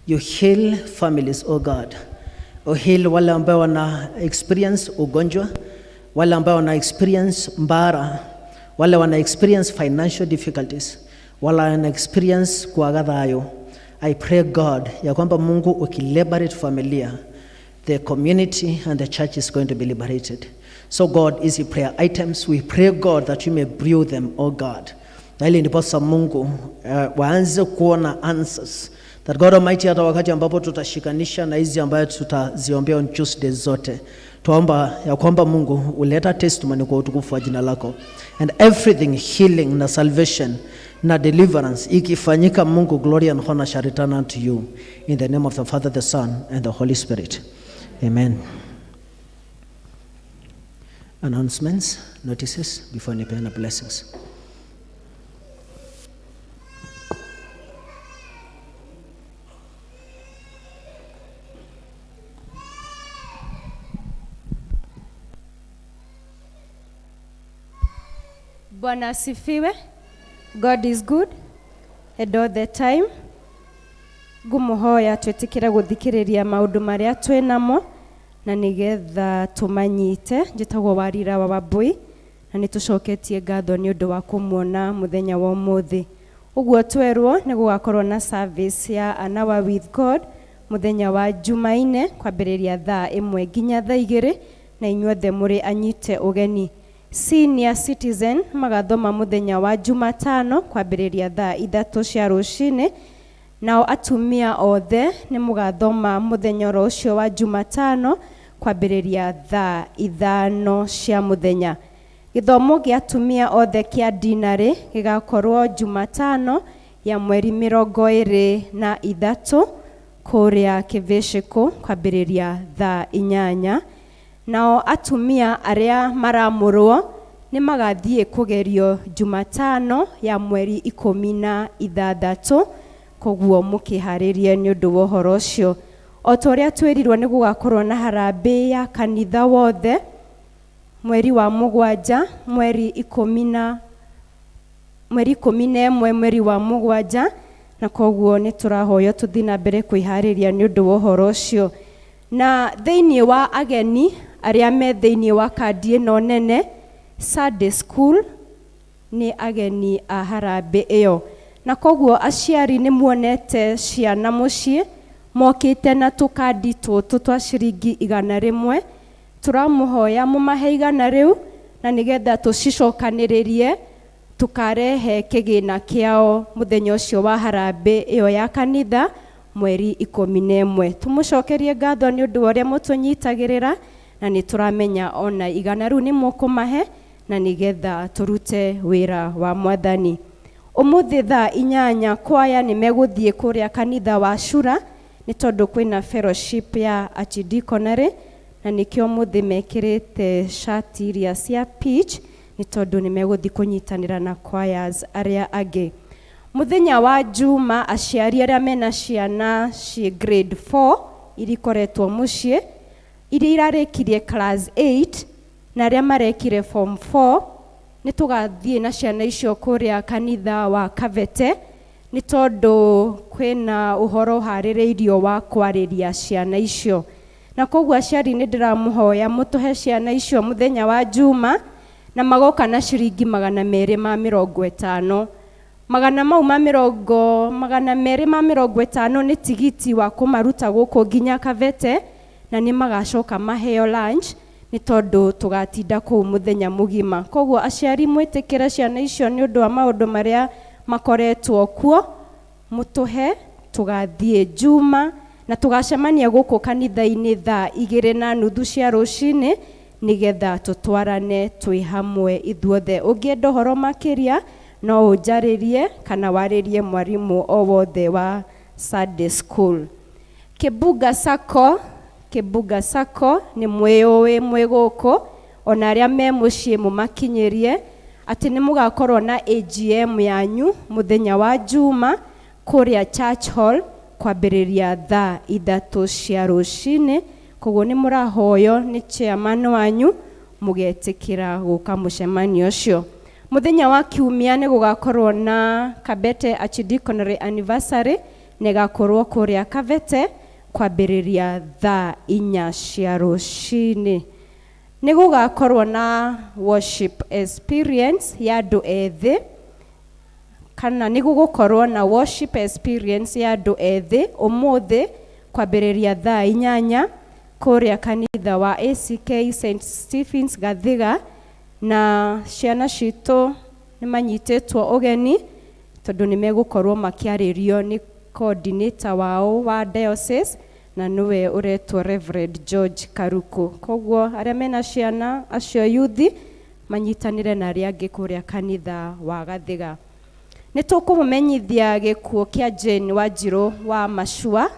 You heal families, oh God. Heal wale ambao wana experience ugonjwa, wale ambao wana experience mbara, wale wana experience financial difficulties, wale wana experience kuagadhayo. I pray God ya kwamba Mungu ukiliberate familia, the community and the church is going to be liberated. So God, easy prayer items, we pray God that you may brew them, oh God. Na ili ndiposa Mungu waanze kuona answers. That God Almighty, hata wakati ambapo tutashikanisha na hizi ambayo tutaziombea on Tuesdays zote, tuomba ya kwamba Mungu uleta testimony kwa utukufu wa jina lako. And everything, healing na salvation na deliverance ikifanyika, Mungu, glory and honor shall return unto you. In the name of the Father, the Son, and the Holy Spirit. Amen. Announcements, notices before nipeana blessings.
Bwana asifiwe. God is good and all the time. Ngumuhoya twetikire guthikiriria maundu maria twinamo na nigetha tumanyite. Njitagwo Warira wa Wabui na nitucoketie ngatho ni undu wa kumuona muthenya wa umuthi. Uguo twerwo ni gugakorwo na service ya An Hour with God muthenya wa Jumaine kwambiriria thaa 1 nginya thaa 2 na inyuothe muri anyite ugeni. Senior citizen magathoma muthenya wa Jumatano kwambiriria thaa 3 cia rucini. Nao atumia othe ni mugathoma muthenya ucio wa Jumatano kwambiriria thaa 5 cia muthenya. Githomo gia atumia othe kia dinari gigakorwo Jumatano ya mweri 23 kuria Kivishiko kwambiriria thaa 8. Nao atumia aria maramurwo ni magathie kugerio Jumatano ya mweri 16 koguo mukiharirie ni undu wa horo ucio. Otoria twerirwo ni gugakorwo na harambe ya kanitha wothe mweri wa 7 mweri 11 mweri wa 7 na koguo ni turahoyo tuthina mbere kwihariria ni undu wa horo ucio. Na thiini wa ageni aria me thiini wa kandi ino nene Sunday school ni ageni a harambe iyo. Na koguo aciari ni muonete ciana mucii mokite na tukadi tutu twa ciringi 100. Turamuhoya mumahe 100 riu na nigetha tucicokanirie tukarehe kigina kiao muthenya ucio wa harambe iyo ya kanitha mweri 11. Tumucokerie ngatho ni undu uria mutunyitagirira na ni turamenya ona 100 riu ni mukumahe na nigetha turute wira wa Mwathani. Umuthi thaa 8 kwaya ni meguthie kuria kanitha wa Shura ni tondu kwina fellowship ya archdeaconry na nikio muthi mekirite shati iria cia peach ni tondu ni meguthi kunyitanira na choirs aria angi. Muthenya wa Juma aciari aria mena ciana ci grade 4 irikoretwo mucii iria irarikirie class 8 na aria marekire form 4 ni tugathie na ciana icio kuria kanitha wa Kavete ni tondu kwina uhoro haririirio wa kwariria ciana icio. Na koguo aciari ni ndiramuhoya mutuhe ciana icio muthenya wa Juma na magoka na ciringi 250. Magana mau ma 250 ni tigiti wa kumaruta guku nginya Kavete na ni magacoka maheo lunch ni tondu tugatinda kuu muthenya mugima. Koguo aciari mwitikira ciana icio ni undu wa maundu maria makoretwo kuo mutuhe tugathie Juma na tugacemania guku kanitha-ini thaa 2:30 cia rucini nigetha tutwarane twi hamwe ithuothe. Ungienda horo makiria no unjaririe kana waririe mwarimu o wothe wa Sunday school. Kibuga Sacco ni mwĩũĩ mwĩgũkũ ona arĩa me mũciĩ mũmakinyerie atĩ nĩ mũgakorwo na AGM yanyu mũthenya wa Juma kũrĩa Church Hall kwambĩrĩria thaa 3 cia rũcinĩ. Koguo nĩ mũrahoyo nĩ chairman wanyu mũgetĩkĩra gũka mũcemanio ũcio. Mũthenya wa Kiumia nĩ gũgakorwo na Kabete Archdeaconry anniversary nĩ gakorwo kũrĩa Kabete kwambĩrĩria thaa 4 cia rũcinĩ. Nĩ gũgakorwo na worship experience ya andũ ethĩ, kana nĩ gũgũkorwo na worship experience ya andũ ethĩ ũmũthĩ kwambĩrĩria thaa 8 kũrĩa kanitha wa ACK St Stephen's Gathiga, na ciana citũ nĩ manyitĩtwo ũgeni tondũ nĩ megũkorwo makiarĩrio nĩ coordinator wao wa diocese na niwe uretwo Reverend George Karuku. Koguo arĩa mena ciana acio yuthi manyitanire na arĩa angĩ kũrĩa kanitha wa Gathiga. Nĩ tũkũmũmenyithia gĩkuũ kĩa Jane Wanjirũ wa Mashua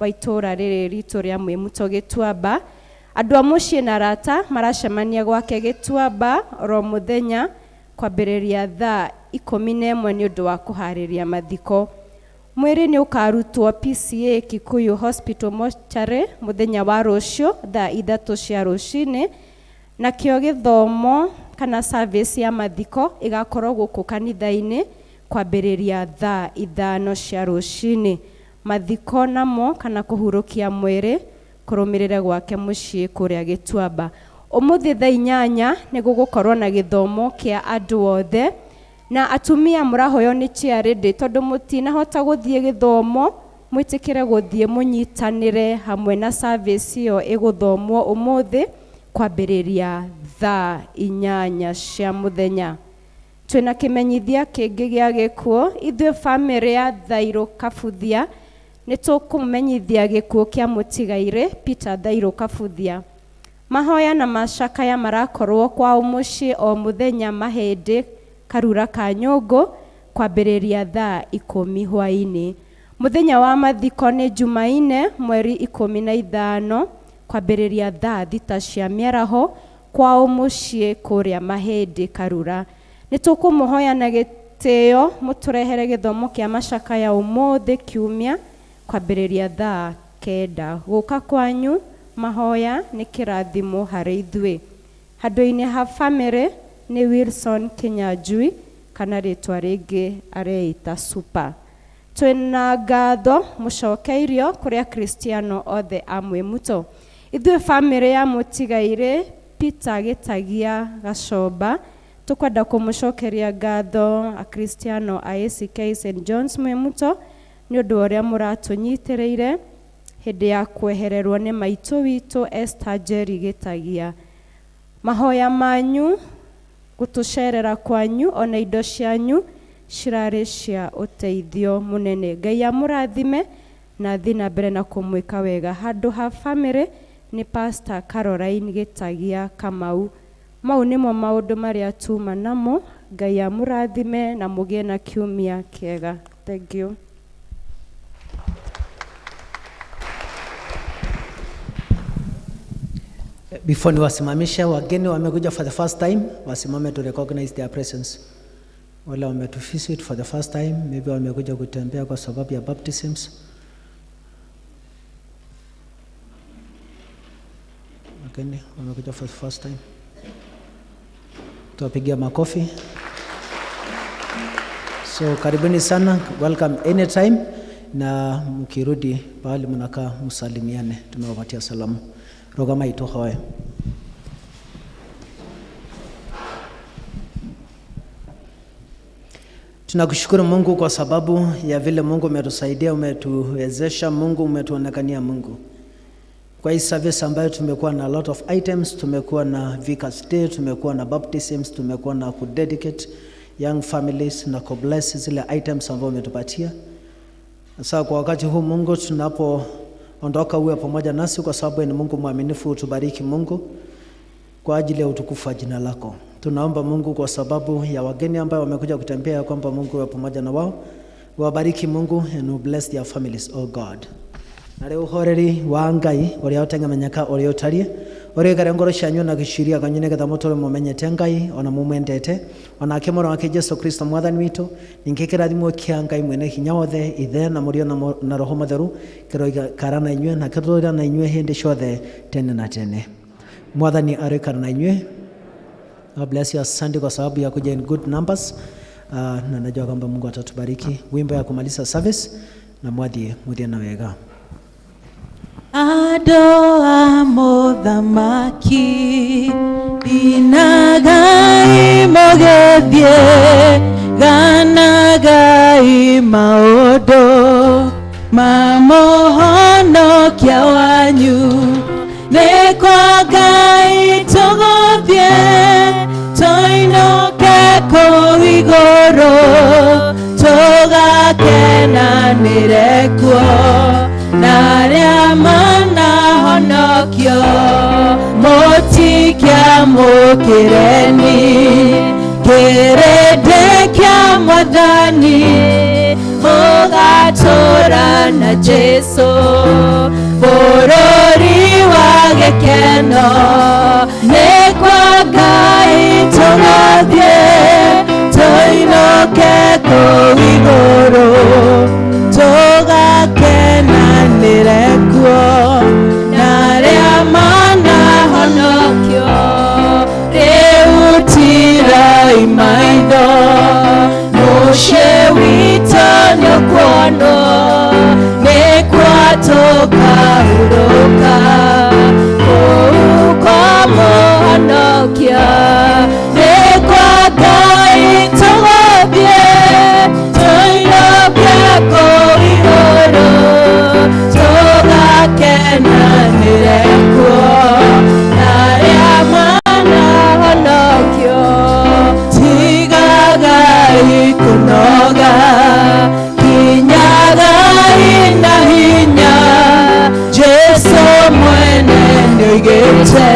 wa itũũra rĩrĩ ritũ rĩa Mwĩmuto Gĩtuamba. Andũ a mũciĩ na arata maracemania gwake Gĩtuamba oro mũthenya kwambĩrĩria thaa 11 nĩ ũndũ wa kũharĩria mathiko. Mwĩrĩ nĩ ũkarutwo PCA Kikuyu Hospital Mortuary mũthenya wa rũciũ thaa 3 cia rũcinĩ, na kĩo gĩthomo kana service ya mathiko igakorwo gũkũ kanitha-inĩ kwambĩrĩria thaa 5 cia rũcinĩ. Mathiko namo kana kũhurũkia mwĩrĩ kũrũmĩrĩra gwake mũciĩ kũrĩa Gĩtuamba. Ũmũthĩ thaa 8 nĩ gũgũkorwo na gĩthomo kĩa andũ othe, na atumia mũrahoyo nĩ chairĩndĩ tondũ mũtinahota gũthiĩ gĩthomo mwĩtĩkĩre gũthiĩ mũnyitanĩre hamwe na service ĩyo ĩgũthomwo ũmũthĩ kwambĩrĩria thaa 8 cia mũthenya. Twĩna kĩmenyithia kĩngĩ gĩa gĩkuũ. Ithuĩ family ya Thairũ Kabuthia nĩ tũkũmenyithia gĩkuũ kĩa mũtigairĩ Peter Thairũ Kabuthia. Mahoya na macakaya marakorwo kwa mũciĩ o mũthenya Mahĩndĩ Karura ka Nyũngũ kwambĩrĩria thaa 10 hwaĩ-inĩ. Mũthenya wa mathiko nĩ Jumaine mweri 15 kwambĩrĩria thaa 6 cia mĩaraho kwa mũciĩ kũrĩa Mahĩndĩ Karura. Nĩ tũkũmũhoya na gĩtĩo mũtũrehere gĩthomo kĩa macakaya ũmũthĩ Kiumia kwambĩrĩria thaa 9. Gũka kwanyu mahoya nĩ kĩrathimo harĩ ithuĩ. Handũ-inĩ ha family nĩ Wilson Kinyanjui kana rĩtwa rĩngĩ areita Super. Twĩna ngatho mũcokeirio kũrĩa Kristiano othe a Mwĩmuto. Ithuĩ family ya mũtigairĩ Peter Gĩtagia Gacomba tukwenda kũmũcokeria ngatho a Kristiano a ACK St John's Mwĩmuto nĩ ũndũ ũrĩa mũratũnyitĩrĩire hĩndĩ ya kwehererwo nĩ maitũ witũ Esther Jerry Gĩtagia. Mahoya manyu gũtũcerera kwanyu ona indo cianyu cirarĩ cia ũteithio mũnene. Ngai amũrathime na thiĩ na mbere na kũmwĩka wega. Handũ ha family nĩ Pastor Caroline Gĩtagia Kamau. Mau nĩmo maũndũ marĩa tuma namo. Ngai amũrathime na mũgĩe na kiumia kĩega. Thank you.
Before niwasimamishe wageni wamekuja for the first time, wasimame to recognize their presence. Wale wametuvisit for the first time, maybe wamekuja kutembea kwa sababu ya baptisms. Wageni wamekuja for the first time. Tuwapigia makofi. So karibuni sana, welcome anytime, na mkirudi pahali mnakaa msalimiane, tunawapatia salamu. Rogama itohoe. Tunakushukuru Mungu kwa sababu ya vile Mungu umetusaidia, umetuwezesha Mungu, umetuonekania Mungu. Kwa hii service ambayo tumekuwa na a lot of items, tumekuwa na Vicar's Day, tumekuwa na baptisms, tumekuwa na kudedicate young families na kubless zile items ambazo umetupatia. Sasa kwa wakati huu Mungu, tunapoondoka uwe pamoja nasi kwa sababu ni Mungu mwaminifu. Utubariki Mungu, kwa ajili ya utukufu wa jina lako. Tunaomba Mungu kwa sababu ya wageni ambao wamekuja kutembea, kwamba Mungu wa pamoja na wao. Wabariki Mungu and bless their families, oh God. Na leo uhoreri wa Ngai uria utengemenyeka uria utarie uria gare ngoro cianyu na gishiria kanyune getha mutore mumenyete Ngai ona mumwendete ona akemoro wake Yesu Kristo mwathani witu ninge kirathimo kia Ngai mwene hinya wothe ithe na murio na roho mutheru kiroiga karana inywe na kirora na inywe hindi ciothe tene na tene. Mwathani arikana na inywe. God bless you. Asante kwa sababu ya kuja in good numbers. Na najua kwamba Mungu atatubariki. Wimbo ya kumaliza service na mwadhie na wega.
Adoa mothamaki inagai mogethie ganagai maodo mamohono kia wanyu nekwa gai togothie toinoke koigoro togakena nirekuo naria mana honokio motikia mukireni kirende kia mwathani mugatura na Jesu bururi wa gikeno nekwa Ngai tugathie tuinoke kuiguru tugakena nirekuo naria mana honokio riutira imaitho mucie wito nyokuono nikwatoka uruka kwa muhonokia nikwa Ngai tugathie tuinoke kuiguru tugakena nirekuo naria mana honokio tigagai kunoga kinyagai na hinya Jesu mwene nioigite